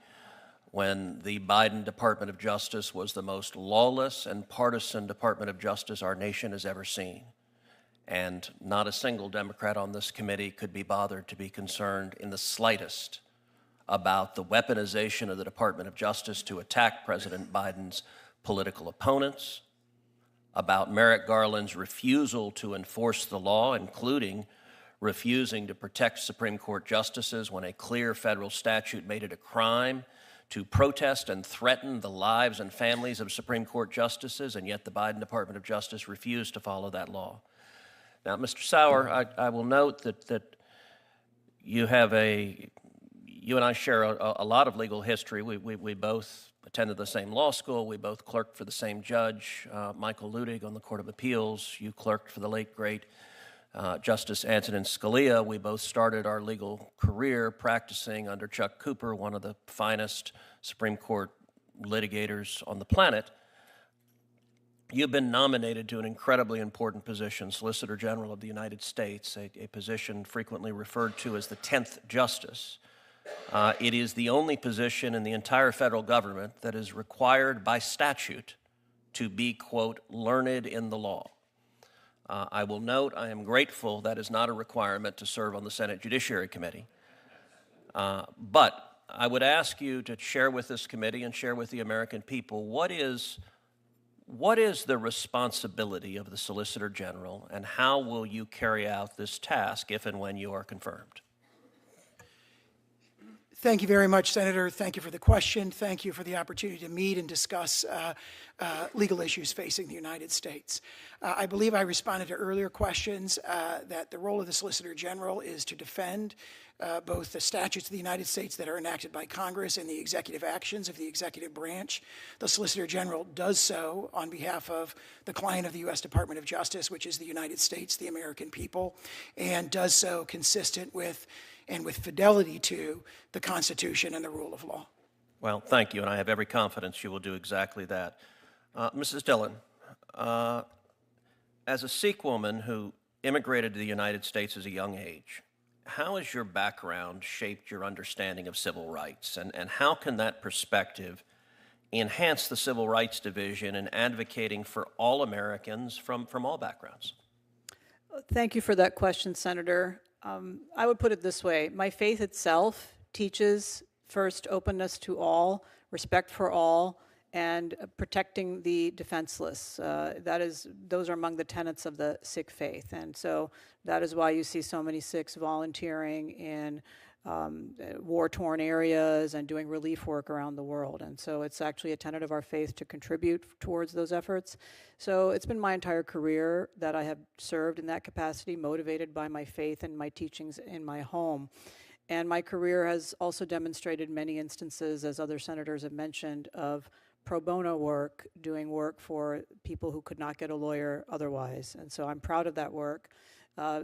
when the Biden Department of Justice was the most lawless and partisan Department of Justice our nation has ever seen. And not a single Democrat on this committee could be bothered to be concerned in the slightest about the weaponization of the Department of Justice to attack President Biden's political opponents, about Merrick Garland's refusal to enforce the law, including refusing to protect Supreme Court justices when a clear federal statute made it a crime to protest and threaten the lives and families of Supreme Court justices, and yet the Biden Department of Justice refused to follow that law. Now, Mr. Sauer, I will note that you and I share a lot of legal history. We both attended the same law school. We both clerked for the same judge, Michael Ludig, on the Court of Appeals. You clerked for the late, great Justice Antonin Scalia. We both started our legal career practicing under Chuck Cooper, one of the finest Supreme Court litigators on the planet. You've been nominated to an incredibly important position, Solicitor General of the United States, a position frequently referred to as the 10th Justice. It is the only position in the entire federal government that is required by statute to be, quote, learned in the law. I will note I am grateful that is not a requirement to serve on the Senate Judiciary Committee. But I would ask you to share with this committee and share with the American people what is the responsibility of the Solicitor General, and how will you carry out this task if and when you are confirmed? Thank you very much, Senator. Thank you for the question. Thank you for the opportunity to meet and discuss legal issues facing the United States. I believe I responded to earlier questions that the role of the Solicitor General is to defend both the statutes of the United States that are enacted by Congress and the executive actions of the executive branch. The Solicitor General does so on behalf of the client of the U.S. Department of Justice, which is the United States, the American people, and does so consistent with and with fidelity to the Constitution and the rule of law. Well, thank you, and I have every confidence you will do exactly that. Mrs. Dhillon, as a Sikh woman who immigrated to the United States at a young age, how has your background shaped your understanding of civil rights, and how can that perspective enhance the Civil Rights Division in advocating for all Americans from all backgrounds? Thank you for that question, Senator. I would put it this way. My faith itself teaches, first, openness to all, respect for all, and protecting the defenseless. Those are among the tenets of the Sikh faith. And so that is why you see so many Sikhs volunteering in war-torn areas and doing relief work around the world. And so it's actually a tenet of our faith to contribute towards those efforts. So it's been my entire career that I have served in that capacity, motivated by my faith and my teachings in my home. And my career has also demonstrated many instances, as other senators have mentioned, of pro bono work, doing work for people who could not get a lawyer otherwise. And so I'm proud of that work.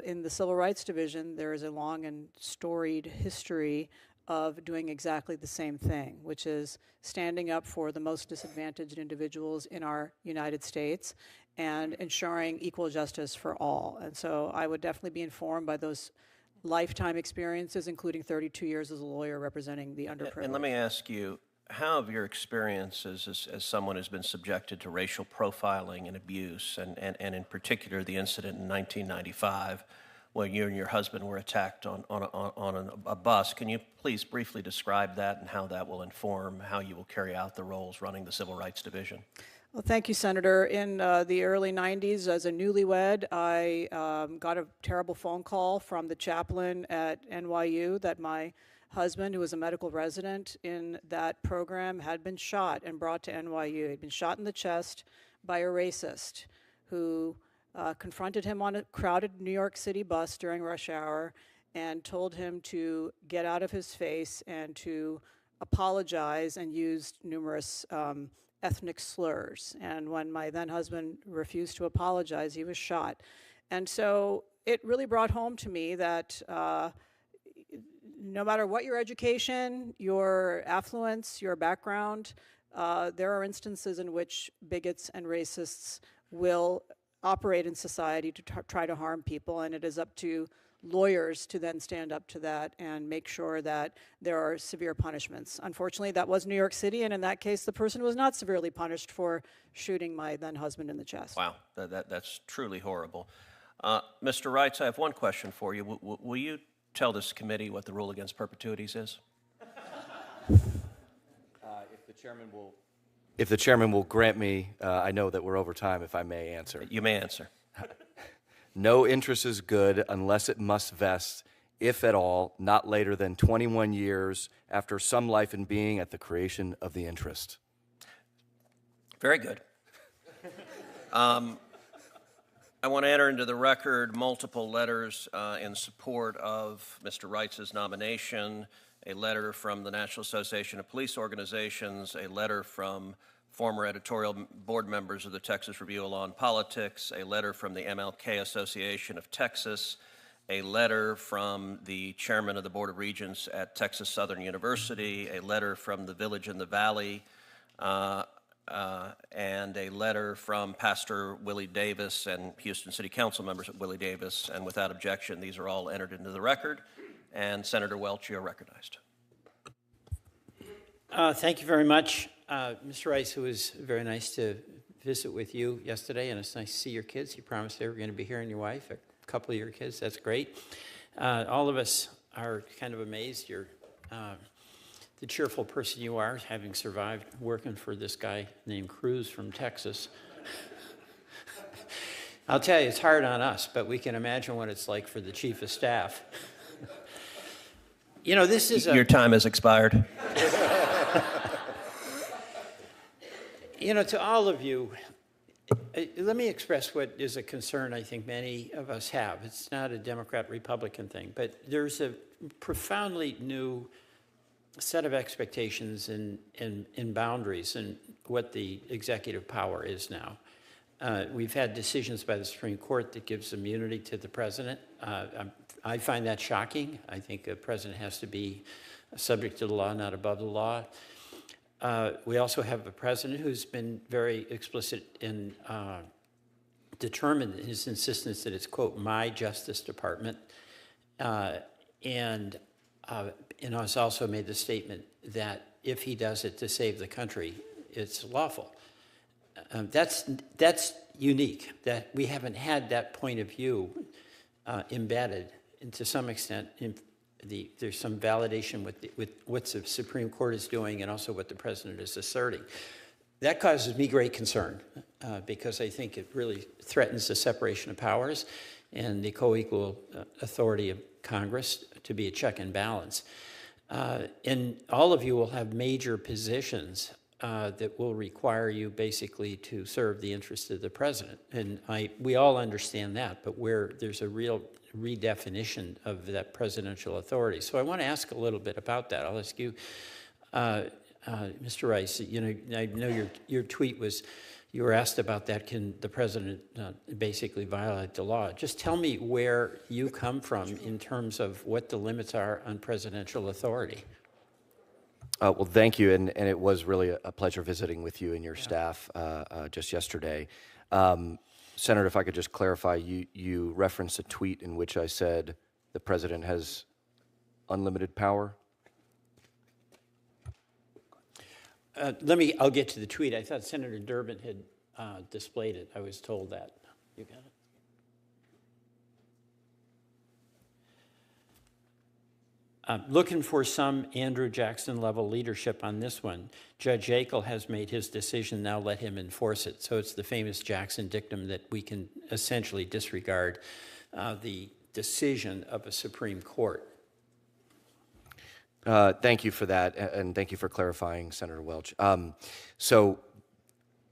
In the Civil Rights Division, there is a long and storied history of doing exactly the same thing, which is standing up for the most disadvantaged individuals in our United States and ensuring equal justice for all. And so I would definitely be informed by those lifetime experiences, including 32 years as a lawyer representing the underprivileged. And let me ask you, how have your experiences as someone who's been subjected to racial profiling and abuse, and in particular the incident in 1995 when you and your husband were attacked on a bus, can you please briefly describe that and how that will inform how you will carry out the roles running the Civil Rights Division? Well, thank you, Senator. In the early 90s, as a newlywed, I got a terrible phone call from the chaplain at NYU that my husband, who was a medical resident in that program, had been shot and brought to NYU. He'd been shot in the chest by a racist who confronted him on a crowded New York City bus during rush hour and told him to get out of his face and to apologize, and used numerous ethnic slurs. And when my then husband refused to apologize, he was shot. And so it really brought home to me that no matter what your education, your affluence, your background, there are instances in which bigots and racists will operate in society to try to harm people, and it is up to lawyers to then stand up to that and make sure that there are severe punishments. Unfortunately, that was New York City, and in that case, the person was not severely punished for shooting my then husband in the chest. Wow, that's truly horrible. Mr. Reitz, I have one question for you. Will you tell this committee what the rule against perpetuities is? If the chairman will If the chairman will grant me, I know that we're over time, if I may answer. You may answer. No interest is good unless it must vest, if at all, not later than 21 years after some life and being at the creation of the interest. Very good. I want to enter into the record multiple letters in support of Mr. Reitz's nomination, a letter from the National Association of Police Organizations, a letter from former editorial board members of the Texas Review of Law and Politics, a letter from the MLK Association of Texas, a letter from the chairman of the Board of Regents at Texas Southern University, a letter from the Village in the Valley, and a letter from Pastor Willie Davis and Houston City Council members at Willie Davis. And without objection, these are all entered into the record. And Senator Welch, you are recognized. Thank you very much. Mr. Reitz, it was very nice to visit with you yesterday, and it's nice to see your kids. You promised they were going to be here, and your wife, a couple of your kids. That's great. All of us are kind of amazed you're the cheerful person you are, having survived working for this guy named Cruz from Texas. I'll tell you, it's hard on us, but we can imagine what it's like for the chief of staff. You know, this is Your time has expired. You know, to all of you, let me express what is a concern I think many of us have. It's not a Democrat-Republican thing, but there's a profoundly new set of expectations and boundaries in what the executive power is now. We've had decisions by the Supreme Court that gives immunity to the president. I find that shocking. I think a president has to be subject to the law, not above the law. We also have a president who's been very explicit and determined in his insistence that it's, quote, my Justice Department. And has also made the statement that if he does it to save the country, it's lawful. That's unique, that we haven't had that point of view embedded, and to some extent, there's some validation with what the Supreme Court is doing and also what the president is asserting. That causes me great concern because I think it really threatens the separation of powers and the co-equal authority of Congress to be a check and balance. And all of you will have major positions that will require you basically to serve the interests of the president. And we all understand that, but where there's a real redefinition of that presidential authority. So I want to ask a little bit about that. I'll ask you, Mr. Rice, you know, I know your tweet was, you were asked about that, can the president basically violate the law? Just tell me where you come from in terms of what the limits are on presidential authority. Well, thank you, and it was really a pleasure visiting with you and your staff just yesterday. Senator, if I could just clarify, you referenced a tweet in which I said the president has unlimited power? I'll get to the tweet. I thought Senator Durbin had displayed it. I was told that. You got it? Looking for some Andrew Jackson level leadership on this one. Judge Yackel has made his decision, now let him enforce it. So it's the famous Jackson dictum that we can essentially disregard the decision of a Supreme Court. Thank you for that, and thank you for clarifying, Senator Welch. So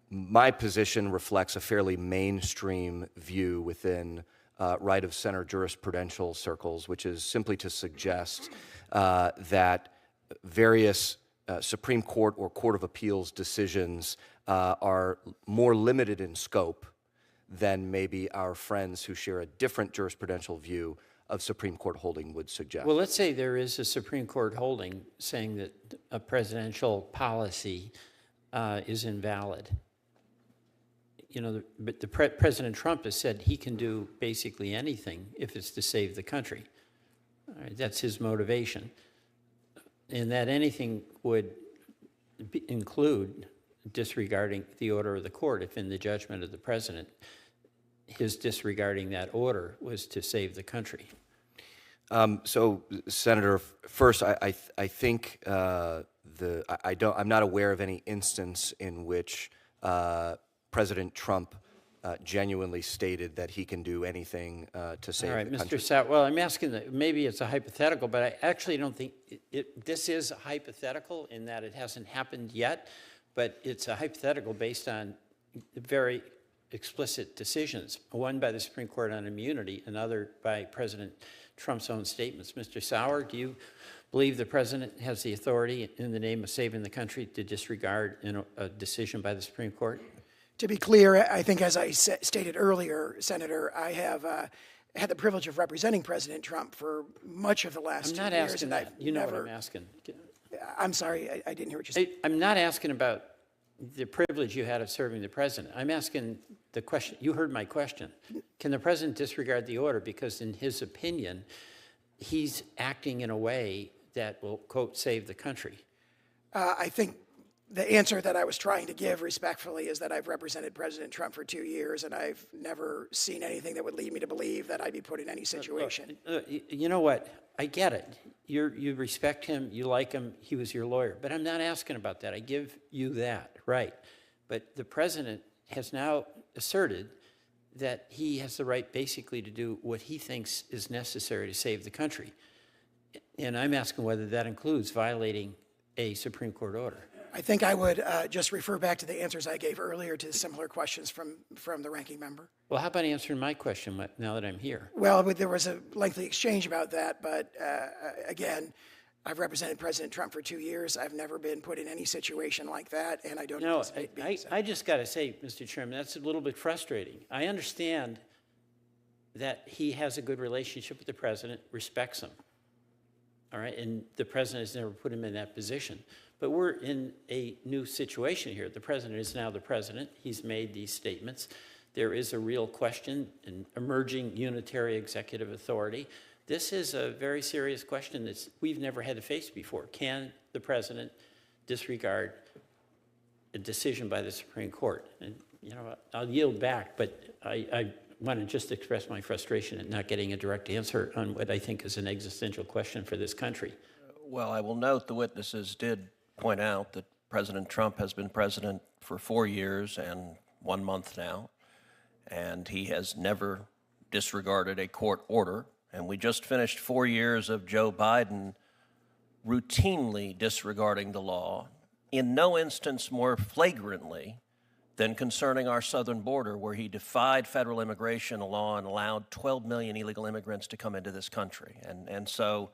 my position reflects a fairly mainstream view within right of center jurisprudential circles, which is simply to suggest that various Supreme Court or Court of Appeals decisions are more limited in scope than maybe our friends who share a different jurisprudential view of Supreme Court holding would suggest. Well, let's say there is a Supreme Court holding saying that a presidential policy is invalid. You know, but President Trump has said he can do basically anything if it's to save the country. All right, that's his motivation. And that anything would include disregarding the order of the court if in the judgment of the president, his disregarding that order was to save the country. So, Senator, first, I think I'm not aware of any instance in which President Trump genuinely stated that he can do anything to save All right, the country. Mr. Sauer, well, I'm asking that maybe it's a hypothetical, but I actually don't think this is a hypothetical in that it hasn't happened yet, but it's a hypothetical based on very explicit decisions, one by the Supreme Court on immunity, another by President Trump's own statements. Mr. Sauer, do you believe the president has the authority in the name of saving the country to disregard a decision by the Supreme Court? To be clear, I think as I stated earlier, Senator, I have had the privilege of representing President Trump for much of the last 2 years. I'm not asking that. You know what I'm asking. I'm sorry, I didn't hear what you said. I'm not asking about the privilege you had of serving the president. I'm asking the question. You heard my question. Can the president disregard the order because in his opinion, he's acting in a way that will, quote, save the country? I think the answer that I was trying to give respectfully is that I've represented President Trump for 2 years, and I've never seen anything that would lead me to believe that I'd be put in any situation. You know what? I get it. You respect him. You like him. He was your lawyer. But I'm not asking about that. I give you that, right? But the president has now asserted that he has the right basically to do what he thinks is necessary to save the country. And I'm asking whether that includes violating a Supreme Court order. I think I would just refer back to the answers I gave earlier to similar questions from the ranking member. Well, how about answering my question now that I'm here? Well, there was a lengthy exchange about that, but again, I've represented President Trump for 2 years. I've never been put in any situation like that, and I don't anticipate being so. I just got to say, Mr. Chairman, that's a little bit frustrating. I understand that he has a good relationship with the president, respects him, all right, and the president has never put him in that position. But we're in a new situation here. The president is now the president. He's made these statements. There is a real question, an emerging unitary executive authority. This is a very serious question that we've never had to face before. Can the president disregard a decision by the Supreme Court? And, you know, I'll yield back, but I want to just express my frustration at not getting a direct answer on what I think is an existential question for this country. Well, I will note the witnesses did point out that President Trump has been president for 4 years and 1 month now, and he has never disregarded a court order. And we just finished 4 years of Joe Biden routinely disregarding the law, in no instance more flagrantly than concerning our southern border, where he defied federal immigration law and allowed 12 million illegal immigrants to come into this country. And so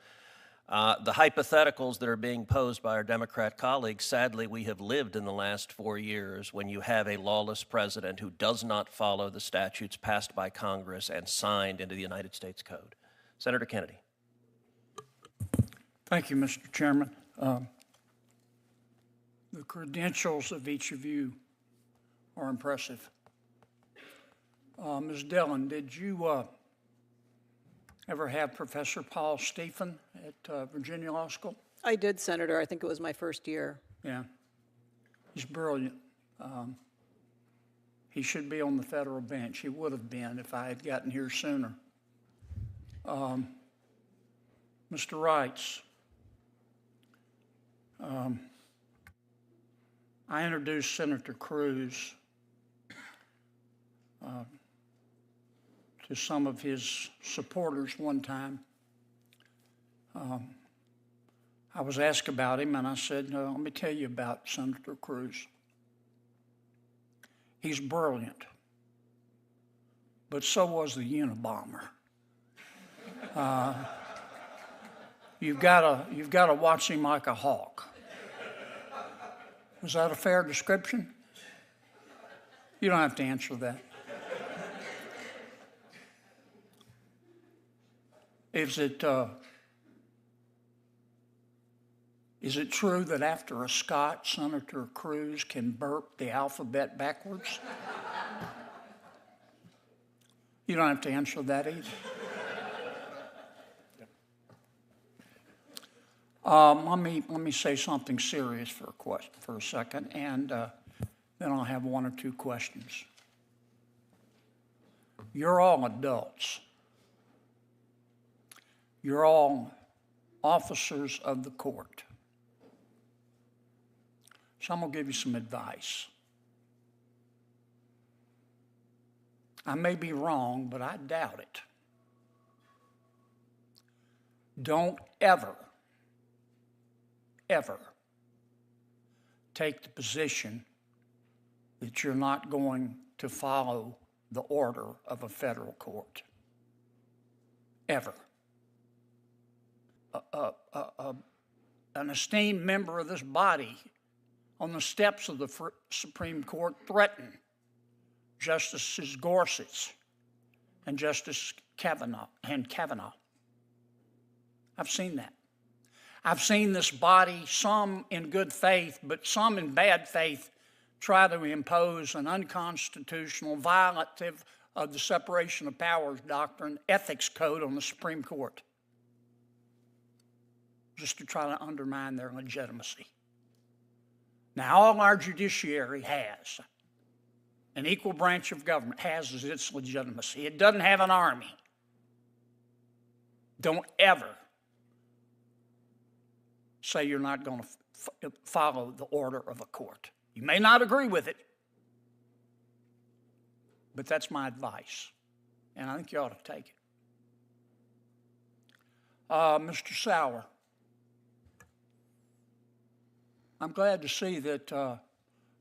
the hypotheticals that are being posed by our Democrat colleagues, sadly, we have lived in the last 4 years when you have a lawless president who does not follow the statutes passed by Congress and signed into the United States Code. Senator Kennedy. Thank you, Mr. Chairman. The credentials of each of you are impressive. Ms. Dhillon, did you ever have Professor Paul Stephen at Virginia Law School? I did, Senator. I think it was my first year. Yeah. He's brilliant. He should be on the federal bench. He would have been if I had gotten here sooner. Mr. Reitz, I introduced Senator Cruz to some of his supporters one time. I was asked about him, and I said, no, let me tell you about Senator Cruz. He's brilliant, but so was the Unabomber. You've got to watch him like a hawk. Was that a fair description? You don't have to answer that. Is it true that after a Scot, Senator Cruz can burp the alphabet backwards? You don't have to answer that either. Let me say something serious for a second, and then I'll have one or two questions. You're all adults. You're all officers of the court. So I'm going to give you some advice. I may be wrong, but I doubt it. Don't ever take the position that you're not going to follow the order of a federal court. Ever. An esteemed member of this body on the steps of the Supreme Court threatened Justices Gorsuch and Justice Kavanaugh. I've seen that. I've seen this body, some in good faith, but some in bad faith, try to impose an unconstitutional, violative of the separation of powers doctrine, ethics code on the Supreme Court, just to try to undermine their legitimacy. Now, all our judiciary has, an equal branch of government, has its legitimacy. It doesn't have an army. Don't ever say you're not going to follow the order of a court. You may not agree with it, but that's my advice, and I think you ought to take it. Mr. Sauer, I'm glad to see that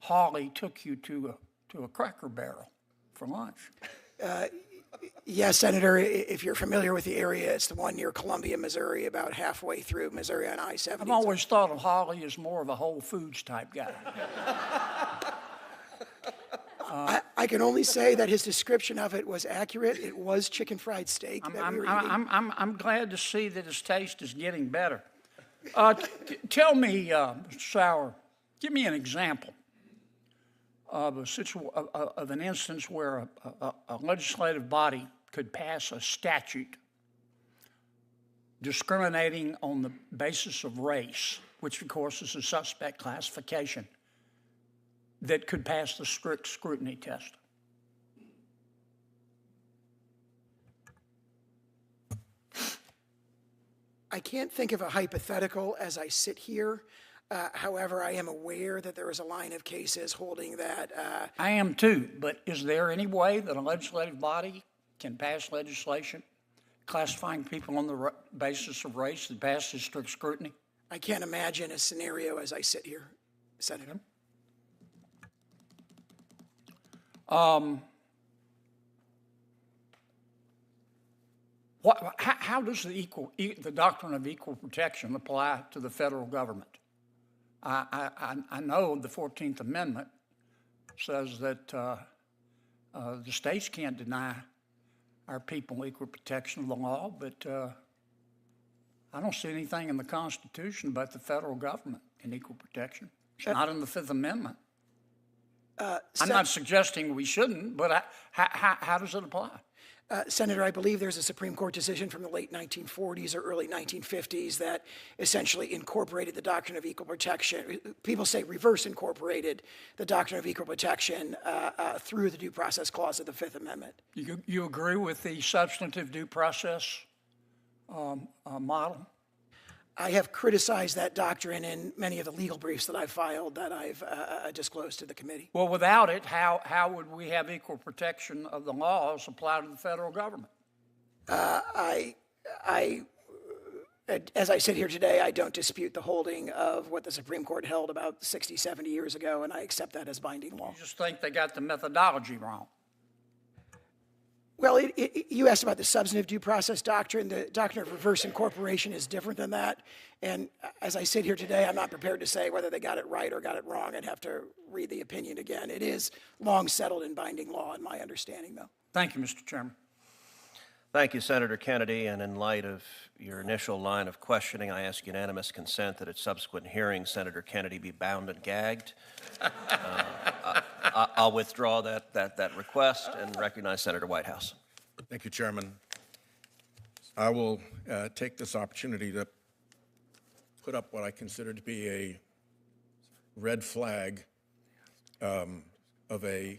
Holly took you to a Cracker Barrel for lunch. Yes, Senator, if you're familiar with the area, it's the one near Columbia, Missouri, about halfway through Missouri on I-70. I've always thought of Holly as more of a Whole Foods type guy. I can only say that his description of it was accurate. It was chicken fried steak that we were eating. I'm glad to see that his taste is getting better. Tell me, Mr. Sauer, give me an example of an instance where a legislative body could pass a statute discriminating on the basis of race, which of course is a suspect classification, that could pass the strict scrutiny test. I can't think of a hypothetical as I sit here. However, I am aware that there is a line of cases holding that. I am too, but is there any way that a legislative body can pass legislation classifying people on the basis of race that passes strict scrutiny? I can't imagine a scenario as I sit here, Senator. How does the doctrine of equal protection apply to the federal government? I know the 14th Amendment says that the states can't deny our people equal protection of the law, but I don't see anything in the Constitution about the federal government in equal protection. It's not in the Fifth Amendment. I'm not suggesting we shouldn't, but how does it apply? Senator, I believe there's a Supreme Court decision from the late 1940s or early 1950s that essentially incorporated the doctrine of equal protection. People say reverse incorporated the doctrine of equal protection through the Due Process Clause of the Fifth Amendment. You agree with the substantive due process model? I have criticized that doctrine in many of the legal briefs that I've filed that I've disclosed to the committee. Well, without it, how would we have equal protection of the laws applied to the federal government? As I sit here today, I don't dispute the holding of what the Supreme Court held about 60, 70 years ago, and I accept that as binding law. You just think they got the methodology wrong? Well, you asked about the substantive due process doctrine. The doctrine of reverse incorporation is different than that. And as I sit here today, I'm not prepared to say whether they got it right or got it wrong. I'd have to read the opinion again. It is long settled in binding law, in my understanding, though. Thank you, Mr. Chairman. Thank you, Senator Kennedy. And in light of your initial line of questioning, I ask unanimous consent that at subsequent hearings, Senator Kennedy be bound and gagged. I'll withdraw that request and recognize Senator Whitehouse. Thank you, Chairman. I will take this opportunity to put up what I consider to be a red flag of a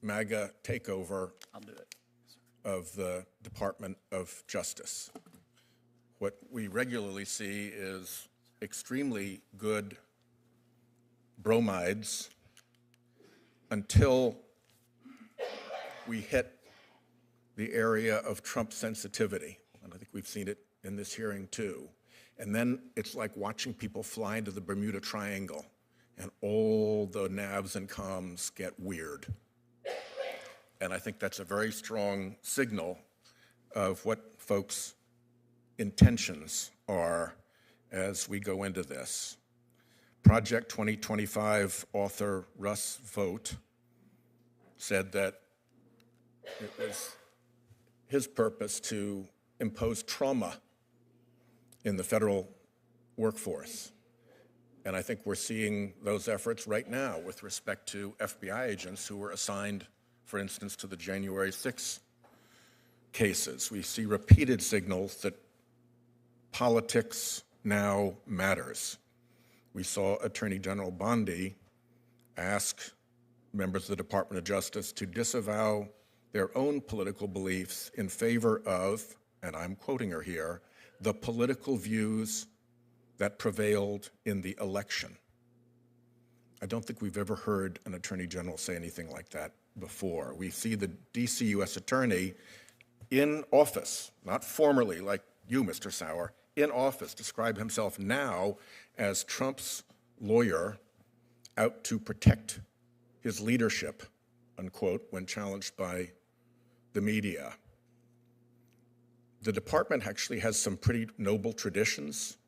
MAGA takeover of the Department of Justice. What we regularly see is extremely good bromides until we hit the area of Trump sensitivity. And I think we've seen it in this hearing too. And then it's like watching people fly into the Bermuda Triangle and all the navs and comms get weird. And I think that's a very strong signal of what folks' intentions are as we go into this. Project 2025 author Russ Vogt said that it was his purpose to impose trauma in the federal workforce. And I think we're seeing those efforts right now with respect to FBI agents who were assigned, for instance, to the January 6th cases. We see repeated signals that politics now matters. We saw Attorney General Bondi ask members of the Department of Justice to disavow their own political beliefs in favor of, and I'm quoting her here, the political views that prevailed in the election. I don't think we've ever heard an Attorney General say anything like that before. We see the DC U.S. Attorney in office, not formerly like you, Mr. Sauer, in office, describe himself now as Trump's lawyer out to protect his leadership, unquote, when challenged by the media. The department actually has some pretty noble traditions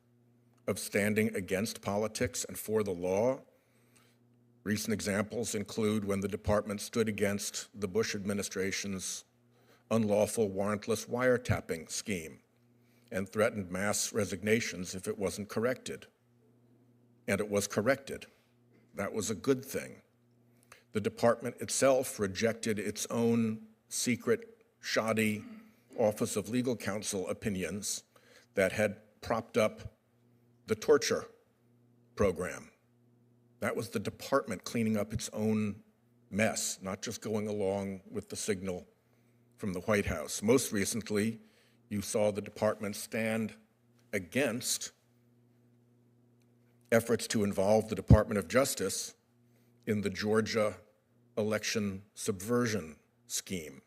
of standing against politics and for the law. Recent examples include when the department stood against the Bush administration's unlawful warrantless wiretapping scheme and threatened mass resignations if it wasn't corrected. And it was corrected. That was a good thing. The department itself rejected its own secret, shoddy Office of Legal Counsel opinions that had propped up the torture program. That was the department cleaning up its own mess, not just going along with the signal from the White House. Most recently, you saw the department stand against efforts to involve the Department of Justice in the Georgia election subversion scheme.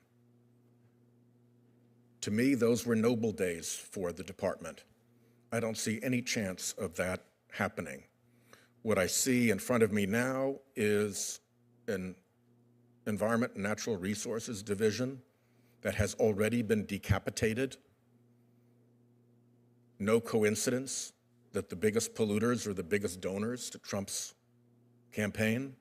To me, those were noble days for the department. I don't see any chance of that happening. What I see in front of me now is an Environment and Natural Resources Division that has already been decapitated. No coincidence that the biggest polluters are the biggest donors to Trump's campaign.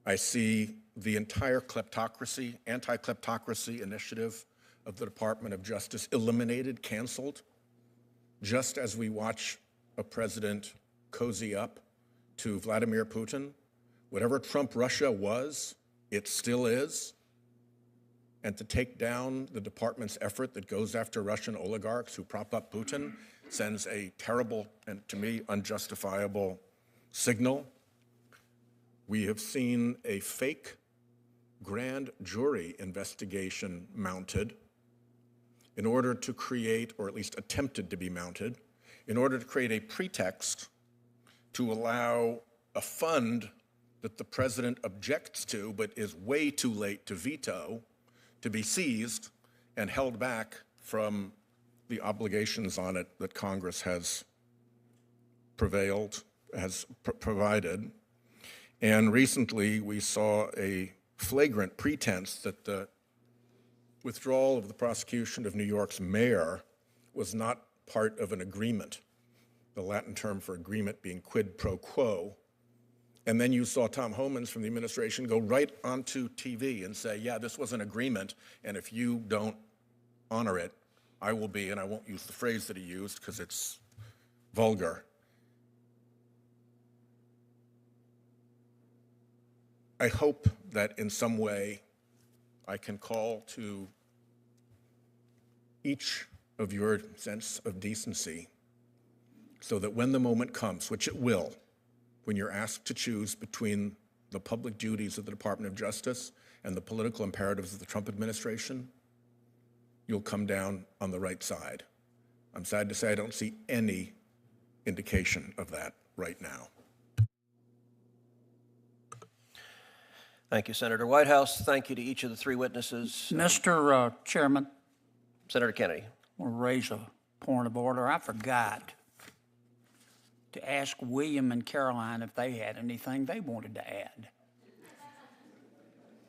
I see the entire kleptocracy, anti-kleptocracy initiative of the Department of Justice eliminated, canceled, just as we watch a president cozy up to Vladimir Putin. Whatever Trump Russia was, it still is. And to take down the department's effort that goes after Russian oligarchs who prop up Putin sends a terrible and, to me, unjustifiable signal. We have seen a fake grand jury investigation mounted in order to create, or at least attempted to be mounted, in order to create a pretext to allow a fund that the president objects to but is way too late to veto to be seized and held back from the obligations on it that Congress has provided. And recently we saw a flagrant pretense that the withdrawal of the prosecution of New York's mayor was not part of an agreement, the Latin term for agreement being quid pro quo. And then you saw Tom Homans from the administration go right onto TV and say, yeah, this was an agreement, and if you don't honor it, I will be, and I won't use the phrase that he used because it's vulgar. I hope that in some way I can call to each of your sense of decency so that when the moment comes, which it will, when you're asked to choose between the public duties of the Department of Justice and the political imperatives of the Trump administration, you'll come down on the right side. I'm sad to say I don't see any indication of that right now. Thank you, Senator Whitehouse. Thank you to each of the three witnesses. Mr. Chairman, Senator Kennedy. I'll raise a point of order. I forgot to ask William and Caroline if they had anything they wanted to add.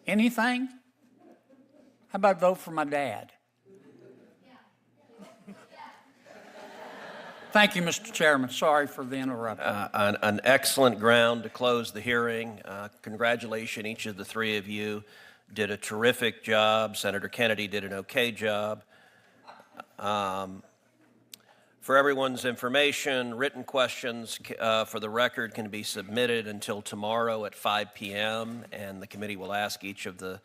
Anything? How about vote for my dad? Thank you, Mr. Chairman. Sorry for the interruption. An excellent ground to close the hearing. Congratulations, each of the three of you did a terrific job. Senator Kennedy did an okay job. For everyone's information, written questions for the record can be submitted until tomorrow at 5 p.m., and the committee will ask each of the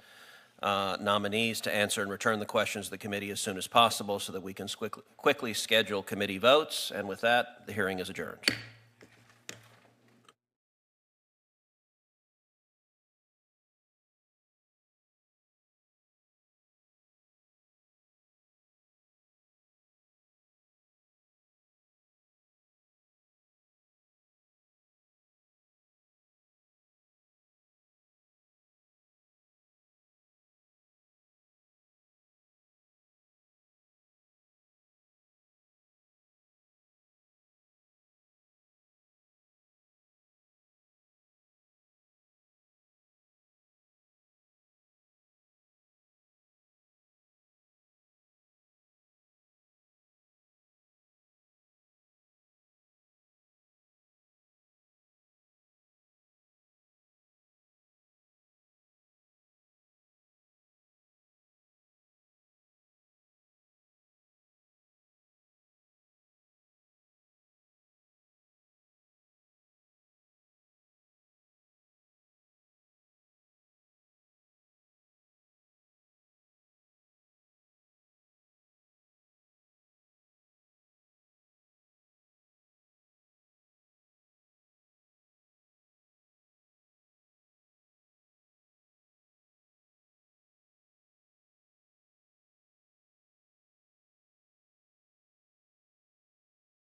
nominees to answer and return the questions to the committee as soon as possible so that we can quickly schedule committee votes. And with that, the hearing is adjourned.